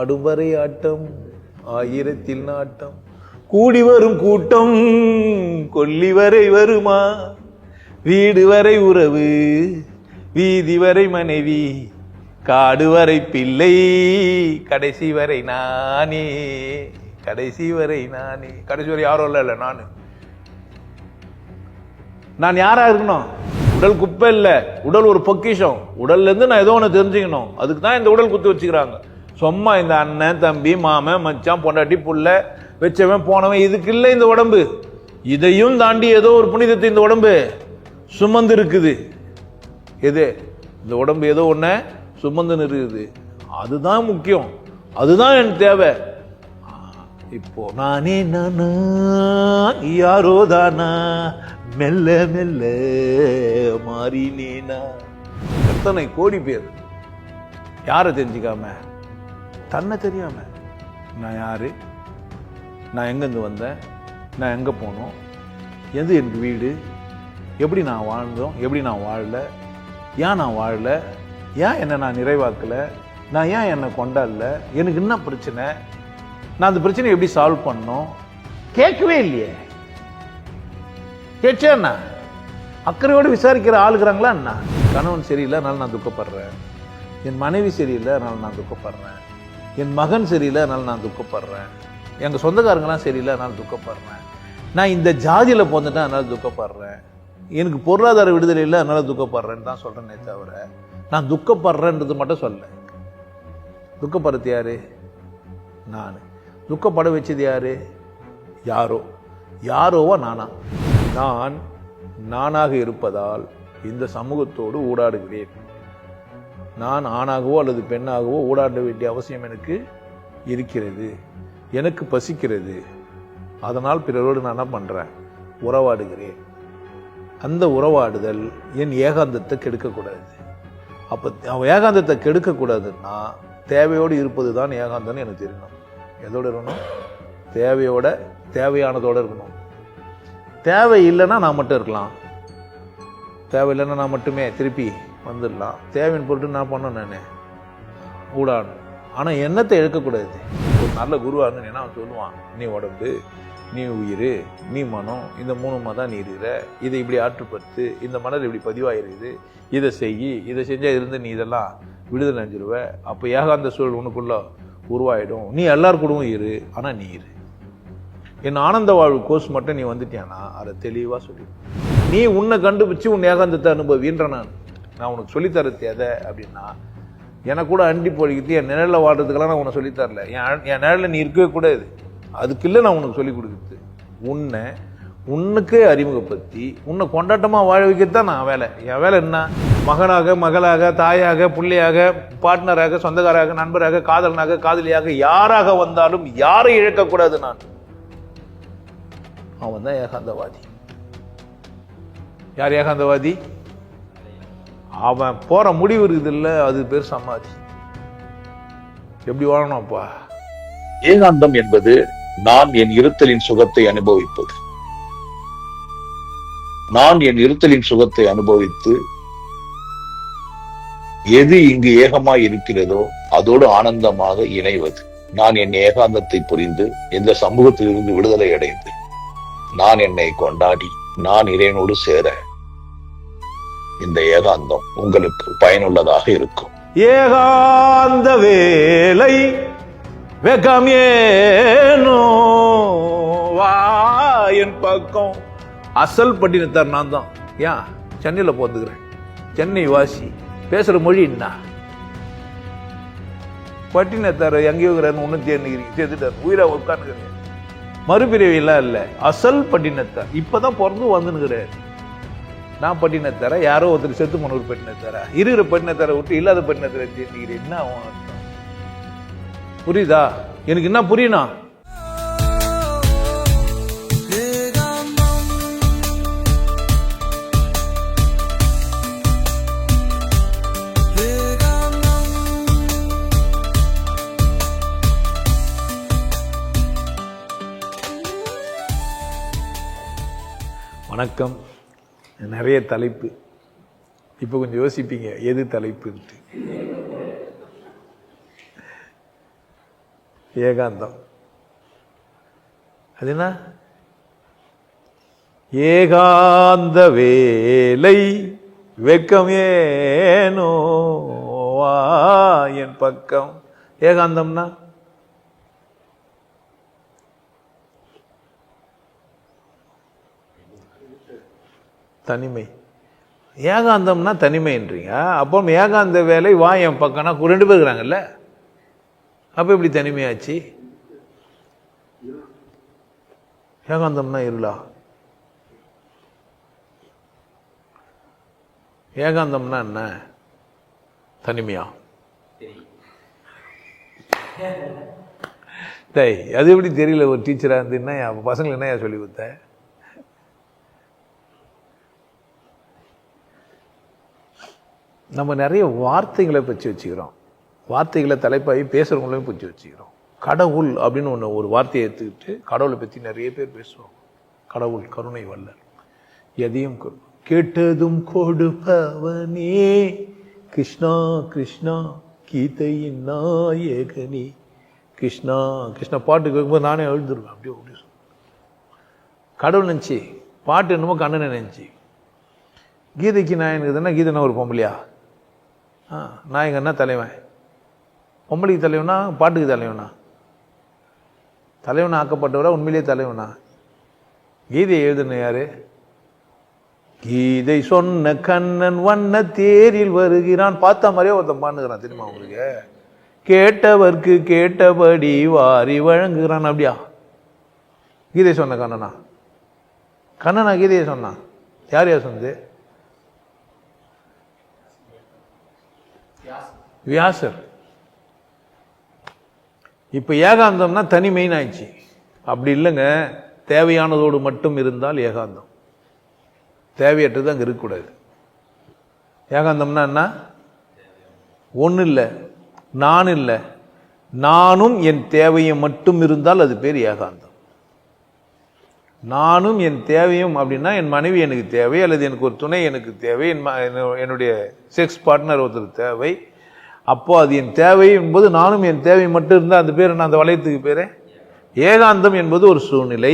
ஆடும் வரை ஆட்டம் ஆயிரத்தில் நாட்டம், கூடி வரும் கூட்டம் கொல்லி வரை வருமா, வீடு வரை உறவு வீதி வரை மனைவி, காடு வரை பிள்ளை கடைசி வரை நானே, கடைசி வரை நானே. கடைசி வரை யாரும் இல்ல நான் யாரா இருக்கணும்? உடல் குப்பை இல்ல, உடல் ஒரு பொக்கிஷம். உடல்ல இருந்து நான் ஏதோ ஒண்ணு தெரிஞ்சுக்கணும். அதுக்கு தான் இந்த உடல் குத்து வச்சுக்கிறாங்க. சும்மா இந்த அண்ணன் தம்பி மாமன் மச்சான் பொண்டாட்டி புள்ள வச்சவன் போனவன் இதுக்கு இல்லை இந்த உடம்பு. இதையும் தாண்டி ஏதோ ஒரு புனிதத்தை இந்த உடம்பு சுமந்து இருக்குது. எது? இந்த உடம்பு ஏதோ ஒண்ணு சுமந்து இருக்குது. அதுதான் முக்கியம், அதுதான் என் தேவை. இப்போ நானே நானா யாரோ தானா மெல்ல மெல்ல மாறினேனா. எத்தனை கோடி பேர் யாரை தெரிஞ்சுக்காம, தன்னை தெரியாம, நான் யாரு, நான் எங்கேருந்து வந்தேன், நான் எங்கே போனோம், எது எனக்கு வீடு, எப்படி நான் வாழ்ந்தோம், எப்படி நான் வாழல, ஏன் நான் வாழல, ஏன் என்னை நான் நிறைவாக்கலை, நான் ஏன் என்னை கொண்டாடல, எனக்கு என்ன பிரச்சனை, நான் அந்த பிரச்சனையை எப்படி சால்வ் பண்ணோம், கேட்கவே இல்லையே. கேட்சேன்னா அக்கறையோடு விசாரிக்கிற ஆளுகிறாங்களா என்ன? கணவன் சரியில்லை அதனால நான் துக்கப்படுறேன், என் மனைவி சரியில்லை அதனால நான் துக்கப்படுறேன், என் மகன் சரியில்லை அதனால நான் துக்கப்படுறேன், எங்கள் சொந்தக்காரங்களாம் சரியில்லை அதனால துக்கப்படுறேன், நான் இந்த ஜாதியில் போந்துட்டேன் அதனால துக்கப்படுறேன், எனக்கு பொருளாதார விடுதலை இல்லை அதனால துக்கப்படுறேன்னு தான் சொல்கிறேனே தவிர நான் துக்கப்படுறேன்றது மட்டும் சொல்ல. துக்கப்படுறது யாரு? நான். துக்கப்பட வச்சது யாரு? யாரோ. யாரோவா நானா? நான் நானாக இருப்பதால் இந்த சமூகத்தோடு ஊடாடுகிறேன். நான் ஆணாகவோ அல்லது பெண்ணாகவோ ஊடாட வேண்டிய அவசியம் எனக்கு இருக்கிறது. எனக்கு பசிக்கிறது, அதனால் பிறரோடு நான் என்ன பண்றேன்? உறவாடுகிறேன். அந்த உறவாடுதல் என் ஏகாந்தத்தை கெடுக்கக்கூடாது. அப்போ ஏகாந்தத்தை கெடுக்கக்கூடாதுன்னா தேவையோடு இருப்பது தான் ஏகாந்தம்னு எனக்கு தெரியணும். எதோடு இருக்கணும்? தேவையோட, தேவையானதோடு இருக்கணும். தேவை இல்லைன்னா நான் மட்டும் இருக்கலாம், தேவை இல்லைன்னா நான் மட்டுமே திருப்பி வந்துடலாம். தேவையின் பொருட்டு நான் பண்ணணும், நான் ஊடாடணும். ஆனால் எண்ணத்தை இழக்கக்கூடாது. ஒரு நல்ல குருவாக இருந்தேன்னா அவன் சொல்லுவான், நீ உடம்பு, நீ உயிர், நீ மனம், இந்த மூணுமா தான் நீ இருக்கிற, இதை இப்படி ஆற்றுப்படுத்து, இந்த மனதில் இப்படி பதிவாயிருக்குது, இதை செய், இதை செஞ்சால் இருந்து நீ இதெல்லாம் விடுதலை அடைஞ்சிருவ. அப்போ ஏகாந்த சூழல் உனக்குள்ள உருவாயிடும். நீ எல்லார் கூடவும் இரு, ஆனால் நீ இரு. என் ஆனந்த வாழ்வு கோர்ஸ் மட்டும் நீ வந்துட்டியானா அதை தெளிவாக சொல்லி, நீ உன்னை கண்டுபிடிச்சு உன் ஏகாந்தத்தை அனுபவின்ற. நான் உனக்கு சொல்லித்தரது எதை அப்படின்னா, எனக்கு கூட அண்டி போடிக்கிட்டு என் நிழலில் வாழ்றதுக்கெல்லாம் நான் உன்னை சொல்லித்தரல. என் நிழலில் நீ இருக்கவே கூடாது, அதுக்கு இல்லை நான் உனக்கு சொல்லிக் கொடுக்குறது. உன்னை உன்னுக்கே அறிமுகப்படுத்தி உன்னை கொண்டாட்டமாக வாழ வைக்கத்தான் நான் வேலை. என் வேலை என்ன? மகனாக, மகளாக, தாயாக, பிள்ளையாக, பார்ட்னராக, சொந்தக்காராக, நண்பராக, காதலனாக, காதலியாக, யாராக வந்தாலும் யாரை இழக்கக்கூடாது. நான் அவன் தான் ஏகாந்தவாதி. யார் ஏகாந்தவாதி? அவன் போற முடிவு இருக்குது இல்ல, அது பேர் சமாதி. எப்படி வாழணும் அப்பா? ஏகாந்தம் என்பது நான் என் இருத்தலின் சுகத்தை அனுபவிப்பது. நான் என் இருத்தலின் சுகத்தை அனுபவித்து எது இங்கு ஏகமாய் இருக்கிறதோ அதோடு ஆனந்தமாக இணைவது. நான் என் ஏகாந்தத்தை புரிந்து இந்த சமூகத்திலிருந்து விடுதலை அடைந்து நான் என்னை கொண்டாடி நான் இறைவனோடு சேர இந்த ஏகாந்தம் உங்களுக்கு பயனுள்ளதாக இருக்கும். ஏகாந்த வேலை வெக்கம் ஏனோ வா என் பக்கம். அசல் பட்டினத்தார் நான் தான். ஏன் சென்னையில் போந்துக்கிறேன், சென்னை வாசி, பேசுற மொழி என்ன? பட்டினத்தார் எங்கேயோ ஒன்னு சேர்த்துட்டார், உயிரா உட்காந்துக்கிறேன். மறுபிறவியெல்லாம் இல்லை, அசல் பட்டினத்தார். இப்பதான் பிறந்து வந்துனுக்கிறார். நான் பட்டினத்தார, யாரோ ஒருத்தர் செத்து போன ஒரு பட்டினத்தாரா? இருக்கிற பட்டினத்தாரை விட்டு இல்லாத பட்டினத்தாரை சேர்த்துக்கிறேன். என்ன அர்த்தம் புரியுதா? எனக்கு என்ன புரியணும்? வணக்கம். நிறைய தலைப்பு. இப்போ கொஞ்சம் யோசிப்பீங்க எது தலைப்புன்ட்டு. ஏகாந்தம். அது என்ன? ஏகாந்த வேலை வெக்கம் ஏனோ வா என் பக்கம். ஏகாந்தம்னா தனிமை. ஏகாந்தம்னா தனிமைன்றீங்க. அப்போ ஏகாந்த வேலை வா என் பக்கம்னா 2 பேர் இருக்கிறாங்கல்ல, அப்போ எப்படி தனிமையாச்சு? ஏகாந்தம்னா இருளா? ஏகாந்தம்னா என்ன? தனிமையா? அது எப்படி தெரியல? ஒரு டீச்சரா இருந்து என்ன பசங்களுக்கு என்ன சொல்லி கொடுத்த? நம்ம நிறைய வார்த்தைகளை பற்றி வச்சுக்கிறோம், வார்த்தைகளை தலைப்பாகி பேசுறவங்களையும் பற்றி வச்சுக்கிறோம். கடவுள் அப்படின்னு ஒரு வார்த்தையை எடுத்துக்கிட்டு கடவுளை பற்றி நிறைய பேர் பேசுவோம். கடவுள் கருணை வல்லர், எதையும் கேட்டதும் கொடுப்பவனே, கிருஷ்ணா கிருஷ்ணா கீதையின் நாயகனே, கிருஷ்ணா கிருஷ்ணா. பாட்டு கேட்கும்போது நானே எழுதுருவேன் அப்படியே அப்படி. கடவுள் நினச்சி பாட்டு என்னமோ கண்ணனை நினச்சி. கீதைக்கு நாயகனுக்குதுன்னா கீதைனா ஒரு பொம்பளையா? நாயகன்னா தலைவன். பொம்பளைக்கு தலைவனா பாட்டுக்கு தலைவனா? தலைவனா ஆக்கப்பட்டவரா உண்மையிலேயே தலைவனா? கீதையை எழுதுன யாரு? கீதை சொன்ன கண்ணன் வண்ண தேரில் வருகிறான். பார்த்தா மாதிரியே ஒருத்தன் பாண்டுகிறான் தெரியுமா உங்களுக்கு? கேட்டவர்க்கு கேட்டபடி வாரி வழங்குகிறான். அப்படியா? கீதை சொன்ன கண்ணனா? கண்ணனா கீதையை சொன்னான்? யார் யார் சொன்னது? வியாசர். இப்ப ஏகாந்தம்னா தனிமைன்னு ஆயிடுச்சு. அப்படி இல்லைங்க, தேவையானதோடு மட்டும் இருந்தால் ஏகாந்தம். தேவையற்றது அங்க இருக்கக்கூடாது. ஏகாந்தம்னா என்ன? ஒண்ணு இல்லை, நான் இல்லை, நானும் என் தேவையை மட்டும் இருந்தால் அது பேர் ஏகாந்தம். நானும் என் தேவையும் அப்படின்னா என் மனைவி எனக்கு தேவை, அல்லது எனக்கு ஒரு துணை எனக்கு தேவை, என்னுடைய செக்ஸ் பார்ட்னர் ஒருத்தர் தேவை. அப்போ அது என் தேவை என்பது நானும் என் தேவை மட்டும் இருந்தால் அந்த பேர் என்ன? அந்த வளையத்துக்கு பேரு ஏகாந்தம் என்பது ஒரு சூழ்நிலை.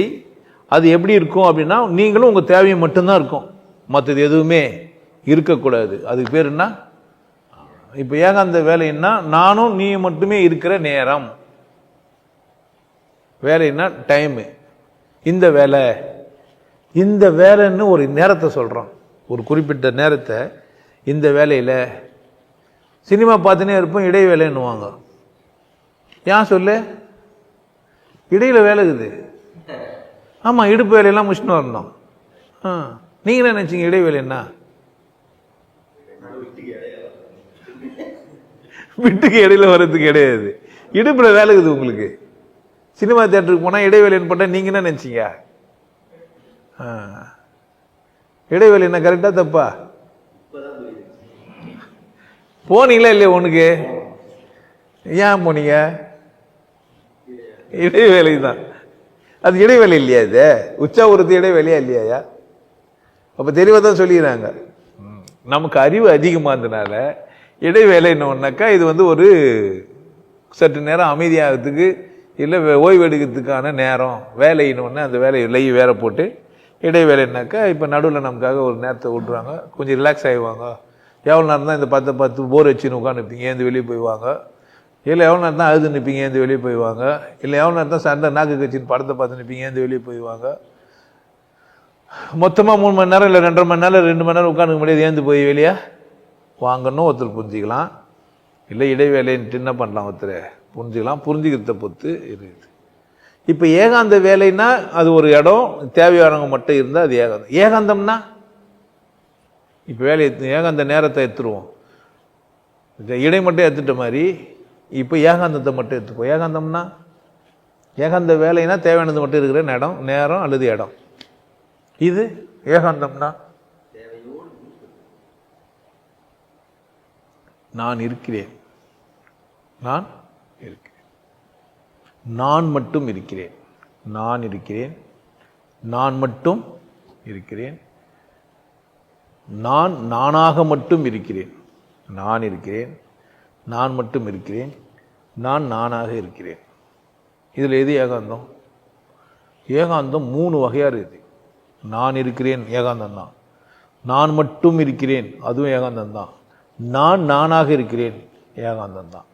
அது எப்படி இருக்கும் அப்படின்னா நீங்களும் உங்க தேவையை மட்டும்தான் இருக்கும், மற்றது எதுவுமே இருக்கக்கூடாது. அதுக்கு பேர் என்ன? இப்ப ஏகாந்த வேலைன்னா நானும் நீ மட்டுமே இருக்கிற நேரம். வேலைன்னா டைமு. இந்த வேலை, இந்த வேலைன்னு ஒரு நேரத்தை சொல்றோம், ஒரு குறிப்பிட்ட நேரத்தை. இந்த வேலையில சினிமா பார்த்துனே இருப்போம், இடைவேளைன்னுவாங்க. ஏன் சொல்லு? இடையில வேலை இருக்குது. ஆமா, இடுப்பு வேலையெல்லாம் முடிச்சுன்னு வரணும். நீங்க என்ன நினைச்சீங்க இடைவேளை என்ன? வீட்டுக்கு இடையில வர்றதுக்கு கிடையாது, இடுப்புல வேலை இருக்குது உங்களுக்கு. சினிமா தியேட்டருக்கு போனா இடைவேளைன்னு போட்டா நீங்க என்ன நினைச்சீங்க? இடைவேளை என்ன கரெக்டா தப்பா? போனீங்களா இல்லையா? உனக்கு ஏன் போனீங்க? இடைவேளை தான். அது இடைவேளை இல்லையா? இது உச்சாவுறது இடைவேளையா இல்லையா? அப்ப தெளிவாதான் சொல்லிடுறாங்க. நமக்கு அறிவு அதிகமா இருந்தனால இடைவேளை என்னன்னாக்கா இது ஒரு சற்று நேரம் அமைதியாகிறதுக்கு இல்லை ஓய்வு எடுக்கிறதுக்கான நேரம். வேலைன்னு அந்த வேலையை லை வேற போட்டு இடைவேளைனாக்கா இப்போ நடுவில் நமக்காக ஒரு நேரத்தை விட்டுருவாங்க, கொஞ்சம் ரிலாக்ஸ் ஆகிடுவாங்க. எவ்வளோ நேரம் தான் இந்த 10 போர் வச்சுன்னு உட்காந்துருப்பீங்க, ஏந்து வெளியே போய்வாங்க. இல்லை எவ்வளோ நேரம் தான் அழுது நிற்பீங்க, ஏந்து வெளியே போய்வாங்க. இல்லை எவ்வளோ நேரம் தான் சண்டை நாக்கு கட்சின்னு படத்தை பார்த்து நிற்பீங்க, ஏந்து வெளியே போய்வாங்க. மொத்தமாக 3 மணி நேரம் இல்லை 2.5 மணி நேரம் 2 மணி நேரம் உட்காந்துக்க முடியாது, ஏந்து போய் வெளியே வாங்கணும் ஒருத்தர் புரிஞ்சிக்கலாம். இல்லை இடைவேளைன்ட்டு என்ன பண்ணலாம் ஒருத்தர் புரிஞ்சுக்கலாம். புரிஞ்சுக்கிறத பொறுத்து இருக்குது. இப்போ ஏகாந்த வேலைன்னா அது ஒரு இடம், தேவையானவங்க மட்டும் இருந்தால் அது ஏகாந்தம். ஏகாந்தம்னா இப்போ வேலையை ஏகாந்த நேரத்தை எடுத்துருவோம், இடை மட்டும் எடுத்துட்ட மாதிரி இப்போ ஏகாந்தத்தை மட்டும் எடுத்துப்போம். ஏகாந்தம்னா ஏகாந்த வேலைன்னா தேவையானது மட்டும் இருக்கிற இடம், நேரம் அல்லது இடம். இது ஏகாந்தம்னா நான் இருக்கிறேன், நான் இருக்கிறேன், நான் மட்டும் இருக்கிறேன், நான் இருக்கிறேன், நான் மட்டும் இருக்கிறேன், நான் நானாக மட்டும் இருக்கிறேன், நான் இருக்கிறேன், நான் மட்டும் இருக்கிறேன், நான் நானாக இருக்கிறேன். இதில் எது ஏகாந்தம்? ஏகாந்தம் 3 வகையாக இருக்குது. நான் இருக்கிறேன் ஏகாந்தம் தான். நான் மட்டும் இருக்கிறேன் அதுவும் ஏகாந்தம் தான். நான் நானாக இருக்கிறேன் ஏகாந்தம் தான்.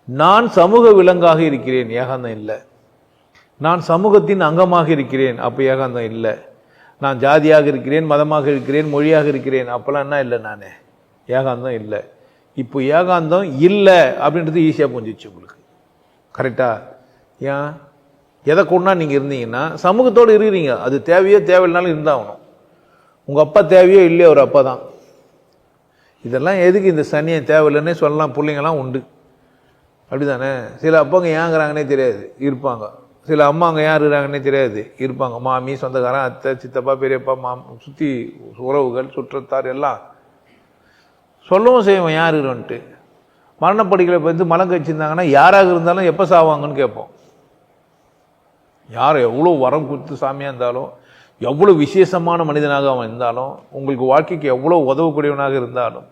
நான் சமூக விலங்காக இருக்கிறேன் ஏகாந்தம் இல்லை. நான் சமூகத்தின் அங்கமாக இருக்கிறேன் அப்போ ஏகாந்தம் இல்லை. நான் ஜாதியாக இருக்கிறேன், மதமாக இருக்கிறேன், மொழியாக இருக்கிறேன் அப்போல்லாம் என்ன இல்லை, நான் ஏகாந்தம் இல்லை. இப்போ ஏகாந்தம் இல்லை அப்படின்றது ஈஸியாக புரிஞ்சிச்சு உங்களுக்கு. கரெக்டா? ஏன்? எதை கொண்டா நீங்கள் இருந்தீங்கன்னா சமூகத்தோடு இருக்கிறீங்க, அது தேவையோ தேவையில்லைனாலும் இருந்தாகணும். உங்கள் அப்பா தேவையோ இல்லையோ ஒரு அப்பா தான். இதெல்லாம் எதுக்கு இந்த சனியை தேவையில்லைன்னே சொல்லலாம். பிள்ளைங்களாம் உண்டு, அப்படி தானே? சில அப்பாங்க ஏங்கிறாங்கன்னே தெரியாது இருப்பாங்க, சில அம்மாங்க ஏன் இருக்கிறாங்கன்னே தெரியாது இருப்பாங்க. மாமி, சொந்தக்காரன், அத்தை, சித்தப்பா, பெரியப்பா, சுற்றி உறவுகள், சுற்றத்தார் எல்லாம் சொல்லவும் செய்வோம் யார் இருக்கிறோன்ட்டு. மரணப்படுக்கையில் வந்து மலம் கழிச்சிருந்தாங்கன்னா யாராக இருந்தாலும் எப்போ சாவாங்கன்னு கேட்போம். யார் எவ்வளோ வரம் கொடுத்து சாமியாக இருந்தாலும், எவ்வளோ விசேஷமான மனிதனாக அவன் இருந்தாலும், உங்களுக்கு வாழ்க்கைக்கு எவ்வளோ உதவக்கூடியவனாக இருந்தாலும்,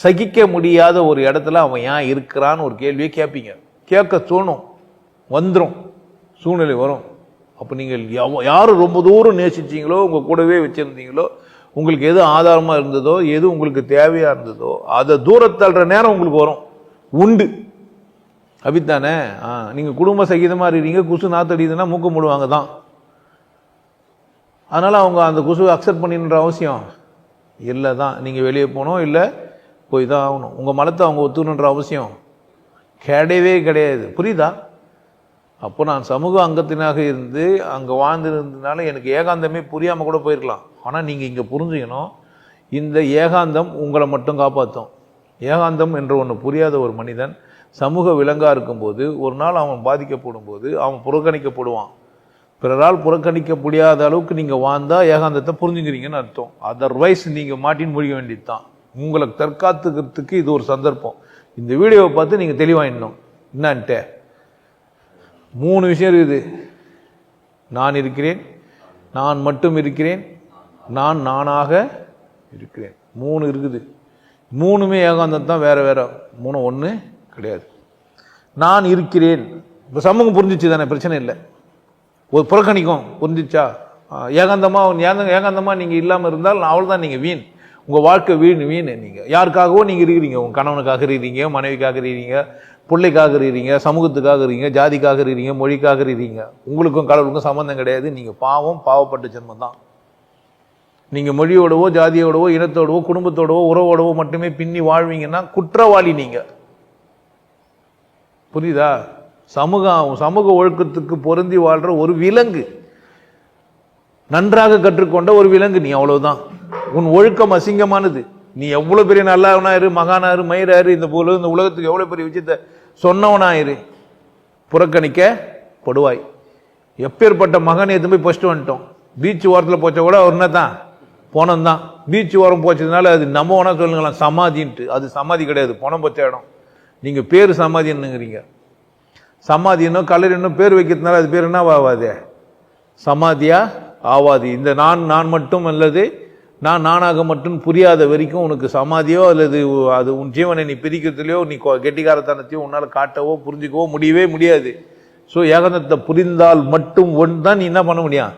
சகிக்க முடியாத ஒரு இடத்துல அவன் ஏன் இருக்கிறான்னு ஒரு கேள்வியை கேட்பீங்க. கேட்க தோணும், வந்துடும், சூழ்நிலை வரும். அப்போ நீங்கள் யார் ரொம்ப தூரம் நேசிச்சிங்களோ, உங்கள் கூடவே வச்சுருந்தீங்களோ, உங்களுக்கு எது ஆதாரமாக இருந்ததோ, எது உங்களுக்கு தேவையாக இருந்ததோ, அதை தூரத்தள்ளுற நேரம் உங்களுக்கு வரும், உண்டு. அப்படித்தானே? நீங்கள் குடும்ப சகிதமாக இருக்கிறீங்க, குசு நாத்தடிதுன்னா மூக்க முடுவாங்க தான். அதனால் அவங்க அந்த குசுவை அக்செப்ட் பண்ணின்ற அவசியம் இல்லை தான். நீங்கள் வெளியே போகணும், இல்லை போய் தான் ஆகணும். உங்கள் மலத்தை அவங்க ஒத்துக்கணுன்ற அவசியம் கிடையவே கிடையாது. புரியுதா? அப்போ நான் சமூக அங்கத்தினாக இருந்து அங்கே வாழ்ந்துருந்ததுனால எனக்கு ஏகாந்தமே புரியாமல் கூட போயிருக்கலாம். ஆனால் நீங்கள் இங்கே புரிஞ்சுக்கணும், இந்த ஏகாந்தம் உங்களை மட்டும் காப்பாற்றும். ஏகாந்தம் என்ற ஒன்று புரியாத ஒரு மனிதன் சமூக விலங்காக இருக்கும்போது ஒரு நாள் அவன் பாதிக்கப்படும் போது அவன் புறக்கணிக்கப்படுவான். பிறரால் புறக்கணிக்க முடியாத அளவுக்கு நீங்கள் வாழ்ந்தால் ஏகாந்தத்தை புரிஞ்சுக்கிறீங்கன்னு அர்த்தம். அதர்வைஸ் நீங்கள் மாட்டின்னு முடிக்க வேண்டியது தான். உங்களை தற்காத்துக்கிறதுக்கு இது ஒரு சந்தர்ப்பம். இந்த வீடியோவை பார்த்து நீங்கள் தெளிவாயிடணும். என்னான்ட்டு 3 விஷயம் இருக்குது. நான் இருக்கிறேன், நான் மட்டும் இருக்கிறேன், நான் நானாக இருக்கிறேன். 3 இருக்குது. 3மே ஏகாந்தம் தான், வேற வேற. 3 ஒன்று கிடையாது. நான் இருக்கிறேன், இப்போ சமூகம் புரிஞ்சிச்சு தானே, பிரச்சனை இல்லை. ஒரு புறக்கணிக்கும், புரிஞ்சிச்சா? ஏகாந்தமாக நீங்கள் இல்லாமல் இருந்தால் அவள் தான் நீங்கள் வீண். உங்கள் வாழ்க்கை வீண். நீங்கள் யாருக்காகவோ நீங்கள் இருக்கிறீங்க. உங்கள் கணவனுக்காக இருக்கிறீங்க, மனைவிக்காக இருக்கிறீங்க, பிள்ளைக்காக இருக்கிறீங்க, சமூகத்துக்காக இருக்கிறீங்க, ஜாதிக்காக இருக்கிறீங்க, மொழிக்காக இருக்கிறீங்க. உங்களுக்கும் கடவுளுக்கும் சம்மந்தம் கிடையாது. நீங்கள் பாவப்பட்ட ஜென்மம் தான். நீங்கள் மொழியோடவோ, ஜாதியோடவோ, இனத்தோடவோ, குடும்பத்தோடவோ, உறவோடவோ மட்டுமே பின்னி வாழ்வீங்கன்னா குற்றவாளி நீங்கள். புரியுதா? சமூக ஒழுக்கத்துக்கு பொருந்தி வாழ்ற ஒரு விலங்கு, நன்றாக கற்றுக்கொண்ட ஒரு விலங்கு நீ, அவ்வளவுதான். உன் ஒழுக்கம் அசிங்கமானது. நீ எவ்வளவு பெரிய நல்லவனாயிரு, மகானாரு, மயிராரு, இந்த உலகத்துக்கு எவ்வளவு பெரிய விஷயத்த சொன்னவனாயிரு, புறக்கணிக்கப்படுவாய். எப்பேற்பட்ட மகன் எதுவும் போய் ஃபர்ஸ்ட் வந்துட்டோம். பீச் ஓரத்தில் போச்ச கூட அவர் என்ன தான் போனம் தான். பீச் ஓரம் போச்சதுனால அது நம்ம வேணா சொல்லுங்களேன் சமாதின்ட்டு. அது சமாதி கிடையாது, பணம் போச்ச இடம். நீங்கள் பேர் சமாதின்னுங்கிறீங்க. சமாதினோ கல்லறினோ பேர் வைக்கிறதுனால அது பேர் என்ன ஆகாது? சமாதியா ஆவாது. இந்த நான் மட்டும் அல்லது நான் நானாக மட்டும் புரியாத வரைக்கும் உனக்கு சமாதியோ அல்லது அது உன் ஜீவனை நீ பிரிக்கிறதுலையோ நீ கெட்டிக்காரத்தனத்தையோ உன்னால் காட்டவோ புரிஞ்சுக்கவோ முடியவே முடியாது. ஸோ ஏகாந்தத்தை புரிந்தால் மட்டும் ஒன்று தான் நீ என்ன பண்ண முடியும்.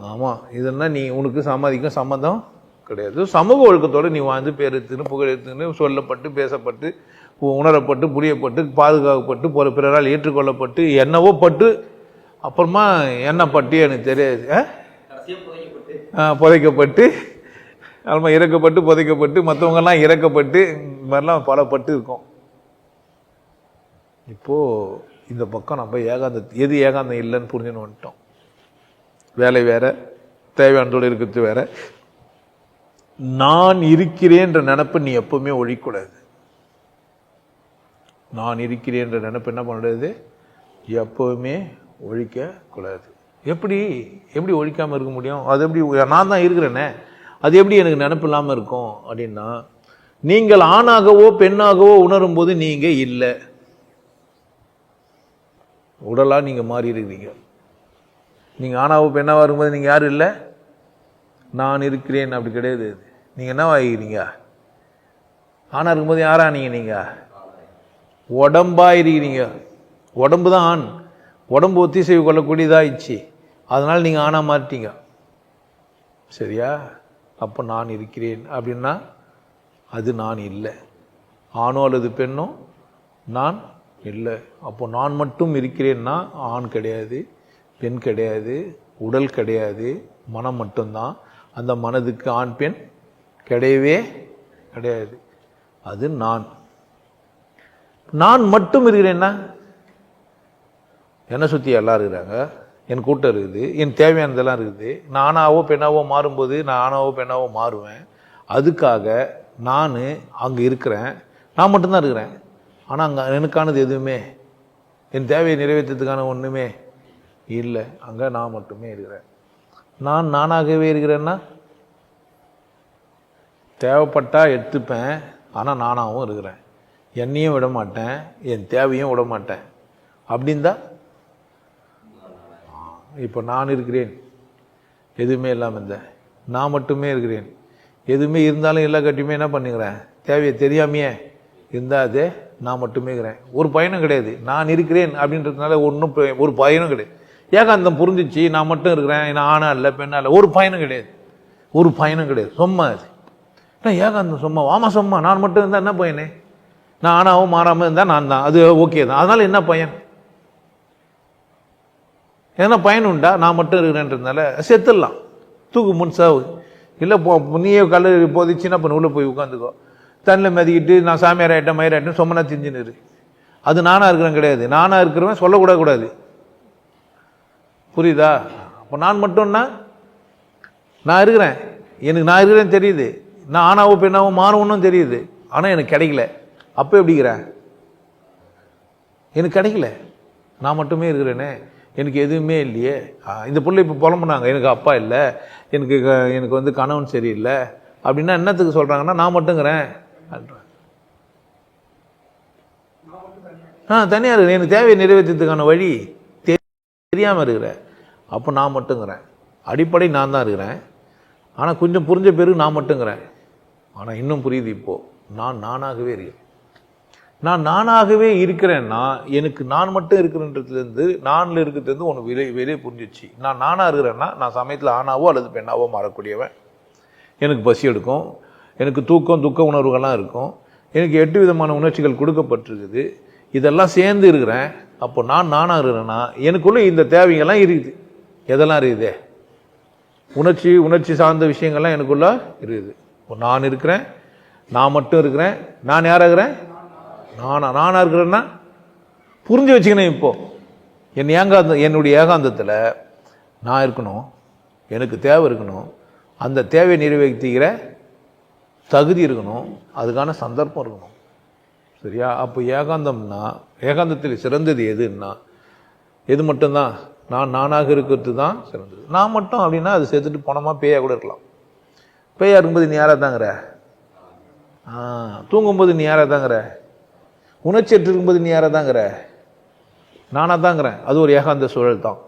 ஆமாம், இதெல்லாம் நீ உனக்கு சமாதிக்கும் சம்மந்தம் கிடையாது. சமூக ஒழுக்கத்தோடு நீ வாழ்ந்து பேர் எடுத்துன்னு புகழ் எடுத்துன்னு சொல்லப்பட்டு பேசப்பட்டு உணரப்பட்டு புரியப்பட்டு பாதுகாக்கப்பட்டு பிறரால் ஏற்றுக்கொள்ளப்பட்டு என்னவோ பட்டு அப்புறமா என்ன பட்டு எனக்கு தெரியாது, புதைக்கப்பட்டு அதுமா இறக்கப்பட்டு புதைக்கப்பட்டு மற்றவங்கெல்லாம் இறக்கப்பட்டு இந்த மாதிரிலாம் பல பட்டு இருக்கும். இப்போது இந்த பக்கம் நம்ம எது ஏகாந்தம் இல்லைன்னு புரிஞ்சுன்னு வந்துட்டோம். வேலை வேற, தேவையானதோடு இருக்கிறது வேற. நான் இருக்கிறேன்ற நினப்பு நீ எப்பவுமே ஒழிக்கூடாது. நான் இருக்கிறேன்ற நினப்பு என்ன பண்ணுறது, எப்பவுமே ஒழிக்கக்கூடாது. எப்படி ஒழிக்காமல் இருக்க முடியும்? அது எப்படி? நான் தான் இருக்கிறேனே, அது எப்படி எனக்கு நினப்பு இல்லாமல் இருக்கும் அப்படின்னா, நீங்கள் ஆணாகவோ பெண்ணாகவோ உணரும் போது நீங்கள் இல்லை, உடலாக நீங்கள் மாறி இருக்கிறீங்க. நீங்கள் ஆணாவோ பெண்ணாவோ இருக்கும்போது நீங்கள் யாரும் இல்லை, நான் இருக்கிறேன் அப்படி கிடையாது. நீங்கள் என்ன ஆகிறீங்க? ஆணாக இருக்கும்போது யாரா நீங்கள் உடம்பாக இருக்கிறீங்க. உடம்பு தான் ஆண். உடம்பு ஒத்திசைவு கொள்ளக்கூடியதாகிடுச்சு, அதனால் நீங்கள் ஆணாக மாறிட்டீங்க. சரியா? அப்போ நான் இருக்கிறேன் அப்படின்னா அது நான் இல்லை. ஆணோ அல்லது பெண்ணோ நான் இல்லை. அப்போ நான் மட்டும் இருக்கிறேன்னா ஆண் கிடையாது, பெண் கிடையாது, உடல் கிடையாது, மனம் மட்டும்தான். அந்த மனதுக்கு ஆண் பெண் கிடையவே கிடையாது. அது நான். நான் மட்டும் இருக்கிறேன்னா என்னை சுற்றி எல்லாம் இருக்கிறாங்க, என் கூட்டம் இருக்குது, என் தேவையானதெல்லாம் இருக்குது. நான் ஆணாவோ பெண்ணாவோ மாறும்போது நான் ஆணாவோ பெண்ணாவோ மாறுவேன். அதுக்காக நான் அங்கே இருக்கிறேன், நான் மட்டும்தான் இருக்கிறேன். ஆனால் அங்கே எனக்கானது எதுவுமே, என் தேவையை நிறைவேற்றத்துக்கான ஒன்றுமே இல்லை. அங்கே நான் மட்டுமே இருக்கிறேன். நான் நானாகவே இருக்கிறேன்னா தேவைப்பட்டா எடுத்துப்பேன், ஆனால் நானாகவும் இருக்கிறேன். என்னையும் விட மாட்டேன், என் தேவையும் விட மாட்டேன். அப்படின்னு தான் இப்போ நான் இருக்கிறேன், எதுவுமே இல்லாமல் இருந்தேன். நான் மட்டுமே இருக்கிறேன், எதுவுமே இருந்தாலும் எல்லா கட்டியுமே என்ன பண்ணுங்கிறேன், தேவையை தெரியாமையே இருந்தால் அதே நான் மட்டுமே இருக்கிறேன். ஒரு பயனும் கிடையாது. நான் இருக்கிறேன் அப்படின்றதுனால ஒன்றும் ஒரு பயனும் கிடையாது. ஏகாந்தம் புரிஞ்சிச்சு, நான் மட்டும் இருக்கிறேன், நான் ஆணா இல்லை பெண்ணா இல்லை, ஒரு பயனும் கிடையாது. ஒரு பயனும் கிடையாது. சும்மா அது ஏகாந்தம் சும்மா. ஆமாம் சும்மா. நான் மட்டும் இருந்தால் என்ன பயனே? நான் ஆனாவும் மாறாமல் இருந்தால் நான் தான், அது ஓகே தான். அதனால என்ன பயன்? ஏன்னா பயன் உண்டா? நான் மட்டும் இருக்கிறேன்றதுனால செத்துடலாம், தூக்கு முன் சாவு. இல்லை நீயே கல்லு போதிச்சுன்னா இப்போ உள்ளே போய் உட்காந்துக்கோ, தண்ணில் மதிக்கிட்டு நான் சாமியார் ஆகிட்டேன் மயிராயிட்டேன் சொம்மனா திஞ்சுன்னு. அது நானாக இருக்கிறேன் கிடையாது. நானாக இருக்கிறவன் சொல்லக்கூடாது. புரியுதா? அப்போ நான் மட்டும்னா நான் இருக்கிறேன், எனக்கு நான் இருக்கிறேன்னு தெரியுது, நான் ஆணாவோ பெண்ணாவோ மாறணும்னு தெரியுது, ஆனால் எனக்கு கிடைக்கல. அப்போ எப்படிங்கிறேன்? எனக்கு கிடைக்கல, நான் மட்டுமே இருக்கிறேனே, எனக்கு எதுவுமே இல்லையே. இந்த பிள்ளை இப்போ புலம்புனாங்க, எனக்கு அப்பா இல்லை, எனக்கு வந்து கணவன் சரியில்லை அப்படின்னா என்னத்துக்கு சொல்கிறாங்கன்னா நான் மட்டுங்கிறேன். தனியாக இருக்கிறேன், எனக்கு தேவையை நிறைவேற்றத்துக்கான வழி தெரியாமல் இருக்கிறேன். அப்போ நான் மட்டுங்கிறேன். அடிப்படை நான் தான் இருக்கிறேன், ஆனால் கொஞ்சம் புரிஞ்ச பிறகு நான் மட்டுங்கிறேன். ஆனால் இன்னும் புரியுது, இப்போது நான் நானாகவே இருக்கிறேன். நான் நானாகவே இருக்கிறேன்னா எனக்கு நான் மட்டும் இருக்கிறன்றதுலேருந்து நானில் இருக்கிறதுலேருந்து ஒன்று வெளியே புரிஞ்சிச்சு. நான் நானாக இருக்கிறேன்னா நான் சமயத்தில் ஆணாவோ அல்லது பெண்ணாவோ மாறக்கூடியவன். எனக்கு பசி எடுக்கும், எனக்கு தூக்கம் துக்க உணர்வுகள்லாம் இருக்கும், எனக்கு 8 விதமான உணர்ச்சிகள் கொடுக்கப்பட்டிருக்குது, இதெல்லாம் சேர்ந்து இருக்கிறேன். அப்போ நான் நானாக இருக்கிறேன்னா எனக்குள்ளே இந்த தேவைகள்லாம் இருக்குது. எதெல்லாம் இருக்குது? உணர்ச்சி சார்ந்த விஷயங்கள்லாம் எனக்குள்ள இருக்குது. இப்போ நான் இருக்கிறேன், நான் மட்டும் இருக்கிறேன். நான் யாராகிறேன்? நானா இருக்கிறேன்னா புரிஞ்சு வச்சுக்கணும். இப்போ என்னுடைய ஏகாந்தத்தில் நான் இருக்கணும், எனக்கு தேவை இருக்கணும், அந்த தேவையை நிறைவேற்றிக்கிற தகுதி இருக்கணும், அதுக்கான சந்தர்ப்பம் இருக்கணும். சரியா? அப்போ ஏகாந்தம்னா, ஏகாந்தத்தில் சிறந்தது எதுன்னா எது மட்டும்தான்? நானாக இருக்கிறது தான் சிறந்தது. நான் மட்டும் அப்படின்னா அது சேர்த்துட்டு போனோமா பேயா கூட இருக்கலாம். பேயா இருக்கும்போது நீ யாராக தாங்கிற? தூங்கும்போது நீ யாராக தாங்கிற? உணர்ச்சியற்று இருக்கும்போது நீ யாராக தாங்கிற? நானாக தாங்கிறேன். அது ஒரு ஏகாந்த சூழல் தான்.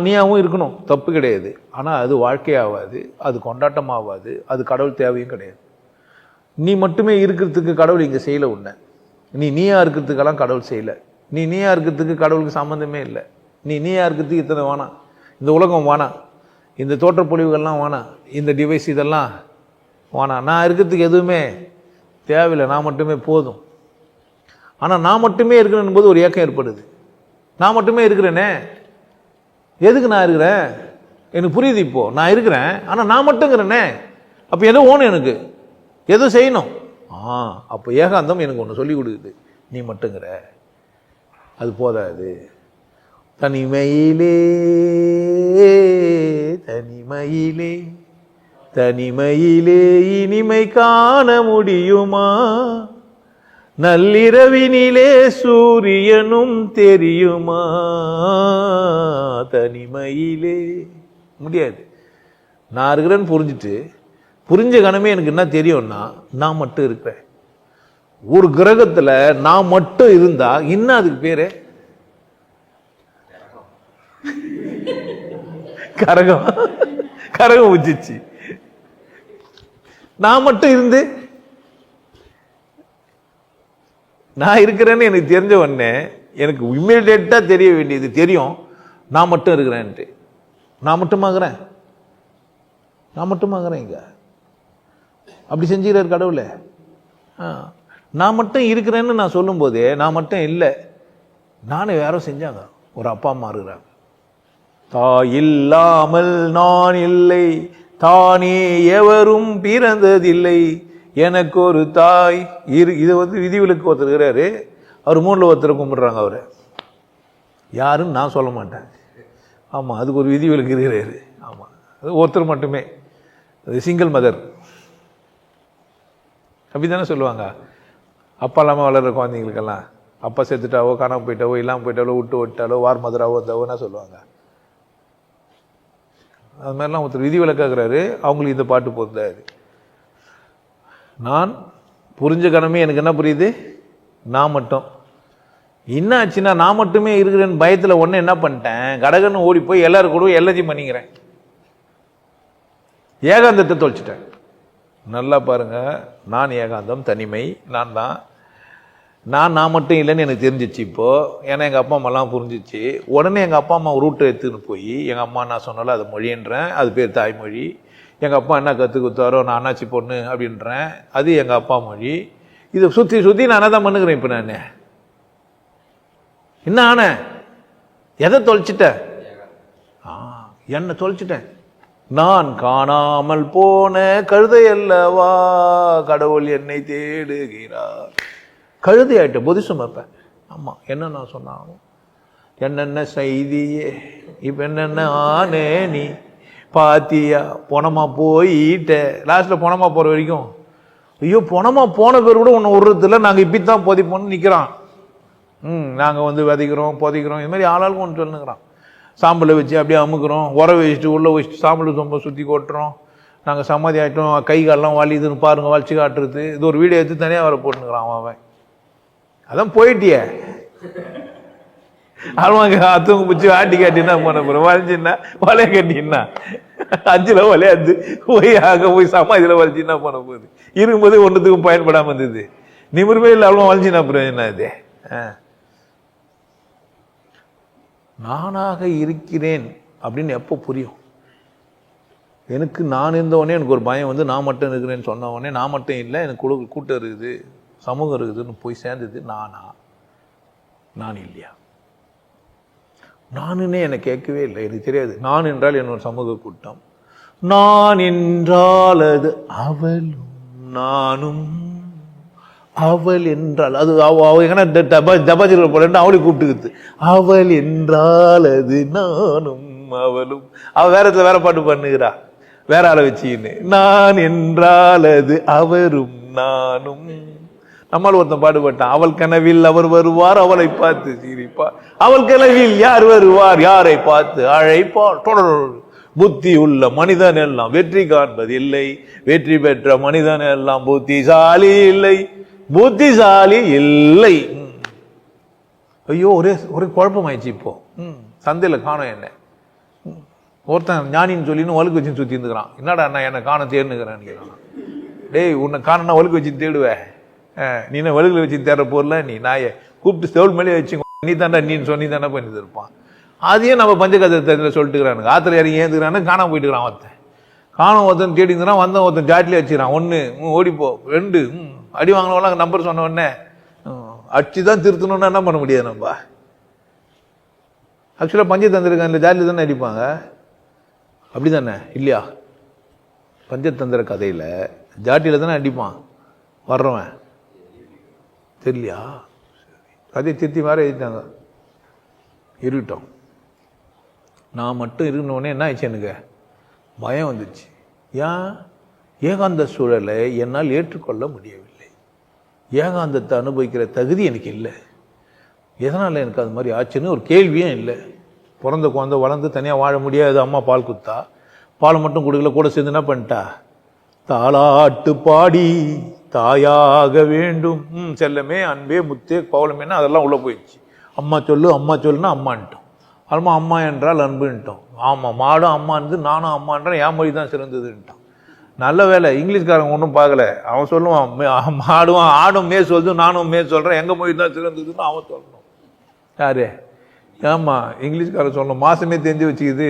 நீயாவும் இருக்கணும், தப்பு கிடையாது. ஆனால் அது வாழ்க்கையாகாது, அது கொண்டாட்டம் ஆகாது, அது கடவுள் தேவையும் கிடையாது. நீ மட்டுமே இருக்கிறதுக்கு கடவுள் இங்கே செய்யலை. உன்னை நீயா இருக்கிறதுக்கெல்லாம் கடவுள் செய்யலை. நீயா இருக்கிறதுக்கு கடவுளுக்கு சம்மந்தமே இல்லை. நீயா இருக்கிறதுக்கு இத்தனை வேணாம், இந்த உலகம் வேணாம், இந்த தோற்றப்பொழிவுகள்லாம் வேணாம், இந்த டிவைஸ் இதெல்லாம் வேணாம். நான் இருக்கிறதுக்கு எதுவுமே தேவையில்லை, நான் மட்டுமே போதும். ஆனால் நான் மட்டுமே இருக்கிறேன் போது ஒரு ஏக்கம் ஏற்படுது. நான் மட்டுமே இருக்கிறேனே, எதுக்கு நான் இருக்கிறேன்? எனக்கு புரியுது இப்போ. நான் இருக்கிறேன், ஆனால் நான் மட்டுங்கிறேனே. அப்போ எதோ ஓணும், எனக்கு எதோ செய்யணும். அப்போ ஏகாந்தம் எனக்கு ஒன்று சொல்லி கொடுக்குது, நீ மட்டுங்கிற. அது போதாது. தனிமையிலே தனிமையிலே தனிமையிலே இனிமை காண முடியுமா? நள்ளிரவினிலே சூரியனும் தெரியுமா? தனிமையிலே முடியாது. நான் இருக்கிறேன்னு புரிஞ்ச கணமே எனக்கு என்ன தெரியும்னா நான் மட்டும் இருக்கிறேன். ஒரு கிரகத்துல நான் மட்டும் இருந்தா இன்னும் அதுக்கு பேரு கரகம் வச்சிச்சு. நான் மட்டும் இருந்து நான் இருக்கிறேன்னு எனக்கு தெரிஞ்ச உடனே எனக்கு இம்மிடியேட்டாக தெரிய வேண்டியது தெரியும், நான் மட்டும் இருக்கிறேன்ட்டு. நான் மட்டுமாகிறேன், நான் மட்டுமாகிறேன் இங்க. அப்படி செஞ்சுக்கிறார் கடவுளை. நான் மட்டும் இருக்கிறேன்னு நான் சொல்லும் போதே நான் மட்டும் இல்லை, நானும் யாரோ செஞ்சாங்க. ஒரு அப்பா அம்மா இருக்கிறாங்க. தாய் இல்லாமல் நான் இல்லை, தானே எவரும் பிறந்ததில்லை, எனக்கு ஒரு தாய் இரு. இதை விதிவிலக்கு ஒருத்தர் இருக்கிறாரு, அவர் 3ல் ஒருத்தரை கும்பிடுறாங்க. அவர் யாருன்னு நான் சொல்ல மாட்டேன். ஆமாம், அதுக்கு ஒரு விதிவிலக்கு இருக்கிறாரு. ஆமாம், அது ஒருத்தர் மட்டுமே, அது சிங்கிள் மதர். அப்படி தானே சொல்லுவாங்க. அப்பா இல்லாமல் வளர்கிற குழந்தைங்களுக்கெல்லாம், அப்பா செத்துட்டாவோ காணாமல் போயிட்டாவோ இல்லாமல் போயிட்டாலோ விட்டு விட்டாலோ வார் மதராவோ வந்தாவோன்னா சொல்லுவாங்க. அது மாதிரிலாம் ஒருத்தர் விதிவிலக்காகிறாரு. அவங்களுக்கு இந்த பாட்டு பொருந்தாது. நான் புரிஞ்ச கணமே எனக்கு என்ன புரியுது, நான் மட்டும் என்ன ஆச்சுன்னா நான் மட்டுமே இருக்கிறேன்னு பயத்தில் ஒன்று என்ன பண்ணிட்டேன், கடகன்னு ஓடி போய் எல்லாரும் கூட எல்லாத்தையும் பண்ணிக்கிறேன், ஏகாந்தத்தை தொலைச்சிட்டேன். நல்லா பாருங்க, நான் ஏகாந்தம், தனிமை, நான் தான். நான் மட்டும் இல்லைன்னு எனக்கு தெரிஞ்சிச்சு இப்போ. ஏன்னா எங்கள் அப்பா அம்மாலாம் புரிஞ்சிச்சு. உடனே எங்கள் அப்பா அம்மா ரூட்டை எடுத்துன்னு போய் எங்கள் அம்மா நான் சொன்னாலும் அது மொழின்றேன், அது பேர் தாய்மொழி. எங்கள் அப்பா என்ன கற்றுக் கொடுத்தாரோ, நான் அண்ணாச்சி பொண்ணு அப்படின்றேன், அது எங்கள் அப்பா மொழி. இதை சுற்றி சுற்றி நான் என்ன தான் பண்ணுகிறேன். இப்போ நான் என்ன ஆனேன், எதை தொலைச்சிட்டேன், என்னை தொலைச்சிட்டேன். நான் காணாமல் போன கழுதை அல்லவா கடவுள் என்னை தேடுகிறார். கழுதை ஆயிட்ட பொது சுமப்பேன். ஆமாம், என்ன நான் சொன்னாலும் என்னென்ன செய்தியே, இப்போ என்னென்ன ஆனே நீ பாத்தியா, பொணமா போயிட்ட. லாஸ்ட்டில் பொணமா போகிற வரைக்கும் ஐயோ பொணமா போன பேர் கூட ஒன்று விடுறதில்ல, நாங்கள் இப்படித்தான் பொதிப்போன்னு நிற்கிறான். நாங்கள் விதைக்கிறோம் பொதிக்கிறோம், இது மாதிரி ஆளாளுக்கு ஒன்று சொல்லுங்கிறான். சாம்பலை வச்சு அப்படியே அமுக்கிறோம், உர வச்சுட்டு உள்ளே வச்சுட்டு சாம்பல் ரொம்ப சுற்றி கொட்டுறோம். நாங்கள் சமாதி ஆகிட்டோம், கை காலெலாம் வலிதுன்னு பாருங்கள், வலிச்சு காட்டுறது. இது ஒரு வீடியோ எடுத்து தனியாக வர போட்டுங்கிறான் அவன். அதான் போயிட்டியே, ஆமாங்க, அத்தவங்க பிடிச்சி ஆட்டி காட்டினா பண்ண போகிறோம், வலிச்சுன்னா வலைய கட்டினா 5ல் வலையாது போய் அங்கே போய் சமாதியில் வலிச்சுன்னா பண்ண போகுது. இருக்கும்போது ஒன்றுத்துக்கும் பயன்படாமல் இருந்தது. நிமிர்மே இல்லை, அவ்வளோ வலிச்சுன்னா அப்புறம் என்ன இது. நானாக இருக்கிறேன் அப்படின்னு எப்போ புரியும்? எனக்கு நான் இருந்தவொடனே எனக்கு ஒரு பயம் வந்து நான் மட்டும் இருக்கிறேன்னு சொன்ன உடனே நான் மட்டும் இல்லை, எனக்கு கூட்டம் இருக்குது, சமூகம் இருக்குதுன்னு போய் சேர்ந்தது. நான் இல்லையா? நானுன்னே என்னை கேட்கவே இல்லை, எனக்கு தெரியாது. நான் என்றால் என்னோட சமூக கூட்டம், நான் என்றால் அது அவளும் நானும், அவள் என்றால் அது டபாஜில் போல அவளை கூப்பிட்டுக்குது. அவள் என்றால் அது நானும் அவளும். அவள் வேற வேற பாட்டு பண்ணுகிறா, வேற ஆளை வச்சுக்கின்னு. நான் என்றால் அது அவரும் நானும். நம்மால் ஒருத்தன் பாடுபட்டான், அவள் கனவில் அவர் வருவார் அவளை பார்த்து சிரிப்பார், அவள் கனவில் யார் வருவார் யாரை பார்த்து அழைப்பார். தொடர் புத்தி உள்ள மனிதன் எல்லாம் வெற்றி காண்பது இல்லை, வெற்றி பெற்ற மனிதன் எல்லாம் புத்திசாலி இல்லை, புத்திசாலி இல்லை. ஐயோ, ஒரே குழப்பமாயிடுச்சு இப்போ. சந்தையில் காணும் என்ன, ஒருத்தன் ஞானின்னு சொல்லின்னு வழுக்கு வச்சுன்னு சுற்றி இருந்துக்கிறான். என்னடா அண்ணா என்னை காண தேர்னுக்கிறான்னு கேட்கறான். டேய், உன்னை காணனா வழுக்கு வச்சு தேடுவேன், நீ என்ன வழுகுல வச்சு தேடுற போர்ல, நீ நாயை கூப்பிட்டு செவல் மேலே வச்சு நீ தாண்டா நீன்னு சொல்லி தானே பண்ணி இருப்பான். அதையும் நம்ம பஞ்சகத்தில் சொல்லிட்டுக்கிறானுங்க. ஆற்றுல இறங்கி ஏந்துக்கிறானு காணாம போயிட்டுக்கிறான். ஒருத்தன் காணும், ஒருத்தன் தேடிங்கிறான், வந்தவன் ஒருத்தன் ஜாட்டிலே வச்சுக்கிறான். 1 ஓடிப்போ, 2 அடி வாங்கினவெல்லாம் நம்பர் சொன்ன உடனே அடிச்சு தான் திருத்தணும்னா என்ன பண்ண முடியாது நம்ம. ஆக்சுவலாக பஞ்சதந்திரம் இல்லை, ஜாட்டில் தானே அடிப்பாங்க, அப்படி தானே இல்லையா? பஞ்சதந்திர கதையில் ஜாட்டியில் தானே அடிப்பான் வர்றவன், தெரியலையா? கதையை திருத்தி மாதிரி எழுதிட்டாங்க. இருக்கட்டும், நான் மட்டும் இருக்கணுன்னே என்ன ஆயிடுச்சு, எனக்கு பயம் வந்துச்சு. ஏன்? ஏகாந்த சூழலை என்னால் ஏற்றுக்கொள்ள முடியவில்லை. ஏகாந்தத்தை அனுபவிக்கிற தகுதி எனக்கு இல்லை. எதனால் எனக்கு அது மாதிரி ஆச்சுன்னு ஒரு கேள்வியும் இல்லை. பிறந்த குழந்தை வளர்ந்து தனியாக வாழ முடியாது, அம்மா பால் குத்தா, பால் மட்டும் கொடுக்கல, கூட சேர்ந்து என்ன பண்ணிட்டா, தாலாட்டு பாடி தாயாக வேண்டும், செல்லமே அன்பே முத்தே பவளமேனா அதெல்லாம் உள்ளே போயிடுச்சு. அம்மா சொல்லு அம்மா சொல்லுன்னா அம்மான்ட்டோம். அம்மா அம்மா என்றால் அன்புன்ட்டோம். ஆமாம், மாடும் அம்மா இருந்து நானும் அம்மான்றேன், என் மொழி தான் சிறந்ததுன்ட்டான். நல்ல வேலை, இங்கிலீஷ்காரங்க ஒன்றும் பார்க்கல. அவன் சொல்லுவான், மாடுவான் ஆடும் மே சொல்லுது, நானும் மே சொல்கிறேன், எங்கள் மொழி தான் சிறந்ததுன்னு அவன் சொல்லணும். யாரு? ஆமாம், இங்கிலீஷ்காரர் சொல்லணும், மாதமே தெரிஞ்சு வச்சுக்குது,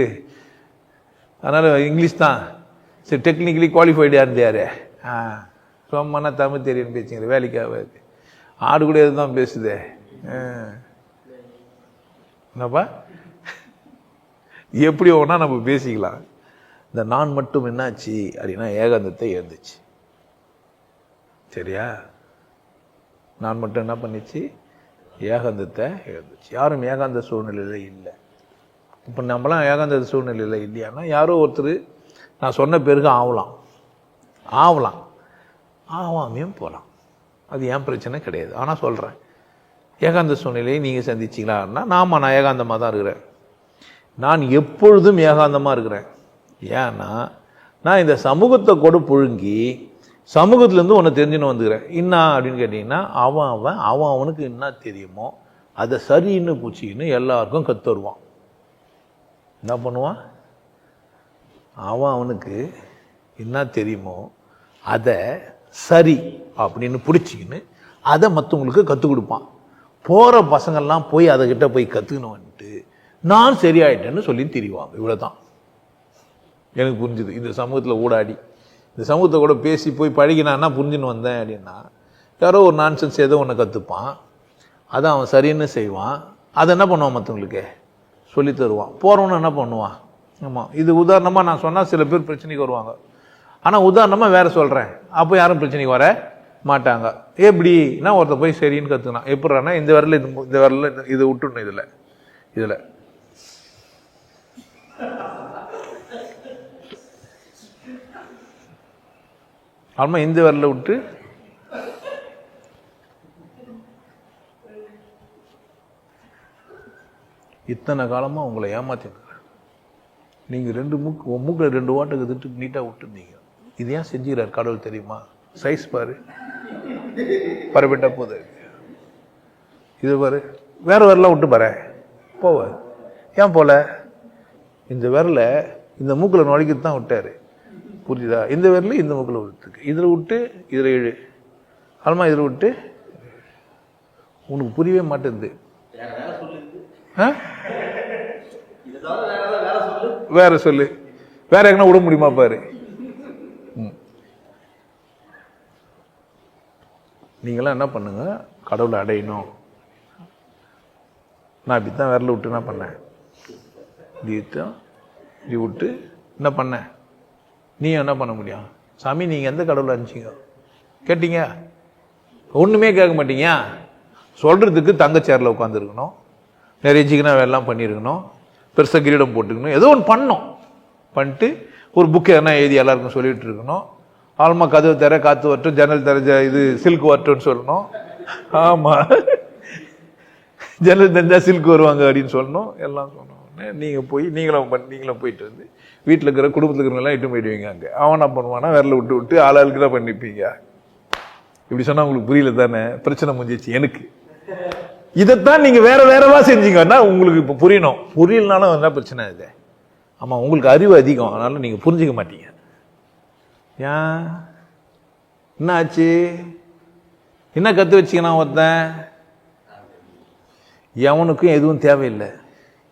அதனால் இங்கிலீஷ் தான் சரி, டெக்னிக்கலி குவாலிஃபைடு யாருந்து யார்? சும்மானா தமிழ் தெரியும்னு பேச்சுங்கிற வேலைக்காக ஆடு கூட எதுதான் பேசுதே. என்னப்பா எப்படி ஒன்றா நம்ம பேசிக்கலாம். இந்த நான் மட்டும் என்னாச்சு அப்படின்னா ஏகாந்தத்தை இழந்துச்சு. சரியா? நான் மட்டும் என்ன பண்ணிச்சு? ஏகாந்தத்தை இழந்துச்சு. யாரும் ஏகாந்த சூழ்நிலையில் இல்லை. இப்போ நம்மளாம் ஏகாந்த சூழ்நிலையில் இல்லையானா யாரோ ஒருத்தர் நான் சொன்ன பேருக்கு ஆகலாம் ஆவாமையும் போகலாம். அது ஏன் பிரச்சனை கிடையாது. ஆனால் சொல்கிறேன், ஏகாந்த சூழ்நிலையை நீங்கள் சந்திச்சிங்களான்னா நான் ஏகாந்தமாக தான் இருக்கிறேன். நான் எப்பொழுதும் ஏகாந்தமாக இருக்கிறேன். ஏன்னா நான் இந்த சமூகத்தை கூட புழுங்கி சமூகத்திலேருந்து ஒன்று தெரிஞ்சுன்னு வந்துக்கிறேன். என்ன அப்படின்னு கேட்டிங்கன்னா, அவனுக்கு என்ன தெரியுமோ அதை சரின்னு பூச்சின்னு எல்லாருக்கும் கற்று வருவான். என்ன பண்ணுவான்? அவனுக்கு என்ன தெரியுமோ அதை சரி அப்படின்னு பிடிச்சிக்கின்னு அதை மற்றவங்களுக்கு கற்றுக் கொடுப்பான். போகிற பசங்கள்லாம் போய் அதைக்கிட்ட போய் கற்றுக்கணுன்ட்டு நான் சரியாயிட்டேன்னு சொல்லி திரிவாங்க. இவ்வளோதான் எனக்கு புரிஞ்சுது. இந்த சமூகத்தில் ஊடாடி இந்த சமூகத்தை கூட பேசி போய் பழகினான்னா புரிஞ்சுன்னு வந்தேன் அப்படின்னா, யாரோ ஒரு நான்சென்ஸ் ஏதோ ஒன்று கற்றுப்பான், அதை அவன் சரின்னு செய்வான், அதை என்ன பண்ணுவான்? மற்றவங்களுக்கு சொல்லி தருவான். போகிறவனு என்ன பண்ணுவான்? ஆமாம், இது உதாரணமாக நான் சொன்னால் சில பேர் பிரச்சனைக்கு வருவாங்க. ஆனால் உதாரணமாக வேறு சொல்கிறேன், அப்போ யாரும் பிரச்சனைக்கு வர மாட்டாங்க. எப்படின்னா ஒருத்தர் போய் சரின்னு கற்றுக்கலாம். எப்படின்னா இந்த வரல இந்த வரல இதை விட்டுடணும், இதில் ஆமாம், இந்த வரல விட்டு இத்தனை காலமாக உங்களை ஏமாத்திருக்கிறேன். நீங்கள் மூக்கில் 2 வாட்டுக்கு திட்டு நீட்டாக விட்டுருந்தீங்க. இது ஏன் செஞ்சுக்கிறார் கடவுள் தெரியுமா? சைஸ் பாரு, பரப்பிட்டா போது. இது பாரு, வேற வரலாம் விட்டு பாரு, போவ ஏன் போல? இந்த விரல இந்த மூக்கில் நுழைக்கிட்டு தான் விட்டாரு. புரியுதா? இந்த விரல இந்த மூக்கில் விட்டுருக்கு, இதில் விட்டு இதில் இழு, ஆல்மா இதில் விட்டு. உனக்கு புரியவே மாட்டேங்குது. வேற சொல்லு, வேற எங்கன்னா விட முடியுமா பாரு. நீங்களாம் என்ன பண்ணுங்க, கடவுளை அடையணும். நான் இப்படித்தான் விரல விட்டு என்ன பண்ணேன், இப்படி விட்டு என்ன பண்ண. நீ என்ன பண்ண முடியும்? சாமி நீங்கள் எந்த கடவுளை அனுப்பிச்சிங்க கேட்டீங்க? ஒன்றுமே கேட்க மாட்டீங்க. சொல்கிறதுக்கு தங்க சேரில் உட்காந்துருக்கணும், நிறைய சிக்கனா வேலைலாம் பண்ணியிருக்கணும், பெருசாக கிரீடம் போட்டுக்கணும், ஏதோ ஒன்று பண்ணிட்டு ஒரு புக்கு எதனா எழுதி எல்லாருக்கும் சொல்லிட்டு இருக்கணும். ஆல்மா கதவு தர காற்று வரட்டும், ஜன்னல் தர இது சில்க் வரட்டும்னு சொல்லணும். ஆமாம், ஜன்னல் தெரிஞ்சால் சில்க் வருவாங்க அப்படின்னு சொல்லணும். எல்லாம் சொன்னோம். நீங்கள் போய் நீங்களும் போயிட்டு வந்து வீட்டில் இருக்கிற குடும்பத்தில் இருக்கிறவங்களாம் இட்டு போயிடுவீங்க. அங்கே அவன் என்ன பண்ணுவானா விரல விட்டு ஆளாளுக்கு தான் பண்ணிப்பீங்க. இப்படி சொன்னால் உங்களுக்கு புரியல தானே? பிரச்சனை முடிஞ்சிச்சு எனக்கு. இதைத்தான் நீங்கள் வேறவா செஞ்சீங்கன்னா உங்களுக்கு இப்போ புரியணும். புரியலனாலும் என்ன பிரச்சனை இது? ஆமாம், உங்களுக்கு அறிவு அதிகம், அதனால நீங்கள் புரிஞ்சிக்க மாட்டீங்க. ஏன் என்ன ஆச்சு? என்ன கற்று வச்சுக்கணும்? ஒருத்தன் எவனுக்கும் எதுவும் தேவையில்லை,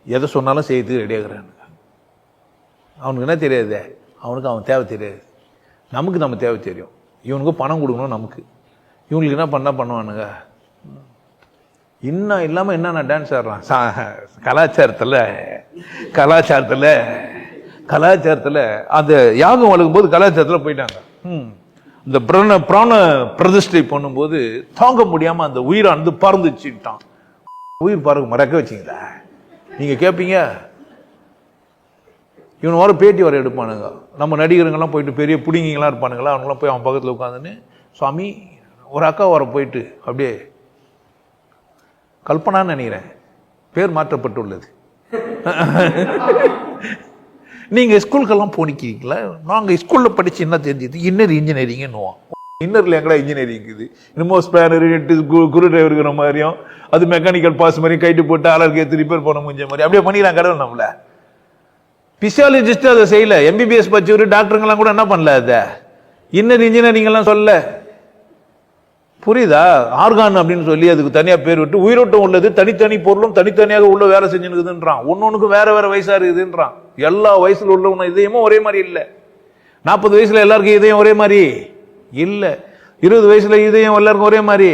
எதை சொன்னாலும் செய்யறதுக்கு ரெடியாகிறானுங்க. அவனுக்கு என்ன தெரியாது? அவனுக்கு அவன் தேவை தெரியாது. நமக்கு நம்ம தேவை தெரியும். இவனுக்கு பணம் கொடுக்கணும், நமக்கு. இவங்களுக்கு என்ன பண்ணுவானுங்க? இன்னும் இல்லாமல் என்னென்ன டான்ஸ் ஆடுறான். கலாச்சாரத்தில் அந்த யாகம் வளர்க்கும் போது கலாச்சாரத்தில் போயிட்டாங்க. இந்த பிராண பிரதிஷ்டை பண்ணும்போது தாங்க முடியாமல் அந்த உயிரை வந்து பறந்துச்சுட்டான். உயிர் பறக்க மறக்க வச்சிங்களா? நீங்கள் கேட்பீங்க. இவன் வர பேட்டி வர எடுப்பானுங்க. நம்ம நடிகருங்கெல்லாம் போயிட்டு பெரிய பிடிங்கிங்களாம் இருப்பானுங்களா, அவனுங்களாம் போய் அவன் பக்கத்தில் உட்காந்துன்னு, சுவாமி ஒரு அக்கா வர போயிட்டு அப்படியே கல்பனான்னு நினைக்கிறேன், பேர் மாற்றப்பட்டுள்ளது. நீங்கள் ஸ்கூலுக்கெல்லாம் போனிக்கிறீங்களா? நாங்கள் ஸ்கூலில் படித்து என்ன தெரிஞ்சது? இன்னர் இன்ஜினியரிங்னுவோம். இன்னரில் எங்கடா இன்ஜினியரிங் இருக்குது? இன்னமும் ஸ்பேனர் குரு டிரைவர் இருக்கிற மாதிரியும், அது மெக்கானிக்கல் பாஸ் மாதிரி கைட்டு போட்டு ஆளருக்கு எடுத்து ரிப்பேர் பண்ண முடிஞ்ச மாதிரி அப்படியே பண்ணிக்கலாம் கடவுள் நம்மள. பிசியாலஜிஸ்ட் அதை செய்யல. எம்பிபிஎஸ் படிச்சவர் டாக்டருங்கெல்லாம் கூட என்ன பண்ணல, அதை இன்னர் இன்ஜினியரிங் எல்லாம் சொல்ல. புரியுதா? ஆர்கான் அப்படின்னு சொல்லி அதுக்கு தனியா பேர் விட்டு உயிரோட்டம் உள்ளது தனித்தனி பொருளும் தனித்தனியாக உள்ள வேலை செஞ்சுருக்குதுன்றான். ஒன்னொன்னுக்கு வேற வேற வயசா இருக்குதுன்றான். எல்லா வயசுல உள்ள இதயமும் ஒரே மாதிரி இல்லை. 40 வயசுல எல்லாருக்கும் இதயம் ஒரே மாதிரி இல்ல. 20 வயசுல இதயம் எல்லாருக்கும் ஒரே மாதிரி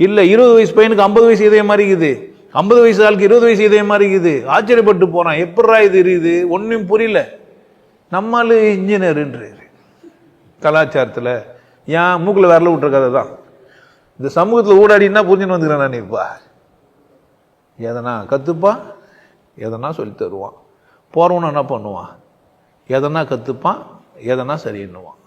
இல்ல. 20 வயசு பையனுக்கு 50 வயசு இதயம் மாதிரி இருக்குது. 50 வயசு ஆளுக்கு 20 வயசு இதயம் மாதிரி இருக்குது. ஆச்சரியப்பட்டு போறான், எப்படா இது இருக்குது, ஒன்னும் புரியல. நம்மளு இன்ஜினியர்ன்றாரு கலாச்சாரத்துல. ஏன் மூக்குல விரல விட்டுற கதை தான். இந்த சமூகத்தில் ஊடாடினா புரிஞ்சுன்னு வந்துக்கிறேன் நான். இப்ப எதனா கத்துப்பான், எதனா சொல்லி தருவான். போறவன என்ன பண்ணுவான், எதனா கத்துப்பான், எதனா சரின்னுவான்.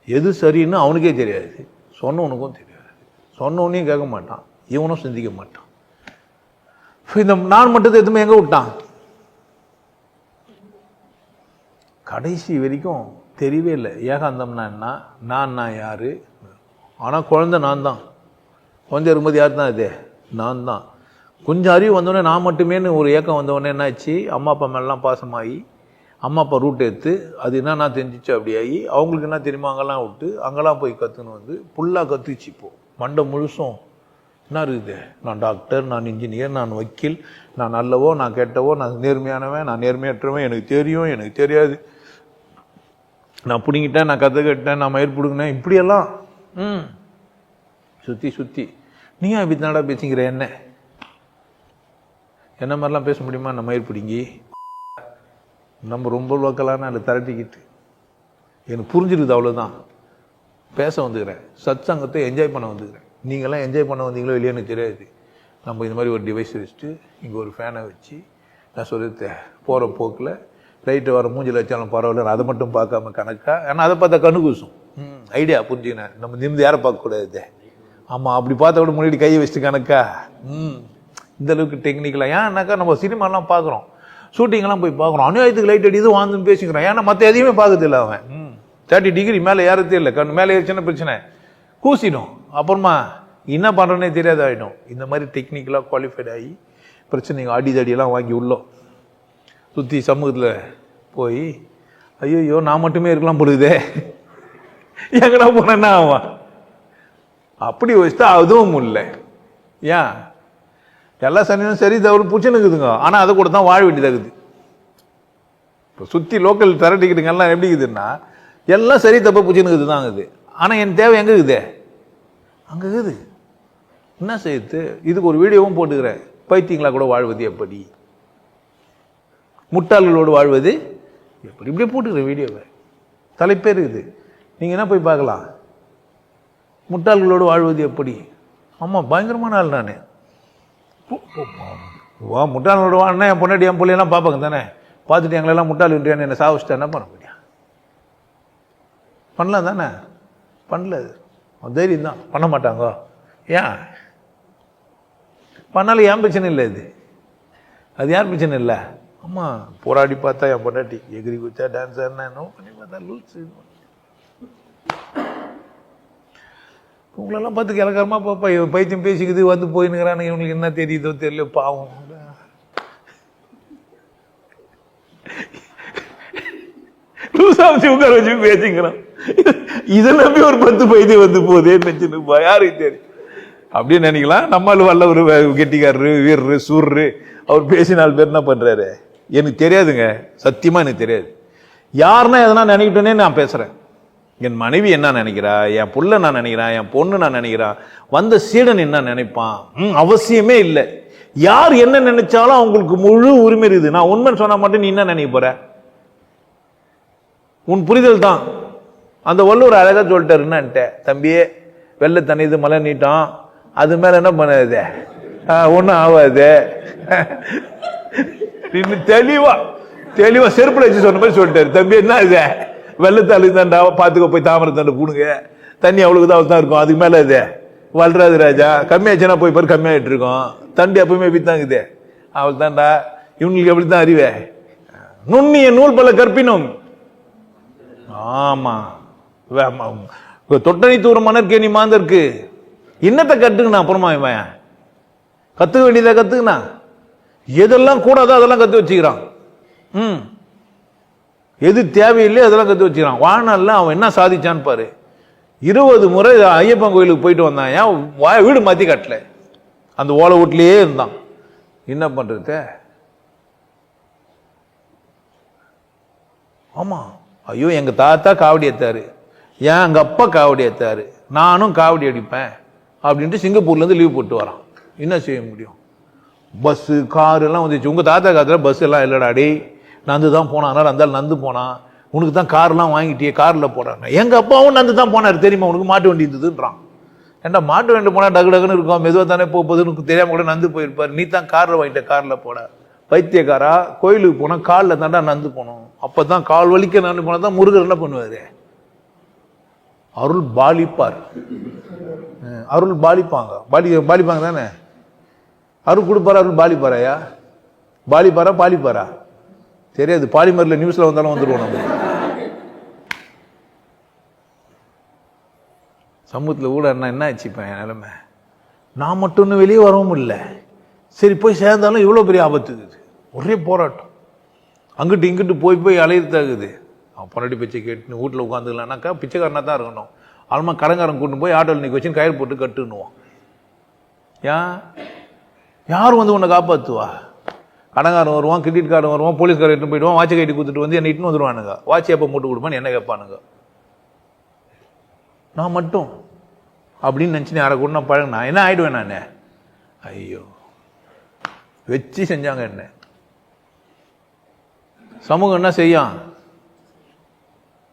எது சரின்னு அவனுக்கே தெரியாது, சொன்னவனுக்கும் தெரியாது. சொன்னவனையும் கேட்க மாட்டான், இவனும் சிந்திக்க மாட்டான். இந்த நான் மட்டும் எதுவுமே எங்க விட்டான், கடைசி வரைக்கும் தெரியவே இல்லை. ஏகாந்தம்னா என்ன, நான் யாரு. ஆனா குழந்தை நான் தான். கொஞ்சம் இருக்கும்போது யார் தான் இது, நான் தான். கொஞ்சம் அறிவு வந்தோடனே நான் மட்டுமேனு ஒரு ஏக்கம் வந்தவொடனே என்னாச்சு, அம்மா அப்பா மேலாம் பாசமாகி அம்மா அப்பா ரூட் எடுத்து அது என்ன நான் தெரிஞ்சிச்சு அப்படியாகி அவங்களுக்கு என்ன தெரியுமா அங்கெல்லாம் விட்டு அங்கெல்லாம் போய் கற்றுன்னு வந்து ஃபுல்லாக கற்றுச்சு. இப்போ மண்டை முழுசும் என்ன இருக்குது, நான் டாக்டர், நான் இன்ஜினியர், நான் வக்கீல், நான் நல்லவோ நான் கெட்டவோ, நான் நேர்மையானவன், நான் நேர்மையற்றவன், எனக்கு தெரியும் எனக்கு தெரியாது, நான் பிடிங்கிட்டேன், நான் கற்றுக்கிட்டேன், நான் மயிர் பிடுங்கினேன், இப்படியெல்லாம் சுற்றி சுற்றி. நீயும் இப்படி தானடா பேசிக்கிற, என்ன மாதிரிலாம் பேச முடியுமா? நம்ம மயிர் பிடிங்கி நம்ம ரொம்ப லோக்கலான அதில் திரட்டிக்கிட்டு எனக்கு புரிஞ்சிருக்குது, அவ்வளோதான். பேச வந்துக்கிறேன், சத் சங்கத்தை என்ஜாய் பண்ண வந்துக்கிறேன். நீங்களாம் என்ஜாய் பண்ண வந்தீங்களோ இல்லையா எனக்கு தெரியாது. நம்ம இந்த மாதிரி ஒரு டிவைஸ் வச்சுட்டு இங்கே ஒரு ஃபேனை வச்சு நான் சொல்லிட்டு போகிற போக்கில் லைட்டு வர மூஞ்சில் வச்சாலும் பரவாயில்ல, அதை மட்டும் பார்க்காம கணக்கா. ஏன்னா அதை பார்த்தா கண்ணு கூசும். ஐடியா புரிஞ்சுக்கினேன். நம்ம நிமிந்து யாரை பார்க்கக்கூடாது. ஆமாம், அப்படி பார்த்த விட முன்னாடி கையை வச்சுட்டு கணக்கா. இந்த அளவுக்கு டெக்னிக்கலாக. ஏன்னாக்கா நம்ம சினிமாலாம் பார்க்குறோம், ஷூட்டிங்லாம் போய் பார்க்குறோம், அநியாயத்துக்கு லைட் அடிது வாழ்ந்துன்னு பேசிக்கிறான். ஏன்னா மற்ற எதையுமே பார்க்கறது இல்லை அவன். 30 டிகிரி மேலே ஏறதே இல்லை. கண் மேலே ஏறிச்சுன்னா பிரச்சனை, கூசிடும். அப்புறமா என்ன பண்ணுறோன்னே தெரியாத ஆகிடும். இந்த மாதிரி டெக்னிக்கலாக குவாலிஃபைட் ஆகி பிரச்சனைங்க அடிதடியெல்லாம் வாங்கி உள்ளோம் சுற்றி சமூகத்தில் போய் ஐயோ நான் மட்டுமே இருக்கலாம் போடுதே, எங்கடா போனேன்னா ஆவான். அப்படி வச்சுட்டா அதுவும் இல்லை. ஏன் எல்லா சனியும் சரி தவறு பிடிச்சுன்னுக்குதுங்க. ஆனால் அதை கூட தான் வாழ வேண்டியதாகுது. இப்போ சுற்றி லோக்கல் திரட்டிக்கிட்டுங்கெல்லாம் எப்படி இருக்குதுன்னா எல்லாம் சரி தப்ப பிடிச்சுன்னுக்குது தான் இருக்குது. ஆனால் என் தேவை எங்கே இருக்குது, அங்கே இருக்குது. என்ன செய்யுது, இதுக்கு ஒரு வீடியோவும் போட்டுக்கிறேன். பைத்தியங்களா கூட வாழ்வது எப்படி, முட்டாள்களோடு வாழ்வது எப்படி, இப்படியே போட்டுக்கிறேன் வீடியோவை. தலைப்பே இருக்குது, நீங்கள் என்ன போய் பார்க்கலாம். முட்டாள்களோடு வாழ்வது எப்படி. ஆமாம், பயங்கரமான ஆள் நான். வா முட்டாளோட வான்னா என் பொண்ணாடி என் பிள்ளையெல்லாம் பார்ப்பாங்க தானே. பார்த்துட்டு எங்களெல்லாம் முட்டாளுன்றியான்னு என்னை சாவிச்சிட்டா என்ன பண்ண முடியும்? பண்ணலாம் தானே, பண்ணல. தைரியம் தான், பண்ண மாட்டாங்க. ஏன் பண்ணாலும் ஏன் பிரச்சனை இல்லை, அது யார் பிரச்சனை இல்லை. ஆமாம், போராடி பார்த்தா என் பொண்டாட்டி எகிரி குச்சா டான்ஸ் ஆடினா பண்ணி பார்த்தா லூஸ். உங்களெல்லாம் பார்த்து கிழக்கரமா பாப்பா பைத்தியம் பேசிக்குது வந்து போயின்னுக்கிறானுங்க, இவங்களுக்கு என்ன தெரியுதோ தெரியல, பாவம். உட்கார வச்சு பேசிக்கிறான். இதை நம்பி ஒரு 10 பைத்தியம் வந்து போதே நினைச்சுன்னு யாருக்கு தெரியும் அப்படின்னு நினைக்கலாம். நம்மளால வல்ல ஒரு கெட்டிக்காரரு, வீரரு, சூர்ரு, அவர் பேசி 4 பேர் என்ன பண்றாரு எனக்கு தெரியாதுங்க. சத்தியமா எனக்கு தெரியாது. யாருன்னா எதனா நினைக்கிட்டோன்னே நான் பேசுறேன். என் மனைவி என்ன நினைக்கிறா, என் புள்ள நான் நினைக்கிறேன், என் பொண்ணு நான் நினைக்கிறான், வந்த சீடன் என்ன நினைப்பான், அவசியமே இல்லை. யார் என்ன நினைச்சாலும் அவங்களுக்கு முழு உரிமை இருக்குது. நான் உண்மை சொன்னா மட்டும் நீ என்ன நினைக்க போற, உன் புரிதல் தான். அந்த வள்ளுவர் அழகா சொல்லிட்டாரு, என்னன்ட்ட தம்பியே வெள்ளை தண்ணிது மலை நீட்டம், அது மேல என்ன பண்ணாது, ஒன்னும் ஆகாது. தெளிவா செருப்புல வச்சு சொன்ன மாதிரி சொல்லிட்டாரு. தம்பி என்ன இது, வெள்ளத்தாளு தாண்டா, பார்த்துக்க போய் தாமரை தாண்டை பூணுங்க, தண்ணி அவ்வளவுதான் அவள் தான் இருக்கும், அதுக்கு மேலே இது வளராது ராஜா. கம்மியாச்சுன்னா போய் பாரு கம்மியாயிட்டு இருக்கோம், தண்டி எப்பவுமே வித்தாங்குது, அவள் தாண்டா. இவங்களுக்கு எப்படித்தான் அறிவே, நுண்ணிய நூல் பல கற்பினும். ஆமா, தொட்டணி தூரம் மணற்கேணி மாந்தருக்கு இன்னத்தை கட்டுக்கணும். அப்புறமா இவன் கத்துக்க வேண்டியதை கத்துக்கணா, எதெல்லாம் கூடாதோ அதெல்லாம் கத்து வச்சுக்கிறான். எது தேவையில்லையோ அதெல்லாம் கத்து வச்சுக்கிறான். வாழ்நாள்ல அவன் என்ன சாதிச்சான்னு பாரு. 20 முறை ஐயப்பன் கோயிலுக்கு போயிட்டு வந்தான். ஏன் வீடு மாற்றி கட்டல, அந்த ஓலை வீட்லேயே இருந்தான். என்ன பண்ணுறது? ஆமாம், ஐயோ எங்கள் தாத்தா காவடி ஏற்றாரு, ஏன் எங்கள் அப்பா காவடி ஏற்றாரு, நானும் காவடி அடிப்பேன் அப்படின்ட்டு சிங்கப்பூர்லேருந்து லீவ் போட்டு வரான். என்ன செய்ய முடியும்? பஸ்ஸு கார் எல்லாம் வந்துச்சு. உங்கள் தாத்தா காலத்தில் பஸ் எல்லாம் இல்லைடா, டே நந்து தான் போனான், அதனால் அந்த நந்து போனான், உனக்கு தான் கார்லாம் வாங்கிட்டியே காரில் போகிறாங்க. எங்கள் அப்பாவும் நந்து தான் போனார் தெரியுமா, உனக்கு மாட்டு வண்டி இருந்ததுன்றான். ஏன்டா மாட்டு வண்டி போனால் டக்கு டக்குன்னு இருக்கும், மெதுவாக தானே போகுதுன்னு தெரியாமல் கூட நந்து போயிருப்பார். நீ தான் காரில் வாங்கிட்ட, காரில் போட. பைத்தியக்காரா, கோயிலுக்கு போனால் காலில் தாண்டா நந்து போகணும். அப்போ தான் கால் வலிக்க நந்து போனால் தான் முருகர் என்ன பண்ணுவார்? அருள் பாலிப்பார். அருள் பாலிப்பாங்க, பாலிப்பாங்க தானே. அருள் கொடுப்பாரா, அருள் பாலிப்பாராயா? பாலிப்பாரா பாலிப்பாரா தெரியாது. பாலிமரில் நியூஸில் வந்தாலும் வந்துடுவோம் நம்ம. சமூகத்தில் கூட என்ன ஆச்சுப்பேன் என் நிலைமை. நான் மட்டும் இன்னும் வெளியே வரவும் இல்லை. சரி போய் சேர்ந்தாலும் இவ்வளோ பெரிய ஆபத்து இருக்குது. ஒரே போராட்டம், அங்கிட்டு இங்கிட்டு போய் அலையிறதாகுது. அவன் பொன்னாடி பிச்சை கேட்டுன்னு வீட்டில் உட்காந்துக்கலான்னாக்கா பிச்சைக்காரனாக தான் இருக்கணும். ஆல்மா கடங்காரன் கூட்டு போய் ஆட்டோவில் நிற்க வச்சுன்னு கயிறு போட்டு கட்டுன்னுவான். ஏன் யார் வந்து உன்னை காப்பாற்றுவா? கடங்காரன் வருவான், கிரெடிட் கார்டு வருவான், போலீஸ்காரன் எடுத்து போயிடுவான், வாட்சை கைட்டு கொடுத்துட்டு வந்து என்னை இட்டுன்னு வந்துடுவானுங்க. வாட்சி எப்போ மூட்டு கொடுப்பான்னு என்ன கேட்பானுங்க. நான் மட்டும் அப்படின்னு நினச்சினேன். யாரை கூட நான் பழகினா என்ன ஆயிடுவேன் நான்? ஐயோ வச்சு செஞ்சாங்க என்ன. சமூகம் என்ன செய்யும்?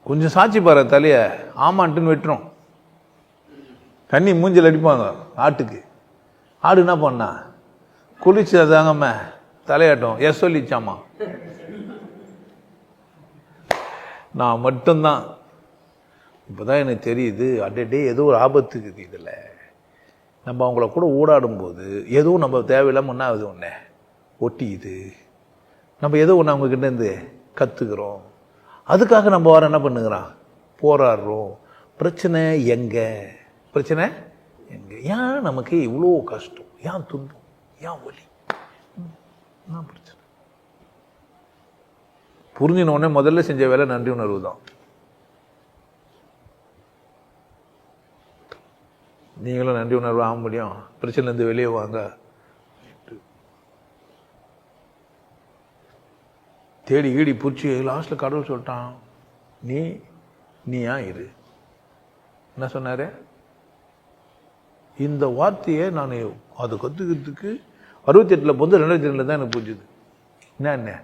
கொஞ்சம் சாட்சி பாரு தலைய, ஆமான்ட்டுன்னு வெட்டுறோம். தண்ணி மூஞ்சில் அடிப்பாங்க ஆட்டுக்கு. ஆடு என்ன பண்ணா? குளிச்சு அதாங்கம்ம தலையாட்டம் சொல்லிச்சாமா. நான் மட்டும்தான். இப்போதான் எனக்கு தெரியுது, அடே ஏதோ ஒரு ஆபத்து இருக்குது இதில். நம்ம அவங்கள கூட ஊடாடும் போது ஏதோ நம்ம தேவையில்லாமல் என்ன ஆகுது, ஒன்று ஒட்டிக்குது. நம்ம ஏதோ ஒன்று அவங்கக்கிட்டேருந்து கற்றுக்கிறோம். அதுக்காக நம்ம வர என்ன பண்ணுகிறோம்? போராடுறோம். பிரச்சனை எங்கே? பிரச்சனை எங்கே? ஏன் நமக்கு இவ்வளோ கஷ்டம்? ஏன் துன்பம்? ஏன் வலி? என்ன பிரச்சனை? புரிஞ்சின உடனே முதல்ல செஞ்ச வேலை நன்றி உணர்வு தான். நீங்களும் நன்றி உணர்வு ஆக முடியும். பிரச்சனைலேருந்து வெளியே வாங்க. தேடி கீடி பிடிச்சி லாஸ்ட்டில் கடவுள் சொல்லிட்டான், நீயா இரு. என்ன சொன்னார்? இந்த வார்த்தையை நான் அதை கற்றுக்கிறதுக்கு 68 போது 2002 தான் எனக்கு புரிஞ்சுது. என்ன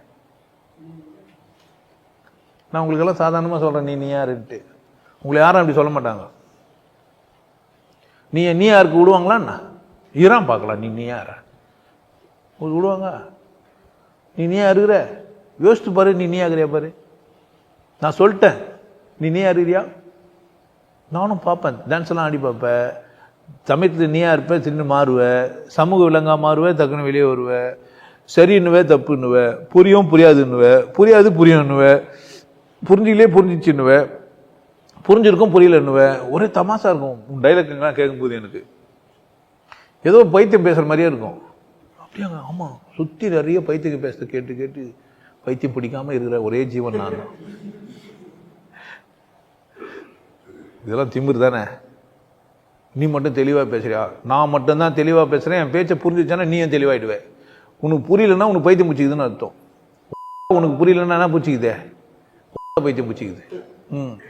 நான் உங்களுக்கெல்லாம் சாதாரணமாக சொல்கிறேன், நீ யாருன்ட்டு. உங்களை யாரும் அப்படி சொல்ல மாட்டாங்க. நீ யாருக்கு விடுவாங்களான்னா ஈரான் பார்க்கலாம். நீ யாரா உங்களுக்கு விடுவாங்க? நீ இருக்கிற யோசித்து பாரு. நீ ஆகிறியா பாரு. நான் சொல்லிட்டேன், நீ ஆகிறியா? நானும் பார்ப்பேன், டான்ஸ் எல்லாம் ஆடி பார்ப்பேன். சமயத்தில் நீயா இருப்பேன், தின்னு மாறுவேன், சமூக விலங்கா மாறுவேன், டக்குன்னு வெளியே வருவேன். சரின்னுவேன், தப்புன்னுவேன், புரியும் புரியாதுன்னுவேன், புரியாது புரியும்னுவேன், புரிஞ்சிக்கலே புரிஞ்சிச்சுன்னுவேன், புரிஞ்சிருக்கும் புரியலன்னுவேன். ஒரே தமாசா இருக்கும். உன் டைலாக்லாம் கேட்கும்போது எனக்கு ஏதோ பைத்தியம் பேசுகிற மாதிரியே இருக்கும். அப்படியாங்க? ஆமாம், சுற்றி நிறைய பைத்தியம் பேசுறது கேட்டு கேட்டு பைத்தியம் பிடிக்காமல் இருக்கிற ஒரே ஜீவன் நான் தான். இதெல்லாம் திமிரு தானே? நீ மட்டும் தெளிவாக பேசுறியா? நான் மட்டும்தான் தெளிவாக பேசுகிறேன். என் பேச்சை புரிஞ்சிச்சானா நீயும் தெளிவாயிடுவேன். உனக்கு புரியலன்னா உனக்கு பைத்தியம் பிடிச்சிக்குதுன்னு அர்த்தம். உனக்கு புரியலன்னா என்ன பிடிச்சிக்குதே? பைத்தியம் பிடிச்சிக்குது.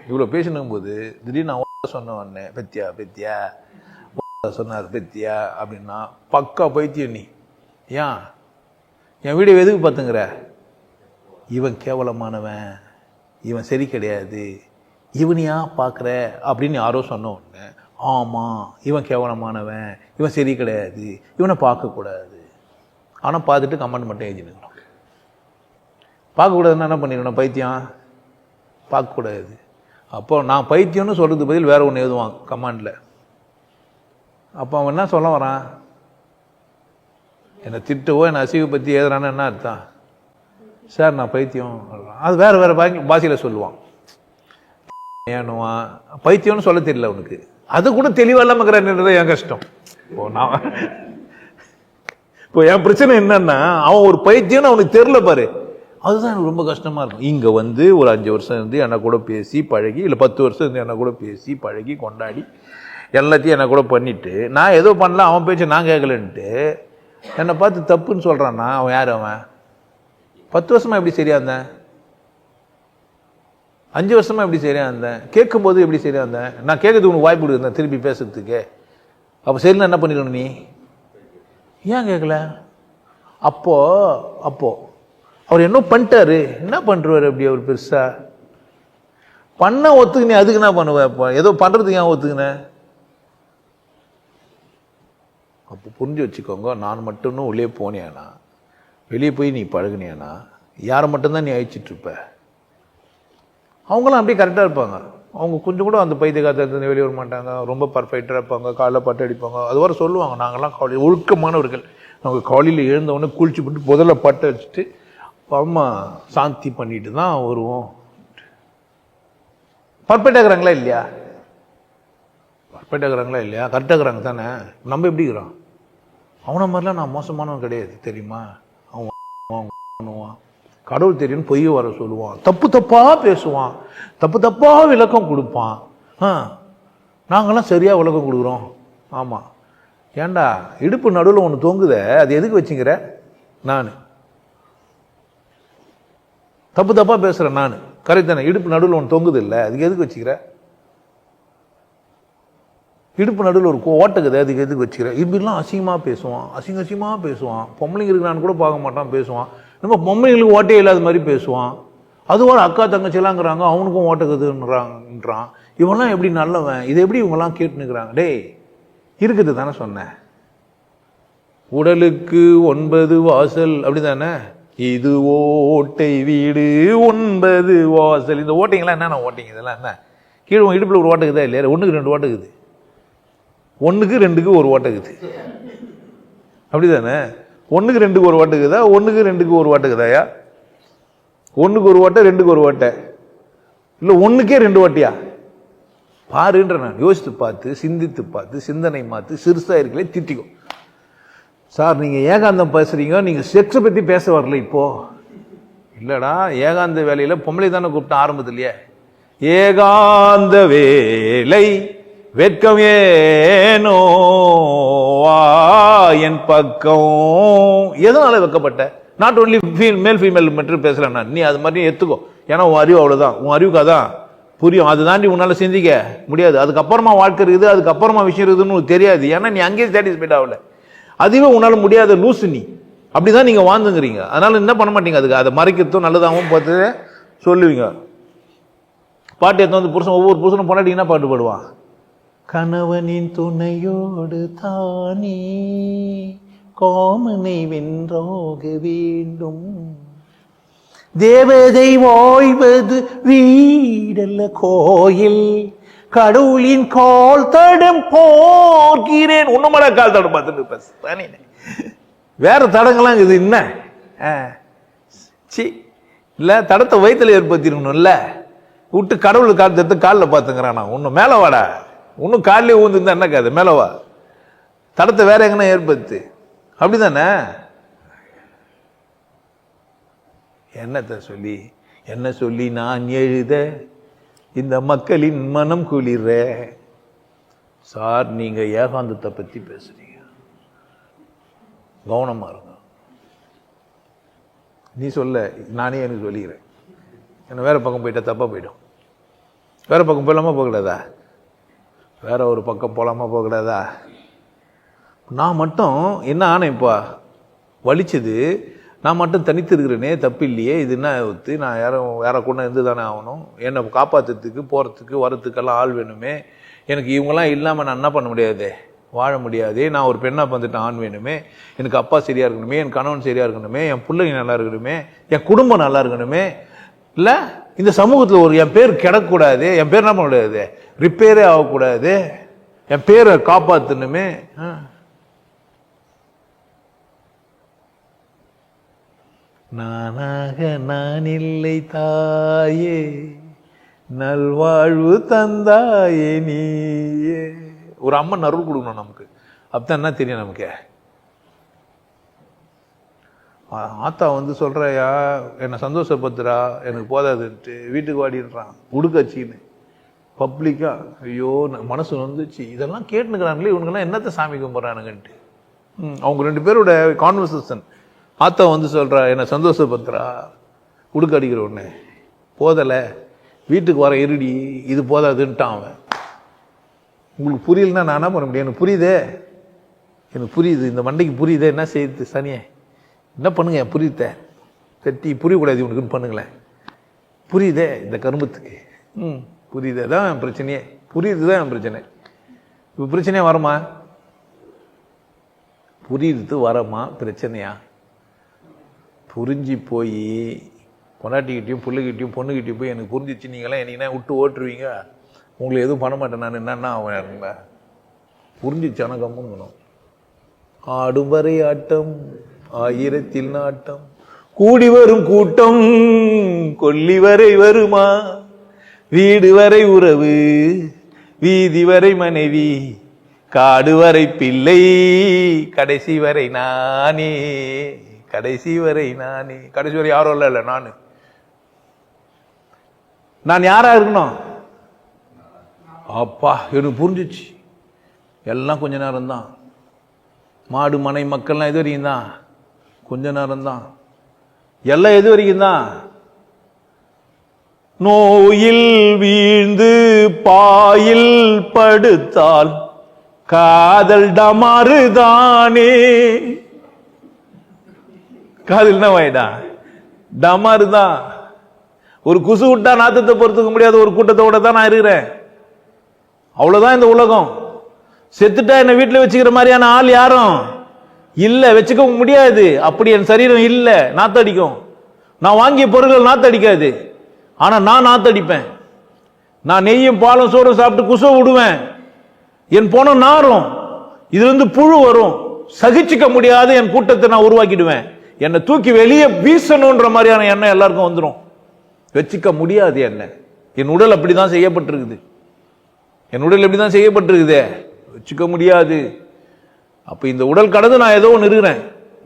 இவ்வளோ பேசினும் போது திடீர்னு நான் சொன்ன உடனே பெத்தியா சொன்னார் பெத்தியா அப்படின்னா பக்கா பைத்தியம் நீ. ஏன் என் வீடியோ எதுக்கு பார்த்துங்கிற? இவன் கேவலமானவன், இவன் சரி கிடையாது, இவனையா பார்க்குற அப்படின்னு யாரோ சொன்ன உடனே ஆமாம் இவன் கேவலமானவன், இவன் சரி கிடையாது, இவனை பார்க்கக்கூடாது. ஆனால் பார்த்துட்டு கமெண்ட் மட்டும் எழுதினுக்கணும். பார்க்கக்கூடாதுன்னா என்ன பண்ணிக்கணும்? பைத்தியம் பார்க்கக்கூடாது. அப்போ நான் பைத்தியம்னு சொல்கிறது பதில் வேற ஒன்று எழுதுவான் கமாண்டில். அப்போ அவன் என்ன சொல்ல வரான்? என்னை திட்டவோ என்னை அசிங்கப்படுத்தி எழுதுறான்னு என்ன அர்த்தம்? சார் நான் பைத்தியம். அது வேற பாஷையில் சொல்லுவான். ஏன்னுவான் பைத்தியம்னு சொல்ல தெரியல அவனுக்கு. அது கூட தெளிவாக இல்லாமல் இருக்கிறது என் கஷ்டம். இப்போ என் பிரச்சனை என்னன்னா அவன் ஒரு பைத்தியம்னு அவனுக்கு தெரியல பாரு. அதுதான் எனக்கு ரொம்ப கஷ்டமாக இருக்கும். இங்கே வந்து ஒரு 5 வருஷம் இருந்து என்னை கூட பேசி பழகி, இல்லை 10 வருஷம் இருந்து என்னை கூட பேசி பழகி கொண்டாடி எல்லாத்தையும் என்னை கூட பண்ணிவிட்டு, நான் ஏதோ பண்ணல, அவன் பேச்சு நான் கேட்கலன்ட்டு என்னை பார்த்து தப்புன்னு சொல்கிறான்னா அவன் யார்? அவன் 10 வருஷமாக எப்படி சரியாக இருந்தேன்? 5 வருஷமாக எப்படி சரியாக இருந்தேன்? கேட்கும்போது எப்படி சரியாக இருந்தேன்? நான் கேட்கறதுக்கு உனக்கு வாய்ப்பு கொடுக்குறேன் திருப்பி பேசுறதுக்கு. அப்போ சரின்னு என்ன பண்ணிடணும்? நீ ஏன் கேட்கல? அப்போ அவர் என்ன பண்ணிட்டாரு? என்ன பண்ணுறாரு? அப்படி அவர் பெருசா பண்ண ஒத்துக்கினே, அதுக்கு என்ன பண்ணுவேன்? ஏதோ பண்ணுறதுக்கு ஏன் ஒத்துக்கினேன்? அப்போ புரிஞ்சு வச்சுக்கோங்க, நான் மட்டும்னு உள்ளே போனேன்னா, வெளியே போய் நீ பழகுனியானா யாரை மட்டும்தான் நீ அழிச்சிட்ருப்ப. அவங்களாம் அப்படியே கரெக்டாக இருப்பாங்க. அவங்க கொஞ்சம் கூட அந்த பைத்தியக்காரத்தை வெளியே வர மாட்டாங்க, ரொம்ப பர்ஃபெக்டாக இருப்பாங்க, காலைல பட்டு அடிப்பாங்க. அது வர சொல்லுவாங்க, நாங்கள்லாம் காலையில் ஒழுக்கமானவர்கள், நாங்கள் காலையில் எழுந்தவொடனே குளிச்சு போட்டு முதல்ல பட்டு அடிச்சுட்டு அம்மா சாந்தி பண்ணிட்டு தான் வருவோம். பர்ஃபெக்டாக இருக்கிறாங்களா இல்லையா? பர்ஃபெக்டாக இருக்கிறாங்களா இல்லையா? கரெக்டாக இருக்கிறாங்க தானே? நம்ம எப்படி இருக்கிறோம்? அவனை மாதிரிலாம் நான் மோசமானவன் கிடையாது, தெரியுமா? அவன் பண்ணுவான், கடவுள் தெரியும்னு பொய்ய வர சொல்லுவான், தப்பு தப்பாக பேசுவான், தப்பு தப்பாக விளக்கம் கொடுப்பான். நாங்கள்லாம் சரியாக விளக்கம் கொடுக்குறோம். ஆமாம், ஏண்டா இடுப்பு நடுவில் ஒன்று தொங்குத, அது எதுக்கு வச்சுங்கிற? நான் தப்பு தப்பாக பேசுகிறேன், நான் கரெக்ட் தானே? இடுப்பு நடுவில் ஒன்று தொங்குது இல்லை, அதுக்கு எதுக்கு வச்சுக்கிற? இடுப்பு நடுவில் ஒரு ஓட்டக்குது, அதுக்கு எதுக்கு வச்சுக்கிற? இப்படிலாம் அசிங்கமாக பேசுவான், அசிங்கமாக பேசுவான். பொம்பளைங்க இருக்கிறான்னு கூட பார்க்க மாட்டான், பேசுவான். நம்ம பொம்பளைங்களுக்கு ஓட்டையே இல்லாத மாதிரி பேசுவான். அதுவாக அக்கா தங்கச்சிலாங்கிறாங்க, அவனுக்கும் ஓட்டக்குதுன்றான். இவன்லாம் எப்படி நல்லவன்? இதை எப்படி இவங்கெல்லாம் கேட்டுனுக்குறாங்க? டேய், இருக்குது தானே சொன்னேன், உடலுக்கு 9 வாசல், அப்படி தானே? இது ஓட்டை வீடு 9 வாசல். இந்த ஓட்டைங்களாம் என்னென்ன ஓட்டைங்க? இதெல்லாம் என்ன? கீழே இடுப்பில் ஒரு ஓட்டக்குதா இல்லையா? 1க்கு 2 ஓட்டக்குது, 1க்கு 2க்கு ஒரு ஓட்டக்குது, அப்படி தானே? 1க்கு 2க்கு ஒரு ஓட்டுக்குதா? 1க்கு 2க்கு ஒரு ஓட்டுக்குதாயா? 1க்கு ஒரு ஓட்டை, 2க்கு ஒரு ஓட்டை, இல்லை 1க்கே 2 ஓட்டையா? பாருன்ற நான் யோசித்து பார்த்து, சிந்தித்து பார்த்து, சிந்தனை மாற்று, சிறுசா இருக்கலே திட்டிக்கும். சார் நீங்கள் ஏகாந்தம் பேசுறீங்க, நீங்கள் செக்ஸை பற்றி பேச வரல இப்போ. இல்லைடா, ஏகாந்த வேலையில் பொம்பளை தானே கூப்பிட்டேன் ஆரம்பத்திலேயே. ஏகாந்த வேலை வெட்கம் ஏனோ என் பக்கம். எதனால வெக்கப்பட்ட? நாட் ஓன்லி மேல் ஃபீமேல் மட்டும் பேசல நான், நீ அது மாதிரி எடுத்துக்கோ. ஏன்னா உன் அறிவு அவ்வளோதான், உன் அறிவுக்கு அதான் புரியும். அது தாண்டி உன்னால சிந்திக்க முடியாது. அதுக்கப்புறமா வாழ்க்கை இருக்குது, அதுக்கப்புறமா விஷயம் இருக்குதுன்னு உனக்கு தெரியாது. ஏன்னா நீ அங்கேயே சாட்டிஸ்ஃபைட் ஆகல, அதுவே உன்னால முடியாத லூசு நீ. அப்படிதான் நீங்க வாழ்ந்துங்கிறீங்க. அதனால என்ன பண்ண மாட்டீங்க, அதுக்கு அதை மறைக்கிறதும் நல்லதாகவும் பார்த்து சொல்லுவீங்க. பாட்டு எடுத்து வந்து புருஷன், ஒவ்வொரு புருஷனும் பொண்டாட்டி என்ன பாட்டு பாடுவான்? கணவனின் துணையோடு தானே காமனை வென்றாக வேண்டும், தேவதை ஓய்வது வீடல்ல கோயில், கடவுளின் கால் தடம் போகிறேன். உன்னமட கால் தடம் பார்த்துட்டு வேற தடங்கள்லாம் இது என்ன? சி இல்ல, தடத்தை வயிற்றுல ஏற்படுத்திருக்கணும் இல்ல, விட்டு கடவுள் கால் தடுத்து காலில் பார்த்துங்கிறான். நான் இன்னும் மேலே வாடா, இன்னும் காலிலே ஊந்துருந்தா என்ன காது, மேலே வா, தடத்தை வேற எங்கன்னா ஏற்படுத்து, அப்படிதானே? என்ன சொல்லி நான் எழுத இந்த மக்களின் மனம் குளிர? சார், நீங்க ஏகாந்தத்தை பத்தி பேசுறீங்க, கவனமா இருங்க. நீ சொல்ல, நானே எனக்கு சொல்லிக்கிறேன். என்ன வேற பக்கம் போயிட்டா தப்பா போயிடும். வேற பக்கம் போகலாமா போகக்கூடாதா? வேற ஒரு பக்கம் போகலாமா போகக்கூடாதா? நான் மட்டும் என்ன ஆனேன், இப்போ வலிச்சது நான் மட்டும் தனித்து இருக்கிறேனே, தப்பு இல்லையே, இது என்ன ஒத்து? நான் வேற கூட இருந்து தானே ஆகணும். என்னை காப்பாற்றுறதுக்கு போகிறதுக்கு வரத்துக்கெல்லாம் ஆள் வேணுமே. எனக்கு இவங்கெல்லாம் இல்லாமல் நான் என்ன பண்ண முடியாது, வாழ முடியாது. நான் ஒரு பெண்ணாக வந்துட்டு ஆண் வேணுமே, எனக்கு அப்பா சரியா இருக்கணுமே, என் கணவன் சரியா இருக்கணுமே, என் பிள்ளைங்க நல்லா இருக்கணுமே, என் குடும்பம் நல்லா இருக்கணுமே. இல்லை, இந்த சமூகத்தில் ஒரு என் பேர் கிடக்கூடாது, என் பேர் என்ன பண்ணக்கூடாது, ரிப்பேரே ஆகக்கூடாது, என் பேரை காப்பாற்றணுமே. நானாக நான் இல்லை தாயே, நல்வாழ்வு தந்தாயே நீயே. ஒரு அம்மன் அருள் கொடுக்கணும் நமக்கு, அப்பதான் என்ன தெரியும் நமக்கு. ஆத்தா வந்து சொல்கிறையா என்னை சந்தோஷப்படுத்துறா, எனக்கு போதாதுன்ட்டு வீட்டுக்கு வாடிடுறான் உடுக்கச்சின்னு பப்ளிக்காக. ஐயோ மனசு வந்துச்சு, இதெல்லாம் கேட்டுனுக்கிறாங்களே இவனுங்கெல்லாம் என்னத்தை சாமி கும்பிட்றானுங்கன்ட்டு. அவங்க 2 பேரோட கான்வர்சேஷன். ஆத்தா வந்து சொல்கிறா என்னை சந்தோஷப்படுத்துறா, உடுக்க அடிக்கிற ஒன்று போதலை, வீட்டுக்கு வர இருடி, இது போதாதுன்ட்டான் அவன். உங்களுக்கு புரியலன்னா நான் என்ன பண்ண முடியும்? எனக்கு புரியுதே, எனக்கு புரியுது, இந்த மண்டைக்கு புரியுதே, என்ன செய்யுது சனியே, என்ன பண்ணுங்க புரியுத, தட்டி புரியக்கூடாது இவனுக்குன்னு பண்ணுங்களேன். புரியுதே இந்த கரும்பத்துக்கு, புரியுதே தான் என் பிரச்சனையே, புரியுது தான் என் பிரச்சனை. இப்போ பிரச்சனையா வரமா? புரியுது வரமா பிரச்சனையா? புரிஞ்சு போய் பொண்டாட்டிக்கிட்டையும் பிள்ளைகிட்டையும் பொண்ணுக்கிட்டையும் போய் எனக்கு புரிஞ்சிச்சு, நீங்களாம் என்னைக்குன்னா விட்டு ஓட்டுருவீங்க, உங்களை எதுவும் பண்ண மாட்டேன் நான், என்னன்னா அவன் புரிஞ்சிச்சானா கம்முங்கணும். ஆடும் வரை ஆட்டம் ஆயிரத்தில் நாட்டம், கூடி வரும் கூட்டம் கொல்லி வரை வருமா, வீடு வரை உறவு வீதி வரை மனைவி, காடு வரை பிள்ளை கடைசி வரை நானே, கடைசி வரை நானே. கடைசி வரை யாரும் இல்ல, நான் யாரா இருக்கணும்? அப்பா எனக்கு புரிஞ்சிச்சு. எல்லாம் கொஞ்ச நேரம் தான். மாடு மனை மக்கள்லாம் எது வரைக்கும் தான்? கொஞ்ச நேரம் தான். எல்லாம் எது வரைக்கும் தான்? நோயில் வீழ்ந்து பாயில் படுத்தால் காதல் டமாறுதானே. காதல் என்ன வாயிடா? டமாறு தான். ஒரு குசு விட்டா நாத்தத்தை பொறுத்துக்க முடியாத ஒரு கூட்டத்தோட தான் நான் இருக்கிறேன். அவ்வளவுதான் இந்த உலகம். செத்துட்டா என்ன வீட்டுல வச்சுக்கிற மாதிரியான ஆள் யாரும் இல்ல, வச்சுக்க முடியாது. அப்படி என் சரீரம் இல்ல, நாத்தடிக்கும். நான் வாங்கிய பொருட்கள் நாத்தடிக்காது, ஆனா நான் நாத்தடிப்பேன். நான் நெய்யும் பாலும் சோறும் சாப்பிட்டு குசோ விடுவேன், என் போனம் நாரும், இதுல இருந்து புழு வரும். சகிச்சுக்க முடியாத என் கூட்டத்தை நான் உருவாக்கிடுவேன். என்னை தூக்கி வெளியே வீசணும்ன்ற மாதிரியான எண்ணம் எல்லாருக்கும் வந்துடும். வச்சுக்க முடியாது என்ன. என் உடல் அப்படிதான் செய்யப்பட்டிருக்குது. என் உடல் எப்படிதான் செய்யப்பட்டிருக்குதே, வச்சுக்க முடியாது. அப்ப இந்த உடல் கடந்து நான் ஏதோ ஒன்று இருக்கிறேன்.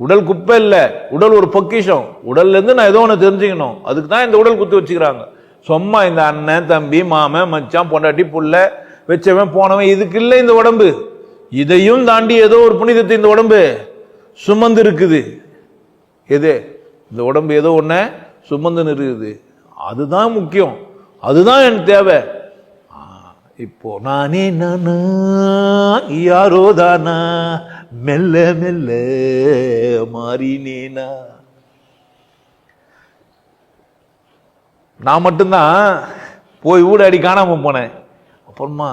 உடல் குப்பை இல்ல, உடல் ஒரு பொக்கிஷம். உடல்ல இருந்து நான் ஏதோ ஒன்று தெரிஞ்சுக்கணும். அதுக்கு தான் இந்த உடல் குத்து வச்சுக்கிறாங்க. சும்மா இந்த அண்ணன் தம்பி மாமன் மச்சான் பொண்டாட்டி புள்ள வச்சவன் போனவன் இதுக்கு இல்லை இந்த உடம்பு. இதையும் தாண்டி ஏதோ ஒரு புனிதத்தை இந்த உடம்பு சுமந்து இருக்குது. எது? இந்த உடம்பு ஏதோ ஒன்ன சுமந்து இருக்குது. அதுதான் முக்கியம், அதுதான் எனக்கு தேவை. இப்போ நானே நானா யாரோ தானா மெல்ல மெல்ல மாறினேனா. நான் மட்டும்தான் போய் ஊடாடி காணாம போனேன். அப்புறமா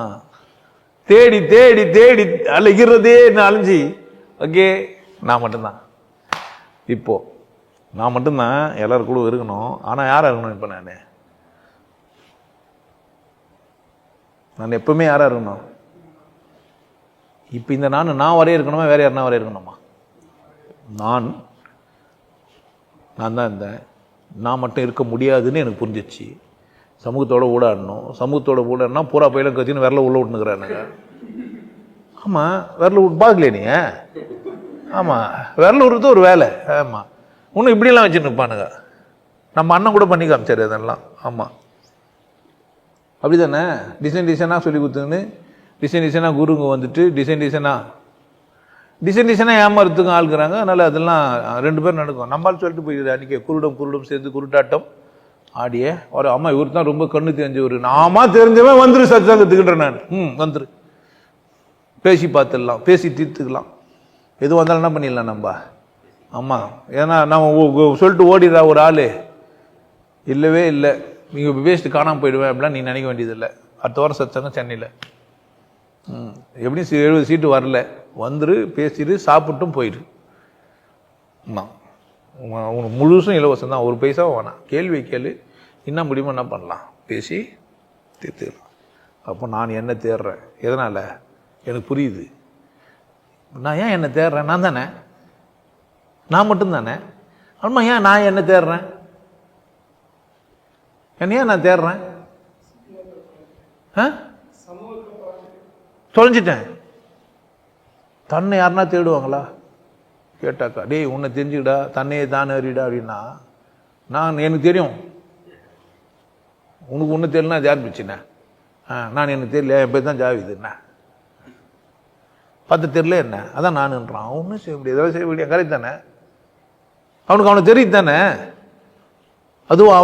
தேடி தேடி தேடி அலைகிறதே அலைஞ்சி. ஓகே, நான் மட்டும்தான். இப்போ நான் மட்டும்தான் எல்லாரும் கூட இருக்கணும். ஆனா யாரா இருக்கணும்? இப்ப நான் எப்பவுமே யாரா இருக்கணும்? இப்ப இந்த நான் வரைய இருக்கணுமா, வேற யாருன்னா வரைய இருக்கணுமா? நான் தான் இருந்தேன். நான் மட்டும் இருக்க முடியாதுன்னு எனக்கு புரிஞ்சிச்சு. சமூகத்தோட ஊடாடணும். சமூகத்தோட ஊடாடினா பூரா பயிலும் கட்சின்னு விரல உள்ள விட்டுனுக்குறானுங்க. ஆமா, விரல விட்டு பார்க்கலையே நீ? ஆமா, விரல விடுறது ஒரு வேலை. ஆமா, இன்னும் இப்படிலாம் வச்சுட்டு இருப்பானுங்க. நம்ம அண்ணன் கூட பண்ணி காமிச்சாரு அதெல்லாம். ஆமா, அப்படிதானே? டிசைனாக சொல்லி கொடுத்துன்னு டிசைனாக குருங்க வந்துட்டு டிசைனாக ஏமாறதுக்கும் ஆளுக்குறாங்க. அதனால அதெல்லாம் 2 பேர் நடக்கும். நம்மளால் சொல்லிட்டு போயிடுது. அன்றைக்கி குருடும் சேர்ந்து குருட்டாட்டம் ஆடிய ஒரு அம்மா, இவர் தான் ரொம்ப கண்ணு தெரிஞ்சவர். நாமா தெரிஞ்சவன் வந்துரு சத்சங்கத்துக்குன்ற. நான் வந்துரு, பேசி பார்த்துடலாம், பேசி தீர்த்துக்கலாம். எது வந்தாலும் என்ன பண்ணிடலாம் நம்ம. ஆமாம், ஏன்னா நம்ம சொல்லிட்டு ஓடிடுறா ஒரு ஆள். இல்லவே இல்லை, நீங்கள் பேசிட்டு காணாமல் போயிடுவேன் அப்படிலாம் நீ நினைக்க வேண்டியதில்லை. அடுத்த வாரம் சத்சங்கம் சென்னையில். எப்படியும் 70 சீட்டு வரல, வந்துரு, பேசிடு, சாப்பிட்டும் போயிடு. உனக்கு முழுசும் இலவசம் தான், ஒரு பைசாவும் வேணாம். கேள்வி கேளு, என்ன முடியுமோ என்ன பண்ணலாம், பேசி தீர்த்துக்கலாம். அப்போ நான் என்ன தேடுறேன்? எதனால்? எனக்கு புரியுது. நான் ஏன் என்ன தேடுறேன்? நான் தானே, நான் மட்டும்தானே. ஆமா, ஏன் நான் என்ன தேடுறேன்? என்ன ஏன் நான் தேடுறேன்? தொலைஞ்சிட்டேன். தன்னை யாருன்னா தேடுவாங்களா? கேட்டாக்கா, டேய் உன்னை தெரிஞ்சுக்கிடா, தன்னையே தான் அறிடா அப்படின்னா, நான் எனக்கு தெரியும், உனக்கு ஒன்று தெரியலனா யார் பிடிச்சிண்ணே? நான் எனக்கு தெரியல, என் பேர் தான் ஜாவிது, என்ன பார்த்து தெரியல என்ன, அதான் நானுன்றான். ஒன்றும் செய்ய முடியாது, எதாவது செய்ய முடியாது, கரெக்ட் தானே? அவனுக்கு தெரியுது தானே? அதுவும்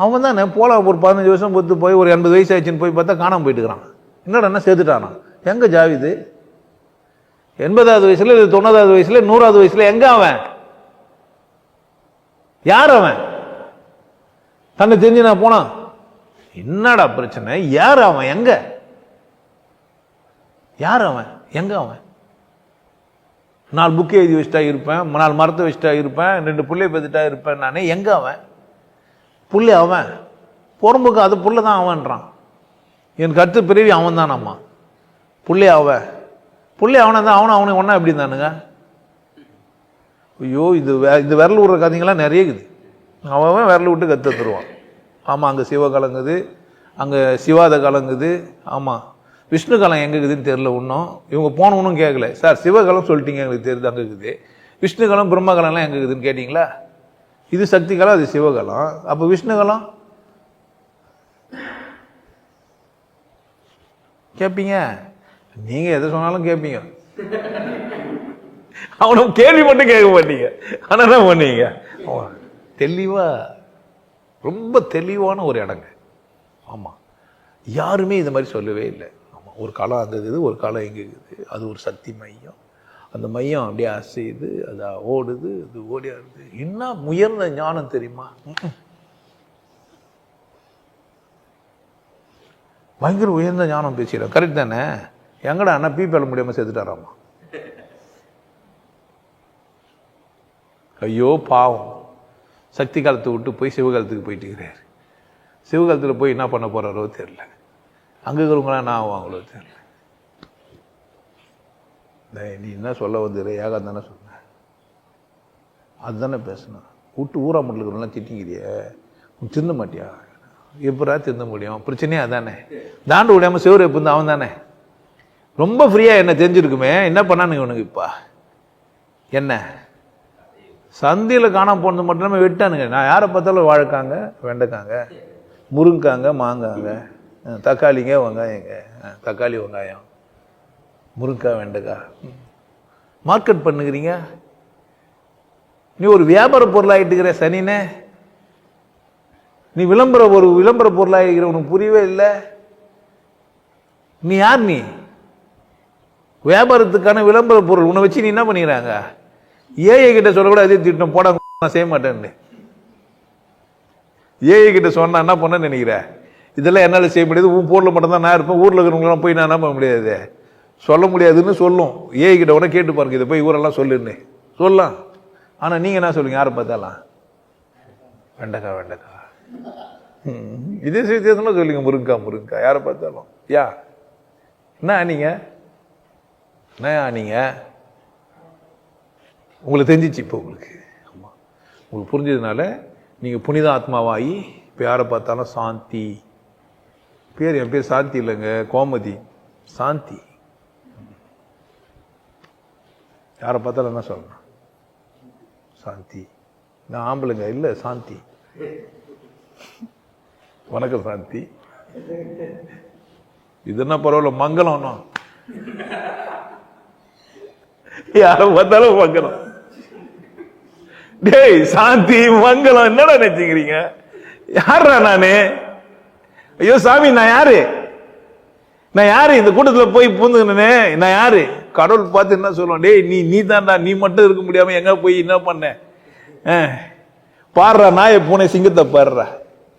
அவன் தானே போலாம். ஒரு 15 வருஷம் பொறுத்து போய் ஒரு 80 வயசு ஆயிடுச்சுன்னு போய் பார்த்தா காணாமல் போயிட்டுக்கிறான். என்னடா என்ன சேர்த்துட்டானா? எங்க ஜாவிது 80வது வயசுல, 90வது வயசுல, 100வது வயசுல எங்க அவன்? யார் அவன்? தன்னை தெரிஞ்சு நான் போனான். என்னடா பிரச்சனை? யார் அவன்? எங்க? யார் அவன்? எங்க அவன்? 4 புக்கு எழுதி வச்சுட்டா இருப்பேன், 4 மரத்தை வச்சுட்டா இருப்பேன், 2 புள்ளைய பெற்றுட்டா இருப்பேன். நானே எங்க அவன்? புள்ளை அவன், பொறும்புக்கு அது புள்ள தான் அவன்றான். எனக்கு அடுத்த பிறவி அவன் தான். அம்மா புள்ளை அவன், புள்ளை அவனை தான். அவனுக்கு ஒன்றா எப்படி தானுங்க? ஐயோ, இது விரல் விடுற கதைங்களாம் நிறைய இருக்குது. அவன் விரல் விட்டு கற்று தருவான். ஆமாம், அங்கே சிவ கலங்குது, அங்கே சிவாத கலங்குது. ஆமாம், விஷ்ணு கலம் எங்கே இருக்குதுன்னு தெரியல இன்னும். இவங்க போனவனும் கேட்கல. சார் சிவகலம் சொல்லிட்டீங்க, எங்களுக்கு தெரியுது அங்கே இருக்குது. விஷ்ணு கலம் பிரம்ம கலம்லாம் எங்கே இருக்குதுன்னு கேட்டிங்களா? இது சக்தி கலம், அது சிவகலம். அப்போ விஷ்ணு கலம் கேட்பீங்க? நீங்கள் எதை சொன்னாலும் கேட்பீங்க, அவனும் கேள்வி மட்டும் கேட்க மாட்டீங்க. ஆனால் என்ன பண்ணீங்க? தெளிவா, ரொம்ப தெளிவான ஒரு இடங்க. ஆமாம், யாருமே இந்த மாதிரி சொல்லவே இல்லை. ஆமாம், ஒரு காலம் அங்கே இருக்குது, ஒரு காலம் எங்கே இருக்குது. அது ஒரு சக்தி மையம். அந்த மையம் அப்படியே அசையுது, அது ஓடுது, அது ஓடியாடுது. இன்னும் உயர்ந்த ஞானம் தெரியுமா? பயங்கர உயர்ந்த ஞானம் பேசுகிறேன். கரெக்ட் தானே? எங்கடா அண்ணா பீப்பேல முடியாமல் சேர்த்துட்டாராமா. ஐயோ பாவம், சக்தி காலத்தை விட்டு போய் சிவகாலத்துக்கு போயிட்டு இருக்கிறார். சிவகாலத்தில் போய் என்ன பண்ண போறாரோ தெரியல. அங்கே இருக்கிறவங்களா என்ன ஆவாங்களோ தெரியல. நீ என்ன சொல்ல வந்துடுற? ஏகா தானே சொன்ன, அதுதானே பேசணும். விட்டு ஊரா மட்டும் திட்டிக்கிறிய, திருந்த மாட்டியா? எப்படா திருந்த முடியும்? பிரச்சனையே அதானே. தாண்டு விடாம சிவரு எப்போ அவன் தானே. ரொம்ப ஃப்ரீயா என்ன தெரிஞ்சிருக்குமே, என்ன பண்ணானுங்க இவனுக்கு? இப்ப என்ன சந்தையில் காணாம போனது மட்டும் இல்லாமல் வெட்டானுங்க. நான் யாரை பார்த்தாலும் வாழைக்காங்க, வெண்டைக்காங்க, முருங்காங்க, மாங்காங்க, தக்காளிங்க, வெங்காயங்க, தக்காளி வெங்காயம், முருங்காய், வெண்டைக்காய் மார்க்கெட் பண்ணுகிறீங்க. நீ ஒரு வியாபார பொருளாயிட்டுக்கிற சனினே. நீ ஒரு விளம்பர பொருளாகிற, உனக்கு புரியவே இல்லை. நீ யார்? நீ வியாபாரத்துக்கான விளம்பர பொருள். உன்னை வச்சு நீ என்ன பண்ணிக்கிறாங்க? ஏஐ கிட்ட சொல்லக்கூட அதே திட்டம் போட, நான் செய்ய மாட்டேன்னு. ஏஐ கிட்ட சொன்னா என்ன பண்ண நினைக்கிற? இதெல்லாம் என்னால் செய்ய முடியாது, உன் பொருள் மட்டும்தான் நான் இருப்பேன், ஊரில் இருக்கிறவங்களாம் போய் நான் என்ன பண்ண முடியாது, சொல்ல முடியாதுன்னு சொல்லும். ஏஐ கிட்ட உடனே கேட்டு பாருங்க, இதை போய் ஊரெல்லாம் சொல்லுன்னு சொல்லலாம். ஆனால் நீங்கள் என்ன சொல்லுங்க? யாரை பார்த்தாலாம் வெண்டைக்காய், வெண்டைக்காய். இதே வித்தியாசம்லாம் சொல்லுங்க, முருங்காய், முருங்காய். யாரை பார்த்தாலும் யா என்ன நீங்க உங்களுக்கு தெரிஞ்சிச்சு. இப்போ உங்களுக்கு ஆமாம், உங்களுக்கு புரிஞ்சதுனால நீங்கள் புனித ஆத்மாவாகி இப்போ யாரை பார்த்தாலும் சாந்தி. பேர் என் பேர் சாந்தி இல்லைங்க, கோமதி, சாந்தி. யாரை பார்த்தாலும் என்ன சொல்லணும்? சாந்தி. நான் ஆம்பளைங்க இல்லை, சாந்தி. வணக்கம் சாந்தி. இது என்ன பரவாயில்ல, மங்களம். யாரை பார்த்தாலும் மங்களம். டேய் சாந்தி, மங்களம் என்னடா நினைச்சுக்கிறீங்க? யாரா நானு? ஐயோ சாமி, நான் யாரு? நான் யாரு? இந்த கூட்டத்தில் போய் பூந்துக்கினே நான் யாரு? கடவுள் பார்த்து என்ன சொல்லுவான்? டேய் நீ தான்டா, நீ மட்டும் இருக்க முடியாம எங்க போய் என்ன பண்ண? பாடுறா நாயை பூனை சிங்கத்தை பாடுறா.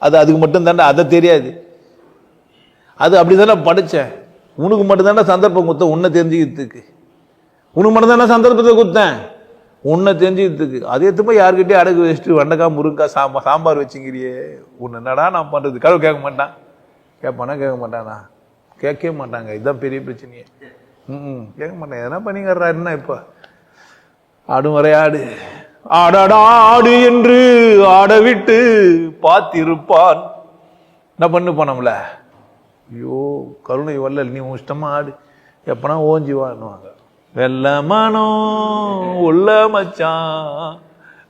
அதுக்கு மட்டும் தாண்டா, அதை தெரியாது. அது அப்படிதானே படிச்சேன். உனக்கு மட்டும் தாண்டா சந்தர்ப்பம் கொடுத்த, உன்னை தெரிஞ்சுக்கிறதுக்கு. உனக்கு மட்டும் தானே சந்தர்ப்பத்தை கொடுத்தேன், உன்னை தெரிஞ்சுக்கிறதுக்கு. அதே எடுத்து போய் யாருக்கிட்டே அடகு வச்சுட்டு வெண்டைக்காய், முருங்காய், சாம்பார் வச்சுங்கிறியே. உன்னை என்னடா நான் பண்றது? கடவுள் கேட்க மாட்டான். கேட்பானா? கேட்க மாட்டானா? கேட்கவே மாட்டாங்க. இதுதான் பெரிய பிரச்சனையே. கேட்க மாட்டேன். எதனா பண்ணிக்கிறா என்ன? இப்ப ஆடுமுறை ஆடு, ஆடாடா ஆடு என்று ஆட விட்டு பார்த்திருப்பான். என்ன பண்ணுப்பான் நம்மள? ஐயோ கருணை வல்லல், நீ இஷ்டமா ஆடு, எப்பனா ஓஞ்சி வான்னுவாங்க. வெள்ளமானோ உள்ள மச்சான்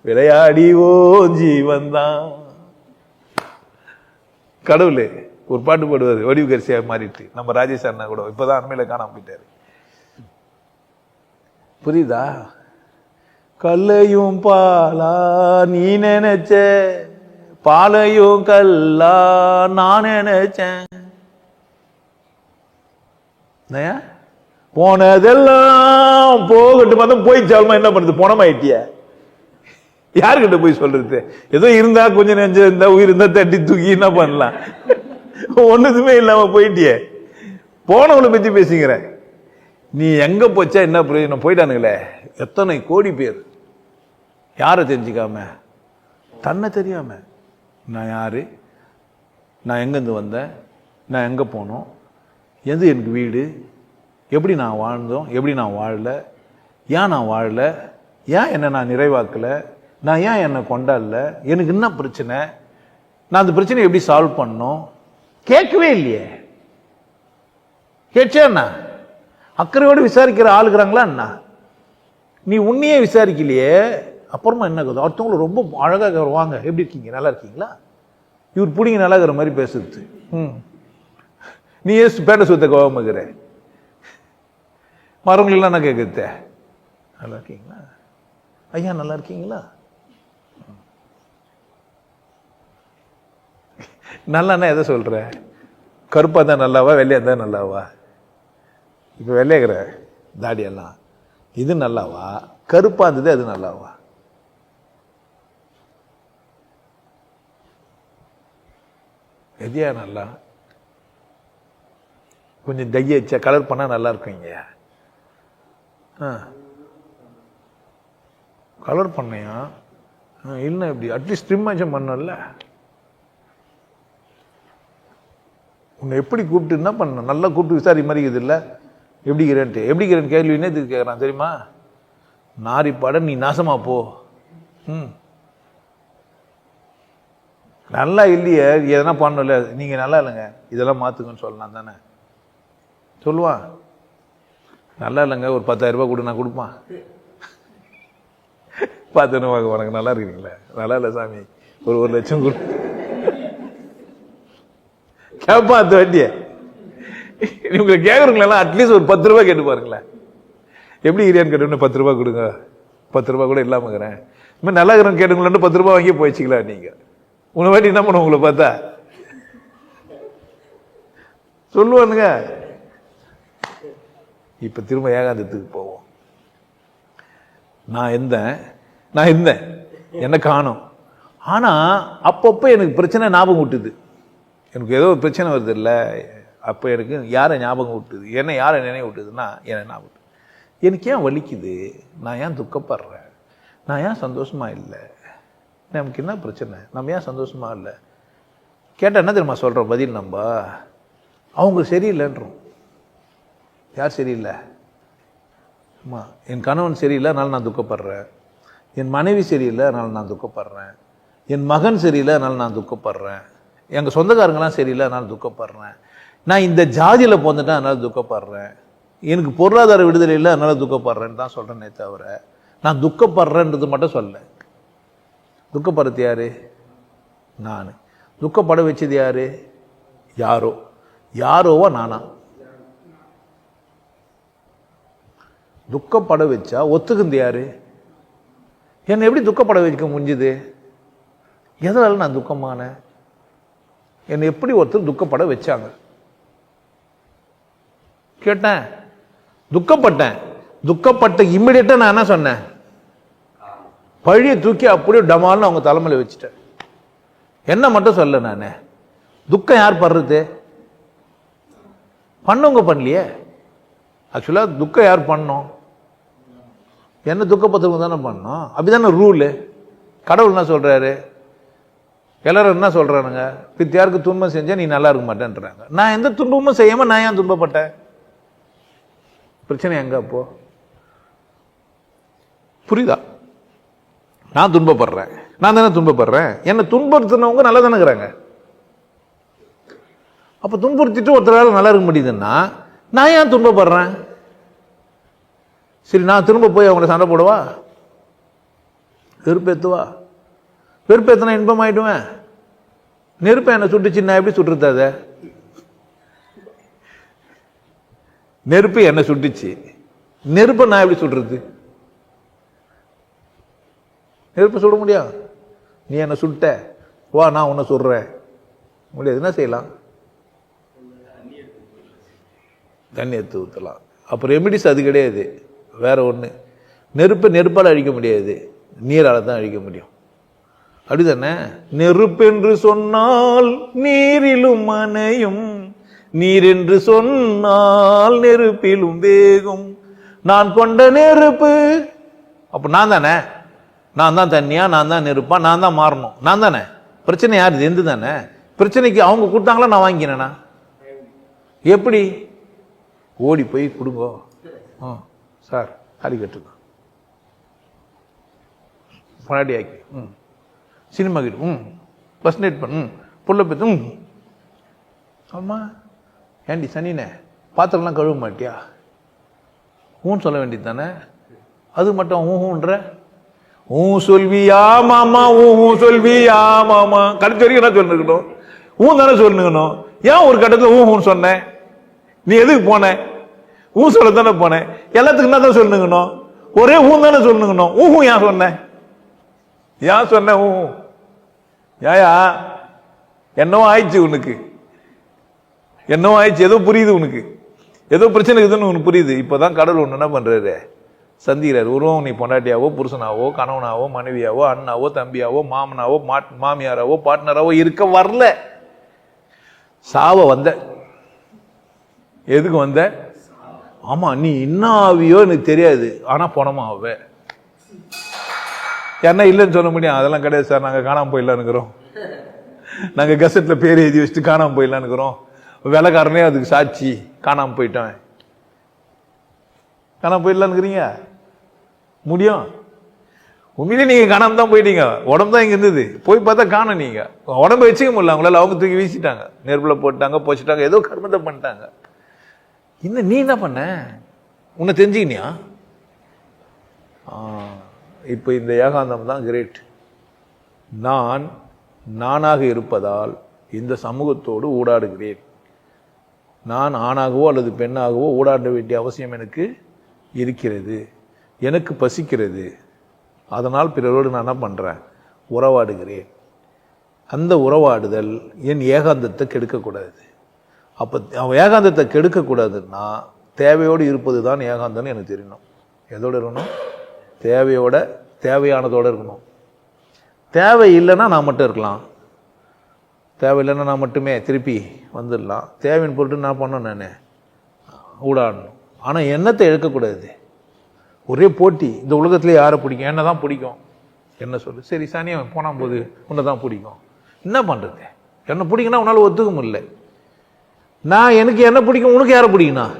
விளையாடிவோ ஜீவன்தான். கடவுளே ஒரு பாட்டு பாடுவாரு, வடிவு கரிசியா மாறிட்டு. நம்ம ராஜேஷ் அண்ணா கூட இப்பதான் அண்மையில காணாம போயிட்டாரு. புரியுதா? கல்லையும் பாலா நீ நினைச்ச, பாலையும் கல்லா நான் நினைச்சேன். போனதெல்லாம் போகட்டும், மதம் போயிச்சாலுமா என்ன பண்ணுது? போனமாயிட்டிய யாருக்கிட்ட போய் சொல்றது? ஏதோ இருந்தா கொஞ்சம் நெஞ்ச இருந்தா உயிர் இருந்தா தட்டி தூக்கி என்ன பண்ணலாம்? ஒண்ணுதுமே இல்லாம போயிட்டிய. போனவளை பத்தி பேசுகிற நீ. எங்க போச்சா என்ன பிரயோஜனம்? போயிட்டானுங்களே எத்தனை கோடி பேர், யாரை தெரிஞ்சுக்காம, தன்னை தெரியாம. நான் யாரு, நான் எங்கேருந்து வந்தேன், நான் எங்கே போனோம், எது எனக்கு வீடு, எப்படி நான் வாழ்ந்தோம், எப்படி நான் வாழல, ஏன் நான் வாழல, ஏன் என்னை நான் நிறைவாக்கலை, நான் ஏன் என்னை கொண்டாடல, எனக்கு என்ன பிரச்சனை, நான் அந்த பிரச்சனையை எப்படி சால்வ் பண்ணோம் கேட்கவே இல்லையே. கேட்சேண்ணா அக்கறையோடு விசாரிக்கிற ஆளுகிறாங்களா என்ன? நீ உன்னையே விசாரிக்கலையே, அப்புறமா என்ன கதை? அடுத்தவங்களும் ரொம்ப அழகாக வாங்க, எப்படி இருக்கீங்க, நல்லா இருக்கீங்களா, இவர் பிடிங்க நல்லா இருக்கிற மாதிரி பேசுறது. நீ பேட்டை சுத்த கோவமாக்குற, மரங்களெல்லாம் நான் கேட்குறத நல்லா இருக்கீங்களா, ஐயா நல்லா இருக்கீங்களா, நல்லான்னா எதை சொல்ற? கருப்பா தான் நல்லாவா, வெள்ளையா தான் நல்லாவா? இப்ப வெள்ளையாகிற தாடியெல்லாம் இது நல்லாவா, கருப்பா இருந்தது அது நல்லாவா? எதையா நல்லா? கொஞ்சம் தைய வச்சா கலர் பண்ணா நல்லா இருக்குங்க. கலர் பண்ணையா இல்லை, இப்படி அட்லீஸ்ட் ட்ரிம்மாச்சும் பண்ணல. உன்னை எப்படி கூப்பிட்டு என்ன பண்ண? நல்லா கூப்பிட்டு விசாரி மாதிரிக்குது இல்லை, எப்படிக்கிறேன்ட்டு. எப்படிக்கிறேன் கேள்வின்னே இது கேட்குறான் தெரியுமா? நாரி பாட நீ நாசமா போ. நல்லா இல்லையே, எதனா பண்ணல, நீங்க நல்லா இல்லைங்க இதெல்லாம் மாத்துங்கன்னு சொல்லலாம் தானே? சொல்லுவான். நல்லா இல்லைங்க ஒரு 10,000 ரூபாய் கொடு, நான் கொடுப்பான். பார்த்துன்னு வாங்க, உனக்கு நல்லா இருக்கிறீங்களா? நல்லா இல்லை சாமி, ஒரு 1 லட்சம் கொடு கேப்பா. அந்த வண்டிய இவங்களை கேட்கறவங்களெல்லாம் அட்லீஸ்ட் ஒரு 10 ரூபாய் கேட்டு பாருங்களேன். எப்படி இரியான்னு கேட்டு 10 ரூபாய் கொடுங்க, 10 ரூபாய் கூட இல்லாம இருக்கிறேன், இனிமேல் நல்லா இருக்கிறேன்னு கேட்டுங்களேன்னு 10 ரூபாய் வாங்கி போயிடுச்சிக்கலாம். நீங்க உன்னை வாட்டி என்ன பண்ண உங்களை பார்த்தா சொல்லுவானுங்க. இப்ப திரும்ப ஏகாந்தத்துக்கு போவோம். நான் இருந்தேன் என்ன காணோம். ஆனா அப்பப்ப எனக்கு பிரச்சனை ஞாபகம் விட்டுது. எனக்கு ஏதோ ஒரு பிரச்சனை வருது இல்லை, அப்போ எனக்கு யாரை ஞாபகம் விட்டுது, என்ன யாரை நினைவு விட்டுதுன்னா என்னை ஞாபகம். எனக்கு ஏன் வலிக்குது, நான் ஏன் துக்கப்படுறேன், நான் ஏன் சந்தோஷமா இல்லை, நமக்கு என்ன பிரச்சனை, நம்ம ஏன் சந்தோஷமா இல்லை கேட்டால் என்ன தெரியுமா சொல்கிறோம் பதில்? நம்ம அவங்க சரியில்லைன்றோம். யார் சரியில்லை? அம்மா என் கணவன் சரியில்லை அதனால நான் துக்கப்படுறேன், என் மனைவி சரியில்லை அதனால நான் துக்கப்படுறேன், என் மகன் சரியில்லை அதனால நான் துக்கப்படுறேன், எங்கள் சொந்தக்காரங்களாம் சரியில்லை அதனால துக்கப்படுறேன், நான் இந்த ஜாதியில் போந்துட்டேன் அதனால துக்கப்படுறேன், எனக்கு பொருளாதார விடுதலை இல்லை அதனால துக்கப்படுறேன்னு தான் சொல்கிறேனே தவிர நான் துக்கப்படுறேன்றது மட்டும் சொல்ல. துக்கப்படுறது யாரு? நான். துக்கப்பட வச்சது யாரு? யாரோவா நானா? துக்கப்பட வச்சா ஒத்துக்குந்து யாரு? என்னை எப்படி துக்கப்பட வைக்க முடிஞ்சுது? எதனால நான் துக்கமான? என்னை எப்படி ஒருத்தர் துக்கப்பட வச்சாங்க கேட்டேன். துக்கப்பட்ட இம்மிடியட்டா நான் என்ன சொன்னேன்? பழிய தூக்கி அப்படியே டமால்னு அவங்க தலைமையில வச்சுட்டேன். என்ன மட்டும் சொல்ல, நானு துக்கம் யார் படுறது? பண்ணவங்க பண்ணலையே. ஆக்சுவலா துக்கம் யார் பண்ணோம்? என்ன துக்கப்பத்தவங்க தானே பண்ணோம். அப்படிதானே ரூலு. கடவுள் என்ன சொல்றாரு? எல்லாரும் என்ன சொல்றானுங்க? யாருக்கு துன்பம் செஞ்சா நீ நல்லா இருக்க மாட்டேன்றாங்க. நான் எந்த துன்பமும் செய்யாம நான் ஏன் துன்பப்பட்டேன்? பிரச்சனை எங்க அப்போ? புரியுதா? நான் துன்பப்படுறேன், நான் தானே துன்பப்படுறேன். என்ன துன்புறுத்தினவங்க நல்லா தானே இருக்கிறாங்க. அப்ப துன்புறுத்திட்டு ஒருத்தரால நல்லா இருக்க முடியுதுன்னா நான் ஏன் துன்பப்படுறேன்? சரி, நான் திரும்ப போய் அவங்கள சண்டை போடுவா? வெறுப்பேத்துவா? வெறுப்பேத்தினா இன்பம் ஆயிடுவேன். நெருப்பை என்ன சுட்டுச்சு, நான் எப்படி சுட்டுறது? அதை நெருப்பு என்ன சுட்டுச்சு, நெருப்பை நான் எப்படி சுடுறது? நெருப்பு சுட முடியாது. நீ என்ன சுட்ட, வா நான் உன்னை சுடுறேன், முடியாது. என்ன செய்யலாம்? தண்ணி எடுத்து ஊற்றலாம். அப்போ ரெமிடிஸ் அது கிடையாது, வேற ஒன்று. நெருப்பை நெருப்பால் அழிக்க முடியாது, நீரால் தான் அழிக்க முடியும். அப்படிதானே? நெருப்பென்று சொன்னால் நீரிலும் அணையும், நீர் என்று சொன்னால் நெருப்பிலும் வேகும். நான் கொண்ட நெருப்பு, அப்ப நான் தானே? நான் தான் தண்ணியா, நான் தான் நெருப்பா, நான் தான் மாறணும், நான் தானே? பிரச்சனை யாரு? எந்த தானே? பிரச்சனைக்கு அவங்க கொடுத்தாங்களா, நான் வாங்கினேனா? எப்படி? ஓடி போய் கொடுங்கோ, சார் தாலி கட்டுங்க, பனாடி ஆக்கி, சினிமா கிட்ட, பஸ் நைட் பண்ணு, புள்ள பெத்து, ஆமா. ஏண்டி சனினே, பாத்திரம்லாம் கழுவ மாட்டியா? ஊன்னு சொல்ல வேண்டியது தானே? அது மட்டும் ஊன்ற ஊ சொல்வியா மாமா, ஊ சொல்வியா மாமா, கடைசி வரைக்கும் என்ன சொல்லிருக்கணும்? ஊ தானே சொல்லணும். ஏன் ஒரு கட்டத்தில் ஊன்னு சொன்னேன்? நீ எதுக்கு போன? ஊ சொல்ல தானே போனேன். எல்லாத்துக்கும் என்ன தான் சொல்லணுங்கணும்? ஒரே ஊ தானே சொல்லணுங்கணும். ஊஹூ ஏன் சொன்ன? ஏன் சொன்ன ஊ? ஏயா என்னவோ ஆயிடுச்சு உனக்கு, என்னவோ ஆயிடுச்சு, ஏதோ புரியுது உனக்கு, ஏதோ பிரச்சனை இருக்குதுன்னு உனக்கு புரியுது. இப்பதான் கடவுள் ஒன்று என்ன பண்றாரு, சந்திக்கிறார். உருவம் நீ பொண்டாட்டியாவோ, புருஷனாவோ, கணவனாவோ, மனைவியாவோ, அண்ணாவோ, தம்பியாவோ, மாமனாவோ, மாமியாராவோ, பார்ட்னராவோ இருக்க வரல. சாவ வந்த. எதுக்கு வந்த? ஆமா, நீ என்ன ஆவியோ எனக்கு தெரியாது, ஆனா பணமா ஆவ. என்ன இல்லைன்னு சொல்ல முடியும்? அதெல்லாம் கிடையாது சார், நாங்க காணாம போயிடலான்னுக்கிறோம், நாங்க கசட்ல பேர் எழுதி வச்சுட்டு காணாம போயிடலான்னுக்கிறோம், வேலைக்காரனே அதுக்கு சாட்சி, காணாம போயிட்டேன். காணாம போயிடலான்னுக்கிறீங்க? முடியும்? உண்மையிலே நீங்க காணாம தான் போயிட்டீங்க. உடம்பு தான் இங்க இருந்தது, போய் பார்த்தா காணும். நீங்க உடம்பு வச்சுக்க முடியல, அவங்களால அவங்க தூக்கி வீசிட்டாங்க, நெருப்புல போட்டாங்க, போச்சுட்டாங்க, ஏதோ கர்மத்தை பண்ணிட்டாங்க. இன்னும் நீ என்ன பண்ண? உன்னை தெரிஞ்சுக்கினியா? இப்ப இந்த ஏகாந்தம் தான் கிரேட். நான் நானாக இருப்பதால் இந்த சமூகத்தோடு ஊடாடுகிறேன். நான் ஆணாகவோ அல்லது பெண்ணாகவோ ஊடாட வேண்டிய அவசியம் எனக்கு இருக்கிறது. எனக்கு பசிக்கிறது, அதனால் பிறரோடு நான் என்ன பண்றேன்? உறவாடுகிறேன். அந்த உறவாடுதல் என் ஏகாந்தத்தை கெடுக்கக்கூடாது. அப்ப ஏகாந்தத்தை கெடுக்கக்கூடாதுன்னா தேவையோடு இருப்பது தான் ஏகாந்தம்னு எனக்கு தெரியணும். எதோடு இருக்கணும்? தேவையோட, தேவையானதோடு இருக்கணும். தேவை இல்லைன்னா நான் மட்டும் இருக்கலாம், தேவையில்லைன்னா நான் மட்டுமே திருப்பி வந்துடலாம். தேவையின் பொருட்டு நான் பண்ணணும், நான் ஊடாடணும். ஆனால் எண்ணத்தை இழக்கக்கூடாது. ஒரே போட்டி, இந்த உலகத்திலே யாரை பிடிக்கும்? என்ன தான் பிடிக்கும், என்ன சொல்லு. சரி, சனியை போனால் போது உன்னை தான் பிடிக்கும், என்ன பண்ணுறது? என்ன பிடிக்குன்னா உன்னால் ஒத்துக்க முடியல. நான் எனக்கு என்ன பிடிக்கும், உனக்கு யாரை பிடிக்கணும்?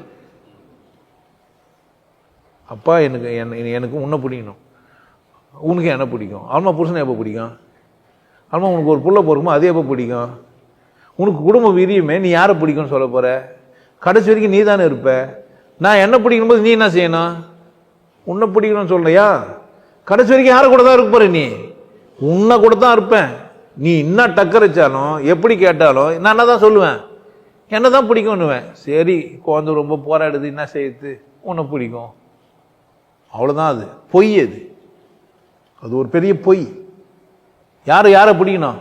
அப்பா எனக்கு உன்னை பிடிக்கணும், உனக்கு என்ன பிடிக்கும்? ஆல்மா புருஷனை எப்போ பிடிக்கும்? ஆல்மா உனக்கு ஒரு புள்ள போறக்குமோ அது எப்போ பிடிக்கும்? உனக்கு குடும்ப விரியுமே, நீ யாரை பிடிக்கும்னு சொல்ல போற? கடைசி வரைக்கும் நீ தானே இருப்ப. நான் என்ன பிடிக்கும் போது நீ என்ன செய்யணும்? உன்னை பிடிக்கணும்னு சொல்லையா? கடைசி வரைக்கும் யாரை கூட தான் இருக்க போற? நீ உன்னை கூட தான் இருப்பேன். நீ என்ன டக்கரிச்சாலும் எப்படி கேட்டாலும் நான் என்ன தான் சொல்லுவேன்? என்ன தான் பிடிக்கும்னுவேன். சரி, குழந்தை ரொம்ப போராடுது, என்ன செய்யுது? உன்னை பிடிக்கும், அவ்வளோதான். அது பொய், அது ஒரு பெரிய பொய். யாரை பிடிக்கணும்?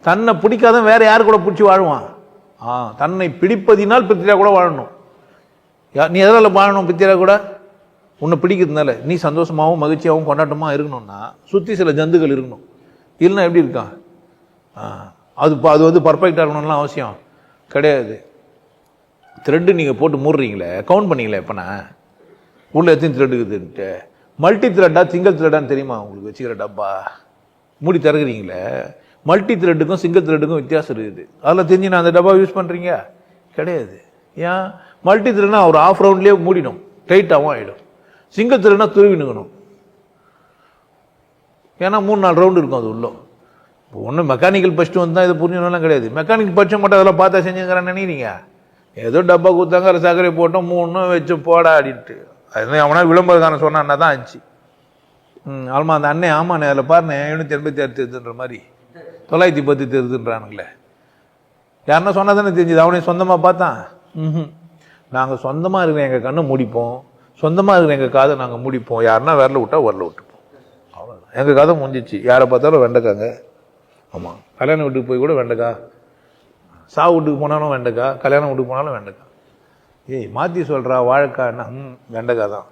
தன்னை பிடிக்காத வேற யாரு கூட பிடிச்சி வாழ்வான்? தன்னை பிடிப்பதினால் பித்திரா கூட வாழணும். நீ எதனால வாழணும்? பித்திரா கூட உன்னை பிடிக்கிறதுனால. நீ சந்தோஷமாகவும் மகிழ்ச்சியாகவும் கொண்டாட்டமாக இருக்கணும்னா சுற்றி சில ஜந்துக்கள் இருக்கணும். இல்லைன்னா எப்படி இருக்கான்? அது வந்து பர்ஃபெக்டாக இருக்கணும்லாம் அவசியம் கிடையாது. த்ரெட்டு நீங்கள் போட்டு மூடுறீங்களே, கவுண்ட் பண்ணீங்களே எப்போனா உள்ள எத்தனை த்ரெட் இருக்குதுன்ட்டு. மல்டி த்ரெட்டா சிங்கிள் த்ரெட்டான்னு தெரியுமா உங்களுக்கு? வச்சுக்கிற டப்பா மூடி திறகுறீங்களே, மல்டி த்ரெட்டுக்கும் சிங்கிள் த்ரெட்டுக்கும் வித்தியாசம் இருக்குது. அதில் தெரிஞ்சு நான் அந்த டப்பா யூஸ் பண்ணுறீங்க கிடையாது. ஏன்? மல்டி த்ரெட்னா ஒரு ஆஃப் ரவுண்ட்லேயே மூடிடும், டைட்டாகவும் ஆகிடும். சிங்கிள் த்ரெட்னா துருவினுக்கணும், ஏன்னா 3-4 ரவுண்டு இருக்கும் அது உள்ள. ஒன்றும் மெக்கானிக்கல் படிச்சுட்டு வந்தால் இதை புரிஞ்சணும்லாம் கிடையாது. மெக்கானிக்கல் படிச்ச மட்டும் அதெல்லாம் பார்த்தா செஞ்சுங்கிறேன்னு நினைக்கிறீங்க? ஏதோ டப்பா கொடுத்தாங்க, அதில் சர்க்கரை போட்டோம், 3 வச்சு போடா அப்படின்ட்டு அது அவனா விளம்பரக்காரன் சொன்னான்னா தான் ஆச்சு. ஆமா அந்த அண்ணன் ஆமாண்ணே அதில் பாருண்ணே 786 தெரியுதுன்ற மாதிரி 910 தெரியுதுன்றானுங்களே. யாருன்னா சொன்னா தானே தெரிஞ்சுது, அவனையும் சொந்தமாக பார்த்தான். நாங்கள் சொந்தமாக இருக்கிற எங்கள் கண்ணை முடிப்போம், சொந்தமாக இருக்கிற எங்கள் காதை நாங்கள் முடிப்போம், யாருன்னா விரல விட்டா விரல விட்டுப்போம், அவ்வளோதான். எங்கள் கதை முடிஞ்சிச்சு. யாரை பார்த்தாலும் வெண்டைக்காங்க. ஆமாம், கல்யாண வீட்டுக்கு போய் கூட வெண்டைக்கா, சாவு வீட்டுக்கு போனாலும் வெண்டைக்கா, கல்யாண வீட்டுக்கு போனாலும் வெண்டைக்கா. ஏய் மாற்றி சொல்கிறா வாழைக்காய்னா வெண்டைக்கா தான்.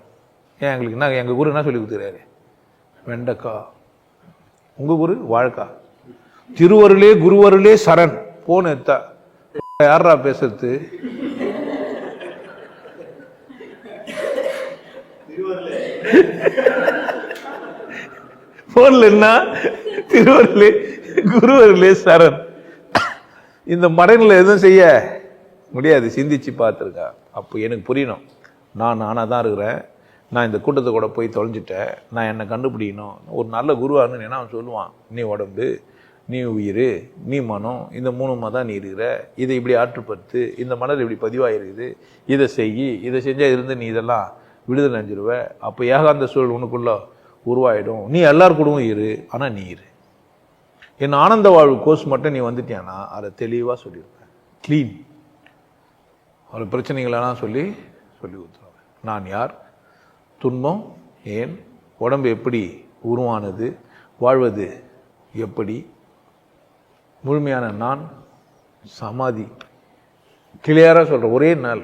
ஏன் எங்களுக்கு என்ன, எங்கள் குரு என்ன சொல்லி கொடுத்துறாரு? வெண்டைக்கா. உங்கள் குரு வாழைக்கா. திருவருளே குருவருளே சரண் போன எத்தா யாரா பேசுறது? போன்ல என்ன திருவருளே குருவருளே சரண். இந்த மடனில் எதுவும் செய்ய முடியாது. சிந்திச்சு பார்த்துருக்கா. அப்போ எனக்கு புரியணும், நான் நானாக தான் இருக்கிறேன், நான் இந்த கூட்டத்தை கூட போய் தொலைஞ்சிட்டேன், நான் என்னை கண்டுபிடிக்கணும். ஒரு நல்ல குருவான்னு என்ன அவன் சொல்லுவான், நீ உடம்பு, நீ உயிர், நீ மனம், இந்த மூணுமா தான் நீ இருக்கிற, இதை இப்படி ஆற்றுப்படுத்து, இந்த மனதில் இப்படி பதிவாயிருக்குது, இதை செய், இதை செஞ்சால் இருந்து நீ இதெல்லாம் விடுதலை அடைஞ்சிருவ. அப்போ ஏகாந்த சூழல் உனக்குள்ள உருவாயிடும். நீ எல்லார் கூடவும் இரு, ஆனால் நீ இரு. என் ஆனந்த வாழ்வு கோர்ஸ் மட்டும் நீ வந்துட்டியானா அதை தெளிவாக சொல்லியிருப்பேன். க்ளீன் ஒரு பிரச்சனைகளெல்லாம் சொல்லி கொடுத்துருவேன். நான் யார், துன்பம் ஏன், உடம்பு எப்படி உருவானது, வாழ்வது எப்படி, முழுமையான நான், சமாதி கிளியராக சொல்கிறேன். ஒரே நாள்,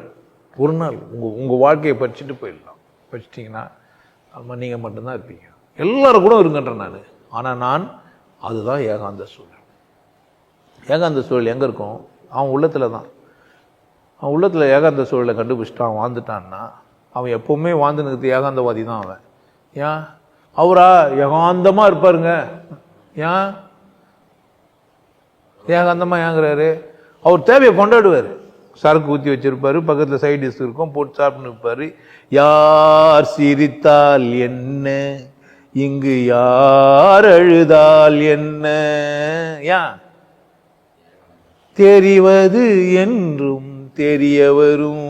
ஒரு நாள் உங்கள் வாழ்க்கையை படிச்சுட்டு போயிடலாம். படிச்சிட்டிங்கன்னா அது நீங்கள் மட்டும்தான் இருப்பீங்க. எல்லாரும் கூட இருங்கன்றேன் நான். ஆனால் நான் அதுதான் ஏகாந்த சூழல். ஏகாந்த சூழல் எங்கே இருக்கும்? அவன் உள்ளத்தில் தான். அவன் உள்ளத்தில் ஏகாந்த சூழலை கண்டுபிடிச்சிட்டான், அவன் வாழ்ந்துட்டான்னா அவன் எப்போவுமே வாழ்ந்துனுக்கு ஏகாந்தவாதி தான் அவன். ஏன் அவரா ஏகாந்தமாக இருப்பாருங்க? ஏன் ஏகாந்தமாக ஏங்குறாரு? அவர் தேவையை கொண்டாடுவார். சரக்கு ஊற்றி வச்சிருப்பாரு, பக்கத்தில் சைட் டிஷ் இருக்கும், போட்டு சாப்பிட்டு இருப்பாரு. யார் சிரித்தால் என்ன, இங்கு யார் அழுதால் என்ன, ஏன் தெரிவது என்றும் தெரிய வரும்,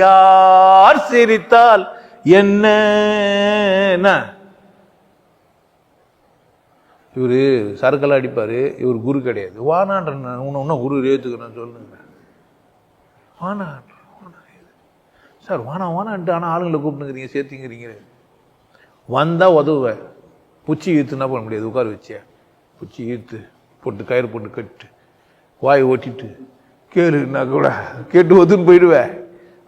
யார் சிரித்தால் என்ன. இவரு சரக்கெல்லாம் அடிப்பாரு, இவர் குரு கிடையாது. வானான்ற உன்ன குரு ஏத்துக்கணும் சொல்லுங்க. வானா சார், வானான்ட்டு ஆனால் ஆளுங்களை கூப்பிட்டுங்கிறீங்க, சேர்த்துங்கிறீங்க. வந்தால் உதவுவேன். பூச்சி ஈர்த்துனா பண்ண முடியாது. உட்கார வச்சியா பூச்சி ஈர்த்து போட்டு கயிறு போட்டு கட்டு வாய் ஓட்டிட்டு கேளுன்னா கூட கேட்டு ஒதுன்னு போயிடுவேன்.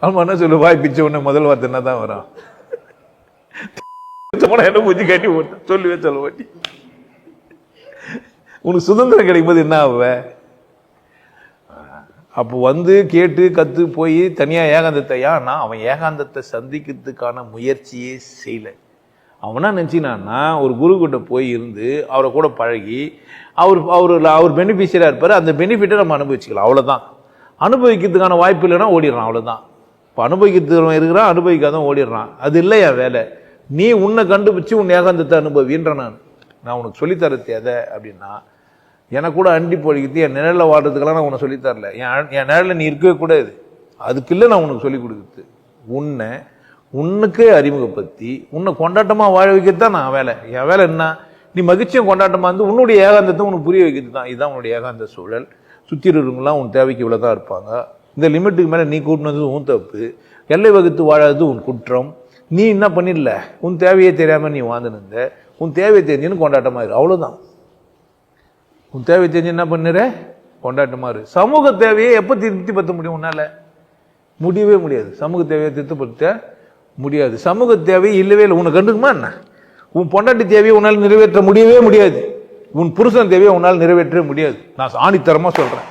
ஆமா என்ன சொல்லு, வாய் பிச்சை உடனே முதல் வார்த்தை என்ன தான் வரும்? என்ன பூச்சி கட்டி போட்டு சொல்லுவே சொல்ல மாட்டி. உனக்கு சுதந்திரம் கிடைக்கும் போது என்ன ஆவ? அப்போ வந்து கேட்டு கற்று போய் தனியாக ஏகாந்தத்தை, ஏன்னா அவன் ஏகாந்தத்தை சந்திக்கிறதுக்கான முயற்சியே செய்யலை. அவனா நினச்சினான்னா ஒரு குரு கிட்ட போய் இருந்து அவரை கூட பழகி அவர் பெனிஃபிஷியராக இருப்பார், அந்த பெனிஃபிட்டை நம்ம அனுபவிச்சுக்கலாம். அவ்வளோதான். அனுபவிக்கிறதுக்கான வாய்ப்பு இல்லைன்னா ஓடிடுறான், அவ்வளோதான். இப்போ அனுபவிக்கிறதுக்கு இருக்கிறான், அனுபவிக்காதான் ஓடிடுறான். அது இல்லையா வேலை? நீ உன்னை கண்டுபிடிச்சு உன் ஏகாந்தத்தை அனுபவின்ற நான் உனக்கு சொல்லித்தரது எதை அப்படின்னா, எனக்கு கூட அண்டி பொழிக்கிறது என் நிழலில் வாடுறதுக்கெல்லாம் நான் உனக்கு சொல்லித்தரல. என் நிழலில் நீ இருக்கவே கூடாது. அதுக்கு இல்லை நான் உனக்கு சொல்லிக் கொடுக்குறது. உன்னுக்கே அறிமுகப்படுத்தி உன்னை கொண்டாட்டமாக வாழ வைக்கிறது தான் நான் வேலை. என் வேலை என்ன? நீ மகிழ்ச்சியும் கொண்டாட்டமாக இருந்து உன்னுடைய ஏகாந்தத்தை உனக்கு புரிய வைக்கிறது தான். இதுதான் உன்னுடைய ஏகாந்த சூழல். சுற்றி இருக்கிறவங்களாம் உன் தேவைக்கு இவ்வளோ தான் இருப்பாங்க. இந்த லிமிட்டுக்கு மேலே நீ கூட்டினது உன் தப்பு, எல்லை வகுத்து வாழாதது உன் குற்றம். நீ என்ன பண்ணிடல, உன் தேவையே தெரியாமல் நீ வாழ்ந்துருந்த, உன் தேவையை தெரிஞ்சுன்னு கொண்டாட்டமாக இரு, அவ்வளோதான். உன் தேவை தெரிஞ்சு என்ன பண்ணுற, கொண்டாட்டமாக இரு. சமூக தேவையை எப்போ திருப்திப்படுத்த முடியும் உன்னால்? முடியவே முடியாது. சமூக தேவையை திருப்திப்படுத்த முடியாது. சமூக தேவை இல்லவே இல்லை. உன்னை கண்டுக்குமா என்ன? உன் பொண்டாட்டி தேவையை உன்னால் நிறைவேற்ற முடியவே முடியாது. உன் புருஷன் தேவையை உன்னால் நிறைவேற்றவே முடியாது. நான் ஆணித்தரமாக சொல்கிறேன்.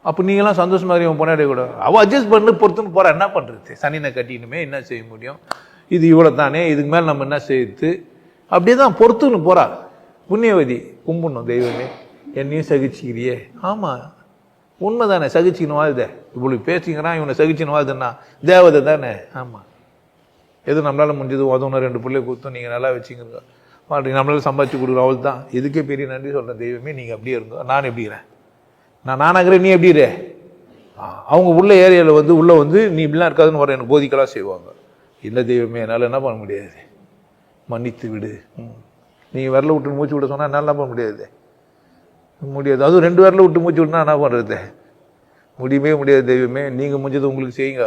அப்போ நீங்களாம் சந்தோஷமா இருக்கு. உன் பொண்டாட்டி கூட அவள் அட்ஜஸ்ட் பண்ணு பொறுத்துன்னு போகிற, என்ன பண்ணுறது? சனினை கட்டினுமே என்ன செய்ய முடியும்? இது இவ்வளோ தானே, இதுக்கு மேலே நம்ம என்ன செய்யுது? அப்படியே தான் பொறுத்துன்னு போகிறா. புண்ணியவதி கும்பிடணும், தெய்வமே என்னையும் சகிச்சுக்கிறியே. ஆமாம் உண்மை தானே, சகிச்சுக்கணும் வாழ்த. இவ்வளோ பேசிக்கிறான், இவனை சகிச்சுன்னு வாழ்துன்னா தேவதை தானே. ஆமாம், எது நம்மளால் முடிஞ்சது உதவுனா 2 பிள்ளை கொடுத்தோம், நீங்கள் நல்லா வச்சுக்கிறோங்க வாழ்றீங்க, நம்மளால சம்பாதிச்சு கொடுக்குறோம், அவள் தான். இதுக்கே பெரிய நன்றி சொல்கிறேன். தெய்வமே நீங்கள் அப்படியே இருங்க, நான் எப்படிக்கிறேன், நானாகிறேன், நீ எப்படி இரு. அவங்க உள்ள ஏரியாவில் வந்து உள்ளே வந்து நீ இப்படிலாம் இருக்காதுன்னு வர எனக்கு போதிக்கலாம் செய்வாங்க. இல்லை தெய்வமே, என்னால் என்ன பண்ண முடியாது, மன்னித்து விடு. நீங்கள் விரல விட்டு மூச்சு விட சொன்னால் என்னால் என்ன பண்ண முடியாது, முடியாது. அதுவும் 2 விரல விட்டு மூச்சு விட்டுனா என்ன பண்ணுறது, முடியவே முடியாது. தெய்வமே, நீங்கள் முடிஞ்சது உங்களுக்கு செய்யுங்க.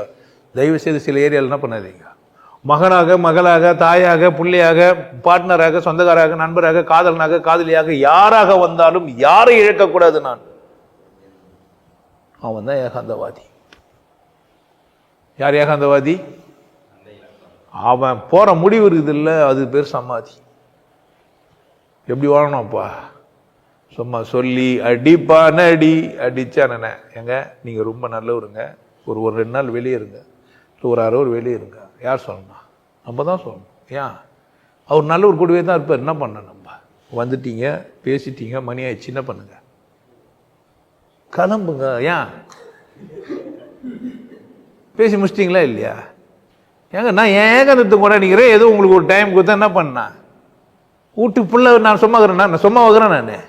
தயவு செய்து சில ஏரியாவில் என்ன பண்ணாதீங்க. மகனாக, மகளாக, தாயாக, பிள்ளையாக, பார்ட்னராக, சொந்தக்காராக, நண்பராக, காதலனாக, காதலியாக, யாராக வந்தாலும் யாரை இழக்கக்கூடாது. அவன் தான் ஏகாந்தவாதி. யார் ஏகாந்தவாதி? அவன் போற முடிவு இருக்குது இல்லை, அது பேர் சமாதி. எப்படி வாழணும்ப்பா? சும்மா சொல்லி அடிப்பான அடி அடிச்சான எங்க நீங்க ரொம்ப நல்லவருங்க, ஒரு 2 நாள் வெளியே இருங்க, ஒரு 6 hour வெளியே இருங்க. யார் சொல்லணும்? நம்ம தான் சொல்லணும். ஏன்? அவர் நல்லவர் கூடவே தான் இருப்பார். என்ன பண்ண, நம்ம வந்துட்டீங்க, பேசிட்டீங்க, மணி ஆயிடுச்சு, என்ன பண்ணுங்க, கிளம்புங்க. ஏன்? பேசி முடிச்சிட்டிங்களா இல்லையா? ஏங்க நான் ஏகாந்தத்தை கொண்டாடிக்கிறேன், ஏதோ உங்களுக்கு ஒரு டைம் கொடுத்தா என்ன பண்ணா, வீட்டுக்கு புள்ள நான் சும்மா இருக்கிறேன், நான் சும்மா வைக்கிறேன். நான்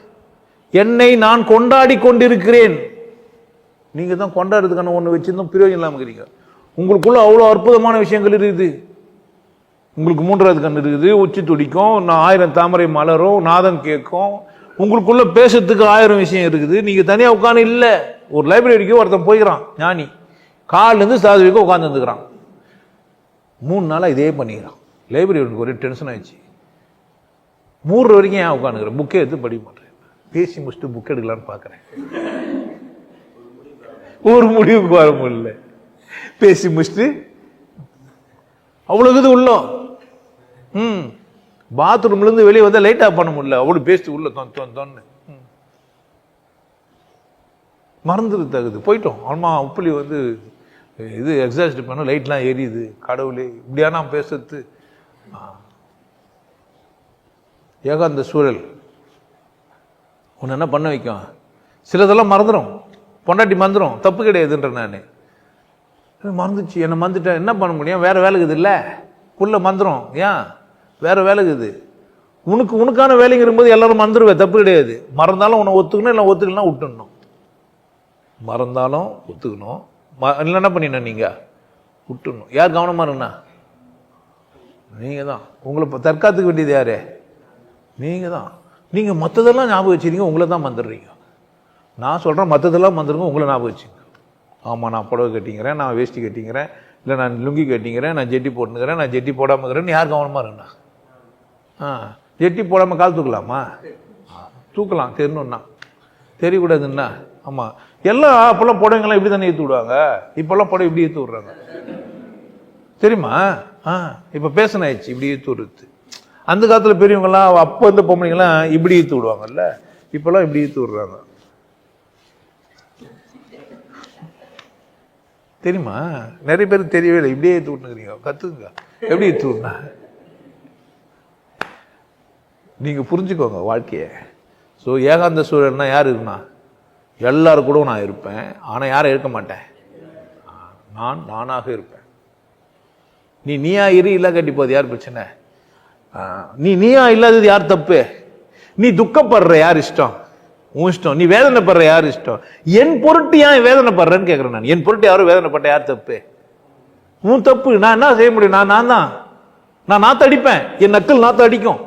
என்னை நான் கொண்டாடி கொண்டிருக்கிறேன். நீங்க தான் கொண்டாடுறதுக்கான ஒன்று வச்சிருந்தோம், பிரயோஜனம் இல்லாமல் இருக்கிறீங்க. உங்களுக்குள்ள அவ்வளோ அற்புதமான விஷயங்கள் இருக்குது. உங்களுக்கு 3வது கண்ணு இருக்குது, உச்சி துடிக்கும், 1000 தாமரை மலரும், நாதம் கேட்கும். உங்களுக்குள்ள பேசுறதுக்கு 1000 விஷயம் இருக்குது. நீங்க தனியாக உட்காந்து இல்லை. ஒரு லைப்ரரிக்கு ஒருத்தன் போய்க்கிறான், ஞானி, காலிலேருந்து சாதி வரைக்கும் உட்காந்து வந்துக்கிறான். 3 நாளாக இதே பண்ணிக்கிறான். லைப்ரரி ஒரே டென்ஷன் ஆயிடுச்சு. 3 வரைக்கும் ஏன் உட்காந்துக்கிறேன், புக்கே எடுத்து படிக்க மாட்டேன். பேசி முடிச்சுட்டு புக் எடுக்கலான்னு பார்க்குறேன், ஒரு முடிவுக்கு வர முடியல. பேசி முடிச்சுட்டு அவ்வளோ இது உள்ளோம். பாத்ரூம்லேருந்து வெளியே வந்தால் லைட் ஆஃப் பண்ண முடியல, அவ்வளோ பேசிட்டு உள்ள தொன்னு மறந்துடு தகுது. போயிட்டோம். ஆமா, உப்புலி வந்து இது எக்ஸாஸ்ட் பண்ண லைட்லாம் எரியுது. கடவுளே, இப்படியா நான் பேசுறது? ஏகாந்த சூழல் உன்னை என்ன பண்ண வைக்கும்? சிலதெல்லாம் மறந்துடும். பொண்டாட்டி மறந்துடும், தப்பு கிடையாதுன்ற. நான் மறந்துச்சு, என்னை மறந்துட்டேன், என்ன பண்ண முடியும்? வேற வேலை இருக்குது இல்லை, புள்ள மறந்துடும். ஏன்? வேற வேலை இருக்குது. உனக்கான வேலைங்கிற போது எல்லாரும் மறந்துடுவேன், தப்பு கிடையாது. மறந்தாலும் உன்னை ஒத்துக்கணும், இல்லை ஒத்துக்கலாம் விட்டுடணும். மறந்தாலும் ஒத்துக்கணும், இல்லை என்ன பண்ணினா நீங்க விட்டுடணும். யார் கவனமா இருந்தா? நீங்க தான். உங்களை தற்காத்துக்க வேண்டியது யாரு? நீங்க தான். நீங்க மற்றதெல்லாம் ஞாபகம் வச்சுருங்க, உங்களை தான் மறந்துடுறீங்க. நான் சொல்றேன், மற்றதெல்லாம் மறந்துடுங்க, உங்களை ஞாபகம் வச்சுங்க. ஆமா, நான் புடவை கட்டிங்கிறேன், நான் வேஷ்டி கட்டிங்கிறேன், இல்லை நான் லுங்கி கட்டிங்கிறேன், நான் ஜெட்டி போட்டுக்கிறேன், நான் ஜெட்டி போடாமல் இருக்கிறேன்னு யார் கவனமா இருந்தா? ஜெட்டி போடாமல் கால் தூக்கலாமா? தூக்கலாம், தெரியணும்னா. தெரியக்கூடாதுன்னா ஆமா. எல்லாம் அப்பெல்லாம் புடவைங்கெல்லாம் இப்படி தானே ஏற்றி விடுவாங்க. இப்பெல்லாம் புடவை இப்படி ஏற்றி விடுறாங்க, தெரியுமா? இப்ப பேசணும் ஆயிடுச்சு, இப்படி ஏற்றி விடுறது. அந்த காலத்துல பெரியவங்கலாம், அப்போ இந்த பொம்பளைங்கெல்லாம் இப்படி ஏற்றி விடுவாங்கல்ல, இப்பெல்லாம் இப்படி ஏற்றி விடுறாங்க, தெரியுமா? நிறைய பேருக்கு தெரியவே இல்லை. இப்படியே ஏற்றி விட்டுக்கிறீங்க, கத்துங்க எப்படி ஏற்றி விடனா. நீங்க புரிஞ்சுக்கோங்க வாழ்க்கைய. ஸோ ஏகாந்த சூழல்னா யார் இருக்குன்னா, எல்லாரும் கூட நான் இருப்பேன், ஆனா யாரும் இருக்க மாட்டேன். நானாக இருப்பேன். நீயா இரு, இல்ல கட்டி போது யார் பிரச்சனை? நீயா இல்லாதது யார் தப்பு? நீ துக்கப்படுற யார் இஷ்டம்? உன் இஷ்டம். நீ வேதனைப்படுற யார் இஷ்டம்? என் பொருட்டு ஏன் வேதனைப்படுறேன்னு கேட்கிறேன் நான். என் பொருட்டு யாரும் வேதனைப்பட்ட யார் தப்பு? உன் தப்பு. நான் என்ன செய்ய முடியும்? நான் நாத்த அடிப்பேன், என் நக்கல் நாத்த அடிக்கும்,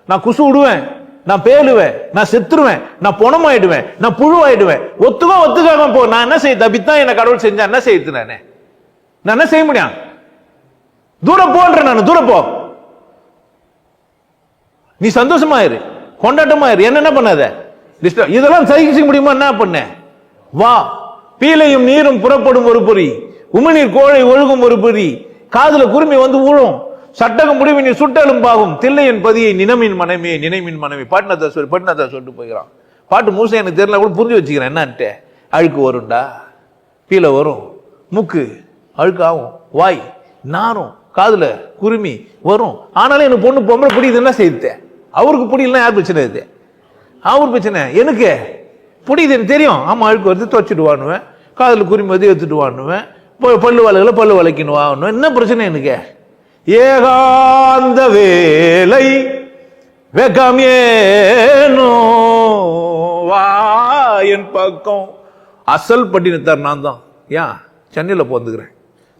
நான் குசு விடுவேன், நான் பேலுவேன், நான் செத்துருவேன், நான் பொணமாயிடுவேன், நான் புழுவாயிடுவேன். ஒத்துக்காம போ. நான் என்ன செய்ய? தப்பித்தான் என்ன கடவுள் செஞ்சா என்ன செய்யுது? நான் என்ன செய்ய முடியும்? தூரம் போன்ற நான் தூரம் போ. நீ சந்தோஷமாயிரு, கொண்டாட்டமாயிரு, என்ன பண்ணாத. இதெல்லாம் சகிக்க முடியுமா? என்ன பண்ண? வா. பீலையும் நீரும் புறப்படும் ஒரு பொறி, உமிழ்நீர் கோழை ஒழுகும் ஒரு பொறி, காதுல குருமி வந்து ஊழும், சட்டகம் முடிவு நீ சுட்டலும் பாகும், தில்லையின் பதியை நினமின் மனமே நினைமின் மனமே. பாட்னதா சொல்லிட்டு போய்கிறான். பாட்டு மூசை எனக்கு தெரியல கூட புரிஞ்சு வச்சுக்கிறேன். என்னன்ட்டு அழுக்கு வரும்டா, பீலை வரும், மூக்கு அழுக்கு ஆகும், வாய் நாரும், காதுல குருமி வரும். ஆனாலும் எனக்கு பொண்ணு பொம்பளை பிடிக்குது, என்ன செய்யுது? அவருக்கு பிடிக்கலன்னா யார் பிரச்சனை? இது அவர் பிரச்சனை. எனக்கு பிடிக்குது, எனக்கு தெரியும். ஆமா, அழுக்கு வருது, துவச்சிட்டு வாணுவேன், காதுல குருமி வந்து எடுத்துட்டு வாணுவேன், பல்லு வளைகளை பல்லு வளைக்கணும் வாங்கணும். என்ன பிரச்சனை எனக்கு? ஏகாந்த வேலை வெகமேனோ வா என் பக்கம். அசல் பட்டினத்தார் நான் தான். ஏன்? சென்னையில் போந்துக்கிறேன்,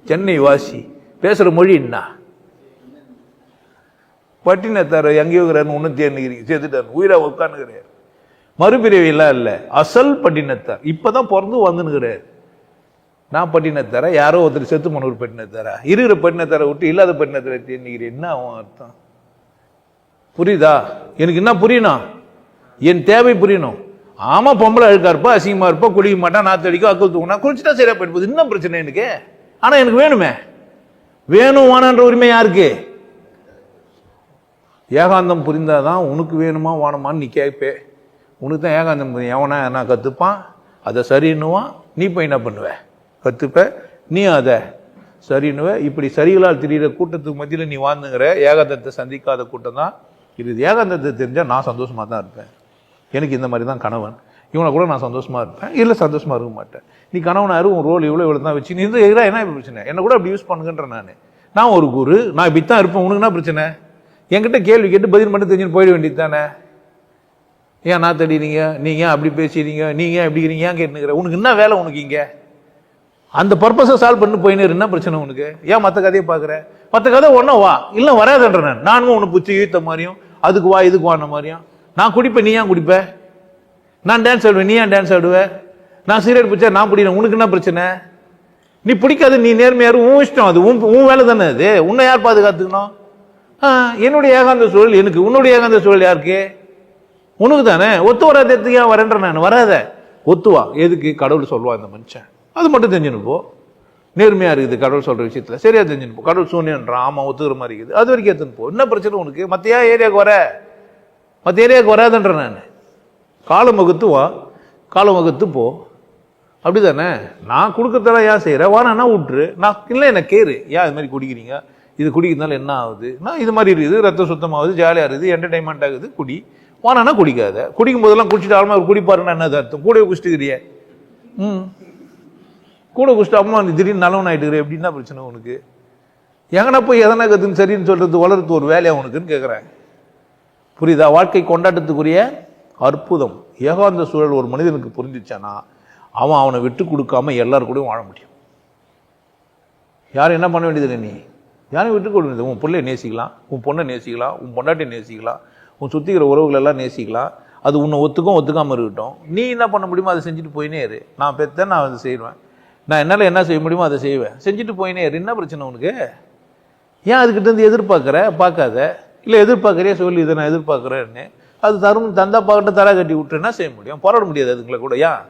சென்னை வாசி. பேசுற மொழி என்ன? பட்டினத்தார் எங்கேயோ இருக்கிறாரு, ஒன்றும் தேர்ந்துக்கிறீங்க, சேர்த்துட்டாரு, உயிரா உட்காந்துக்கிறாரு. மறுபிறவி எல்லாம் இல்லை, அசல் பட்டினத்தார். இப்பதான் பிறந்து வந்துனுக்கிறாரு. நான் பட்டினத்தாரா, யாரோ ஒருத்தர் செத்து போன ஒரு பட்டினத்தாரா? இருக்கிற பட்டினத்தாரை விட்டு இல்லாத பட்டினத்தாரை தேர்ந்துக்கிறேன். என்ன அவன் அர்த்தம்? புரியுதா? எனக்கு என்ன புரியணும்? என் தேவை புரியணும். ஆமா, பொம்பளை அழுக்கா இருப்பா, அசிங்கமா இருப்பா, குளிக்க மாட்டான், நாத்து அடிக்கும், அக்கல் தூங்கினா, குளிச்சுட்டா சரியா போயிட்டு போகுது. என்ன பிரச்சனை எனக்கு? ஆனா எனக்கு வேணுமே, வேணும் வானான்ற உரிமை யாருக்கு? ஏகாந்தம் புரிந்தாதான் உனக்கு வேணுமா வாணுமான்னு நீ கேட்பே. உனக்கு தான் ஏகாந்தம் புரியும். எவனா நான் கத்துப்பான், அதை சரின்னுவான், நீ போய் என்ன பண்ணுவ? கத்துப்ப, நீ அதை சரின்னுவ. இப்படி சரிகளால் திரியிற கூட்டத்துக்கு மத்தியில் நீ வாழ்ந்துங்கிற. ஏகாந்தத்தை சந்திக்காத கூட்டம் தான் இது. ஏகாந்தத்தை தெரிஞ்சா நான் சந்தோஷமா தான் இருப்பேன். எனக்கு இந்த மாதிரி தான் கணவன், இவனை கூட நான் சந்தோஷமா இருப்பேன், இல்லை சந்தோஷமா இருக்க மாட்டேன். நீ கணவனாரு, உன் ரோல் இவ்வளோ தான் வச்சு நீ எதிராக என்ன பிரச்சனை? என்ன கூட அப்படி யூஸ் பண்ணுங்கன்ற. நான் ஒரு குரு, நான் இப்படி தான் இருப்பேன், உனக்கு என்ன பிரச்சனை? என்கிட்ட கேள்வி கேட்டு பதில் மட்டும் தெரிஞ்சுன்னு போயிட வேண்டியது தானே. ஏன் நான் தடினீங்க, நீங்க ஏன் அப்படி பேசுறீங்க, நீங்க ஏன் எப்படிங்கிறீங்க, ஏன் கேட்டுக்கிற? உனக்கு என்ன வேலை? உனக்கு இங்க அந்த பர்பஸை சால்வ் பண்ணி போயினு என்ன பிரச்சனை உனக்கு? ஏன் மற்ற கதையை பார்க்குற? மற்ற கதை ஒன்றும் வா, இல்லை வராதுன்ற. நானும் ஒன்று பிடிச்சி ஈத்த மாதிரியும், அதுக்கு வா இதுக்கு வான மாதிரியும். நான் குடிப்பேன், நீ ஏன் குடிப்ப? நான் டான்ஸ் ஆடுவேன், நீ ஏன் டான்ஸ் ஆடுவ? நான் சிகரெட் பிடிச்சா நான் பிடிக்கிறேன், உனக்கு என்ன பிரச்சனை? நீ பிடிக்காது, நீ நேர்மையாரு, உன் இஷ்டம், அது உன் வேலை தானே. அது உன்னை யார் பாதுகாத்துக்கணும்? என்னுடைய ஏகாந்த சூழல் எனக்கு, உன்னுடைய ஏகாந்த சூழல் யாருக்கு? உனக்கு தானே. ஒத்து வராததுக்கு ஏன் வரேன்ற? நான் வராத, ஒத்துவா. எதுக்கு? கடவுள் சொல்லுவா இந்த மனுஷன், அது மட்டும் தெரிஞ்சுன்னு போ. நேர்மையா இருக்குது கடவுள் சொல்ற விஷயத்துல, சரியா தெரிஞ்சுன்னு போ. கடவுள் சூன்யன்றான், ஆமா ஒத்துக்கிற மாதிரி இருக்குது, அது வரைக்கும் எடுத்துன்னு போ. என்ன பிரச்சனை உனக்கு? மத்திய ஏரியாவுக்கு வர, மற்ற ஏரியாவுக்கு வராதுன்ற. நான் காலம் வகுத்துவா, காலம் வகுத்து போ. அப்படிதானே? நான் கொடுக்கறதெல்லாம் ஏன் செய்யற? வானா விட்டுரு. நான் இல்லை, என்ன கேரு, ஏன் இது மாதிரி குடிக்கிறீங்க, இது குடிக்கிறதுனால என்ன ஆகுது? நான் இது மாதிரி இருக்குது, ரத்தம் சுத்தமாகுது, ஜாலியா இருக்குது, என்டர்டைன்மெண்ட் ஆகுது, குடி. வானா குடிக்காத. குடிக்கும் போதெல்லாம் குடிச்சிட்டு ஆளுமா ஒரு குடிப்பாருன்னா என்ன அர்த்தம்? கூட குடிச்சிட்டுக்கிறிய, கூட குடிச்சிட்டு அம்மா நீ திடீர்னு நல்லவன் ஆயிட்டுக்கிற, எப்படின்னா பிரச்சனை உனக்கு? எங்கன்னா போய் எதனா கத்துன்னு சரின்னு சொல்றது வளர்றது ஒரு வேலையா உனக்குன்னு கேட்குறேன். புரியுதா? வாழ்க்கை கொண்டாட்டத்துக்குரிய அற்புதம். ஏகாந்த சூழல் ஒரு மனிதனுக்கு புரிஞ்சிச்சானா அவனை விட்டு கொடுக்காம எல்லாரும் கூடயும் வாழ முடியும். யாரும் என்ன பண்ண வேண்டியது? நீ யாரும் விட்டு கொடுக்க வேண்டியது. உன் பிள்ளைய நேசிக்கலாம், உன் பொண்ணை நேசிக்கலாம், உன் பொண்டாட்டியை நேசிக்கலாம், உன் சுத்திக்கிற உறவுகள் எல்லாம் நேசிக்கலாம். அது உன்னை ஒத்துக்காம இருக்கட்டும். நீ என்ன பண்ண முடியுமோ அதை செஞ்சுட்டு போயினே இரு. நான் பெற்றேன், நான் அதை செய்வேன், நான் என்னால் என்ன செய்ய முடியுமோ அதை செய்வேன், செஞ்சுட்டு போயினே இரு. என்ன பிரச்சனை உனக்கு? ஏன் அதுக்கிட்ட இருந்து எதிர்பார்க்குற? பார்க்காத. இல்லை எதிர்பார்க்குறியா சொல்லி, இதை நான் எதிர்பார்க்குறேன்னு. அது தந்தா பார்க்கட்ட தர கட்டி விட்டுன்னா செய்ய முடியும், போராட முடியாது அதுங்களை கூட. ஏன்?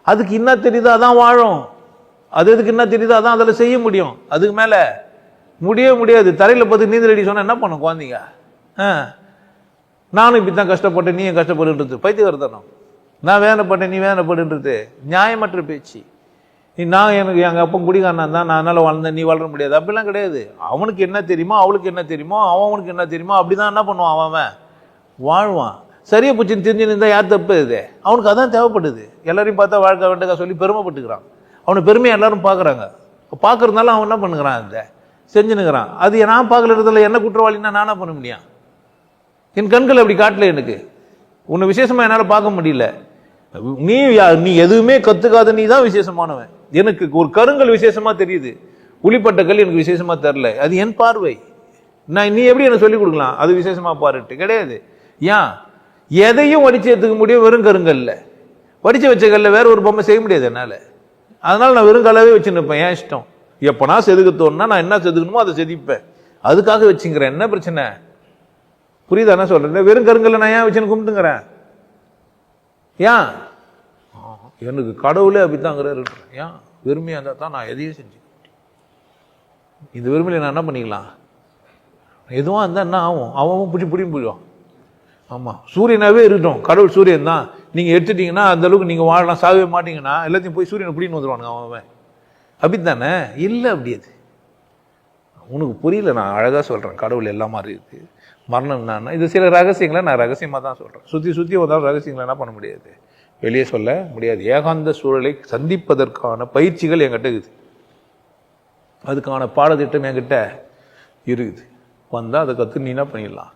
அதுக்கு என்ன தெரியுதோ அதான் வாழும். அது எதுக்கு என்ன தெரியுதோ அதான் அதில் செய்ய முடியும். அதுக்கு மேலே முடியவே முடியாது. தரையில் பார்த்து நீந்தல் அடி சொன்னால் என்ன பண்ணும் குழந்தைங்க? நானும் இப்படி தான் கஷ்டப்பட்டேன், நீயும் கஷ்டப்படுன்றது பைத்தியக்காரத்தனம். நான் வேதனைப்பட்டேன், நீ வேதனைப்படுன்றது நியாயமற்ற பேச்சு. நான் எனக்கு எங்கள் அப்பா குடிக்காரனா தான், நான் அதனால் வளர்ந்தேன், நீ வளர முடியாது, அப்படிலாம் கிடையாது. அவனுக்கு என்ன தெரியுமோ, அவளுக்கு என்ன தெரியுமோ, அவனுக்கு என்ன தெரியுமோ, அப்படிதான் என்ன பண்ணுவான், அவன் வாழ்வான். சரியா போச்சுன்னு தெரிஞ்சுன்னு இருந்தால் யார் தப்பு? இது அவனுக்கு அதான் தேவைப்படுது. எல்லாரையும் பார்த்தா வாழ்க்கை வேண்டக்கா சொல்லி பெருமைப்பட்டுக்கிறான். அவனை பெருமையை எல்லாரும் பார்க்குறாங்க. பார்க்கறதுனால அவன் என்ன பண்ணுகிறான்? அந்த செஞ்சுனுக்கிறான். அது நான் பார்க்கறதுல என்ன குற்றவாளின்னா நானா பண்ண முடியும்? என் கண்கள் அப்படி காட்டல எனக்கு. உன்னை விசேஷமா என்னால் பார்க்க முடியல. நீ எதுவுமே கத்துக்காத, நீ தான் விசேஷமானவன். எனக்கு ஒரு கருங்கல் விசேஷமா தெரியுது, உளிப்பட்ட கல் எனக்கு விசேஷமா தெரியல. அது என் பார்வை. நீ எப்படி எனக்கு சொல்லிக் கொடுக்கலாம் அது விசேஷமா பாருட்டு? கிடையாது. ஏன்? எதையும் வடிச்சு எடுத்துக்க முடியும் வெறும் கருங்கல்ல. வடிச்சு வச்ச கல்ல வேற ஒரு பொம்மை செய்ய முடியாது என்னால. அதனால நான் வெறும் கல்லாவே வச்சு நிற்பேன். ஏன் இஷ்டம். எப்பனா செதுக்க தோணுனா நான் என்ன செதுக்கணுமோ அதை செதுப்பேன். அதுக்காக வச்சுக்கிறேன். என்ன பிரச்சனை? புரியுதா என்ன சொல்றேன்? வெறும் கருங்கல்ல நான் ஏன் வச்சுன்னு கும்பிட்டுங்கிறேன்? ஏன்? எனக்கு கடவுளே அப்படித்தாங்கிறாரு. ஏன்? வெறுமையா இருந்தா தான் நான் எதையும் செஞ்சு. இந்த வெறுமையில நான் என்ன பண்ணிக்கலாம்? எதுவும் இருந்தா என்ன ஆகும்? அவன் புடியும் போயிடும். ஆமா, சூரியனாவே இருக்கட்டும், கடவுள் சூரியன் தான். நீங்க எடுத்துட்டீங்கன்னா அந்த அளவுக்கு நீங்க வாழலாம், சாகவே மாட்டீங்கன்னா எல்லாத்தையும் போய் சூரியனை பிடின்னு வந்துடுவானுங்க அவன். அப்படித்தானே? இல்லை, அப்படி அது உனக்கு புரியல. நான் அழகா சொல்றேன், கடவுள் எல்லா மாதிரி இருக்கு. மரணம் என்னன்னா இது சில ரகசியங்களை நான் ரகசியமா தான் சொல்றேன். சுத்தி வந்தாலும் ரகசியங்களை என்ன பண்ண முடியாது, வெளியே சொல்ல முடியாது. ஏகாந்த சூழலை சந்திப்பதற்கான பயிற்சிகள் என்கிட்ட இருக்குது, அதுக்கான பாடத்திட்டம் என்கிட்ட இருக்குது. வந்தால் அதை கற்று நீ என்ன பண்ணிடலாம்,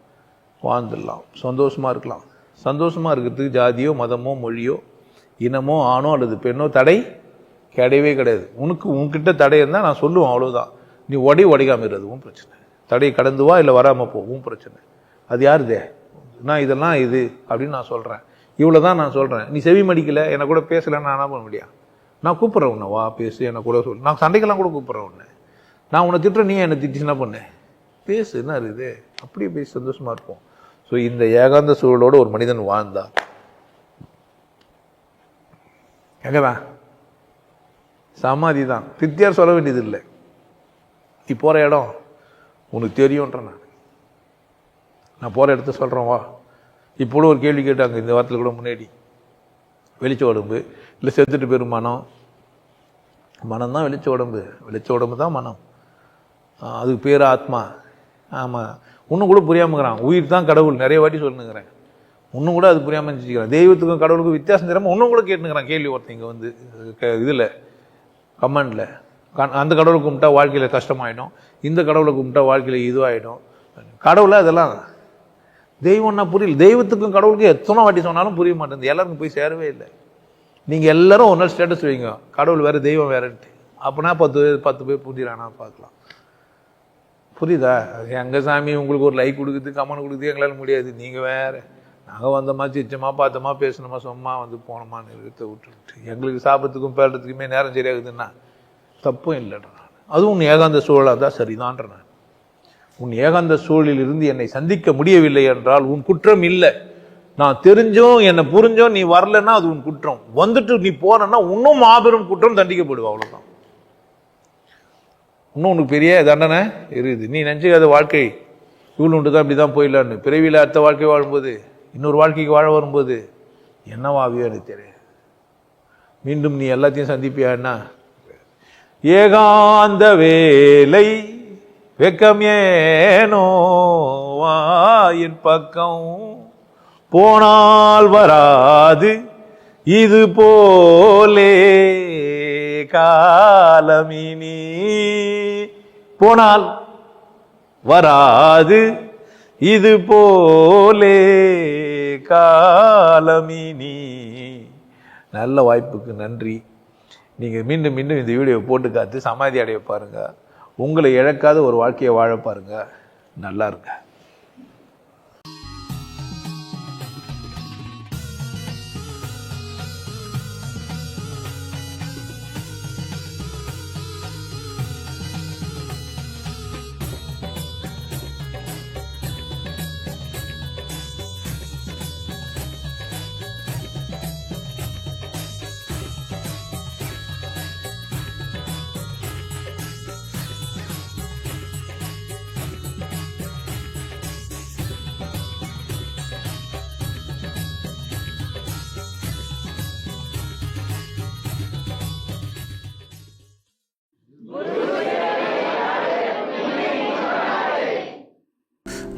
வாழ்ந்துடலாம், சந்தோஷமா இருக்கலாம். சந்தோஷமா இருக்கிறதுக்கு ஜாதியோ மதமோ மொழியோ இனமோ ஆணோ அல்லது பெண்ணோ தடை கிடையவே கிடையாது. உன்கிட்ட தடை இருந்தால் நான் சொல்லுவேன், அவ்வளோதான். நீ உடைக்காம இருக்கிறது உன் பிரச்சனை. தடையை கடந்து வா, இல்லை வராமல் போவும் பிரச்சனை. அது யாருதே நான் இதெல்லாம் இது அப்படின்னு நான் சொல்கிறேன். இவ்வளோ தான் நான் சொல்கிறேன். நீ செவி மடிக்கலை, என்னை கூட பேசலைன்னு நான் என்ன பண்ண முடியும்? நான் கூப்பிட்றேன் உன்னை, வா பேசு, என்னை கூட சொல். நான் சண்டைக்கெல்லாம் கூட கூப்பிட்றேன் உன்னை. நான் உன்னை திட்டுறேன், நீ என்னை திட்டி என்ன பண்ணேன்? பேசு, என்ன இருக்குது, அப்படியே பேசி சந்தோஷமாக இருப்போம். ஸோ இந்த ஏகாந்த சூழலோடு ஒரு மனிதன் வாழ்ந்தா எங்கதான் சமாதி தான். திருப்தியார் சொல்ல வேண்டியது இல்லை. நீ போகிற இடம் உனக்கு தெரியுன்ற நான் போகிற இடத்த சொல்கிறேன் வா. இப்போது ஒரு கேள்வி கேட்டாங்க இந்த வாரத்தில் கூட முன்னாடி, வெளிச்ச உடம்பு இல்லை செத்துட்டு போயிடும் மனம். மனம் தான் வெளிச்ச உடம்பு, வெளிச்ச உடம்பு தான் மனம், அதுக்கு பேர் ஆத்மா. ஆமாம், இன்னும் கூட புரியாமக்கிறான். உயிர் தான் கடவுள் நிறைய வாட்டி சொல்லுங்கிறேன். இன்னும் கூட அது புரியாமல் இருந்துச்சுக்கிறேன். தெய்வத்துக்கும் கடவுளுக்கும் வித்தியாசம் தெரியாமல் இன்னும் கூட கேட்டுங்கிறான் கேள்வி ஒருத்தங்க வந்து இதில் கமெண்டில். அந்த கடவுளை கும்பிட்டா வாழ்க்கையில் கஷ்டமாயிடும், இந்த கடவுளை கும்பிட்டா வாழ்க்கையில் இதுவாகிடும். கடவுளை அதெல்லாம் தெய்வம்னா புரியல. தெய்வத்துக்கும் கடவுளுக்கும் எத்தனை வாட்டி சொன்னாலும் புரிய மாட்டேங்குது. எல்லாருக்கும் போய் சேரவே இல்லை. நீங்கள் எல்லாரும் ஒரு நாள் ஸ்டேட்டஸ் வைங்க, கடவுள் வேறு தெய்வம் வேறுன்ட்டு. அப்போனா 10 பேர் புரிஞ்சுறானா பார்க்கலாம். புரியுதா? எங்கள் சாமி உங்களுக்கு ஒரு லைக் கொடுக்குது, கமெண்ட் கொடுக்குது, எங்களால் முடியாது. நீங்கள் வேறு, நாங்கள் வந்தோமா சிச்சமா பார்த்தோமா பேசணுமா சும்மா வந்து போனோமான்னு இருக்கிறத விட்டுட்டு எங்களுக்கு சாப்பிட்றதுக்கும் பேடுறதுக்குமே நேரம் சரியாகுதுன்னா தப்பும் இல்லைன்ற நான். அதுவும் உன் ஏகாந்த சூழலாக தான் சரிதான்ற நான். உன் ஏகாந்த சூழலில் இருந்து என்னை சந்திக்க முடியவில்லை என்றால் உன் குற்றம் இல்லை. நான் தெரிஞ்சும் என்னை புரிஞ்சும் நீ வரலன்னா அது உன் குற்றம். வந்துட்டு நீ போறன்னா இன்னும் மாபெரும் குற்றம் தண்டிக்கப்படுவா. அவ்வளோதான். இன்னும் உனக்கு பெரிய தண்டனை இருக்குது. நீ நினச்சிக்காத வாழ்க்கை இவ்வளோ உண்டு தான் இப்படி தான் போயிடலான்னு. பிறவியில் அடுத்த வாழ்க்கை வாழும்போது இன்னொரு வாழ்க்கைக்கு வாழ வரும்போது என்னவாவியோ எனக்கு தெரியும். மீண்டும் நீ எல்லாத்தையும் சந்திப்பியான்னா ஏகாந்த வேலை வெக்கம் ஏனோ என் பக்கம் போனால் வராது இது போலே காலமினி. போனால் வராது இது போலே காலமினி. நல்ல வாய்ப்புக்கு நன்றி. நீங்கள் மீண்டும் மீண்டும் இந்த வீடியோவை போட்டு காத்து சமாதி அடைய பாருங்க. உங்களை இழக்காத ஒரு வாழ்க்கையை வாழ பாருங்க. நல்லா இருங்க.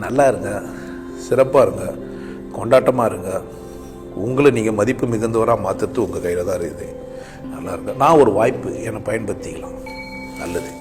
நல்லா இருங்க, சிறப்பாக இருங்க, கொண்டாட்டமாக இருங்க. உங்களை நீங்கள் மதிப்பு மிகுந்தவராக மாற்றுறது உங்கள் கையில் தான் இருக்குது. நல்லா இருங்க. நான் ஒரு வாய்ப்பு என்னை பயன்படுத்திக்கலாம். நல்லது.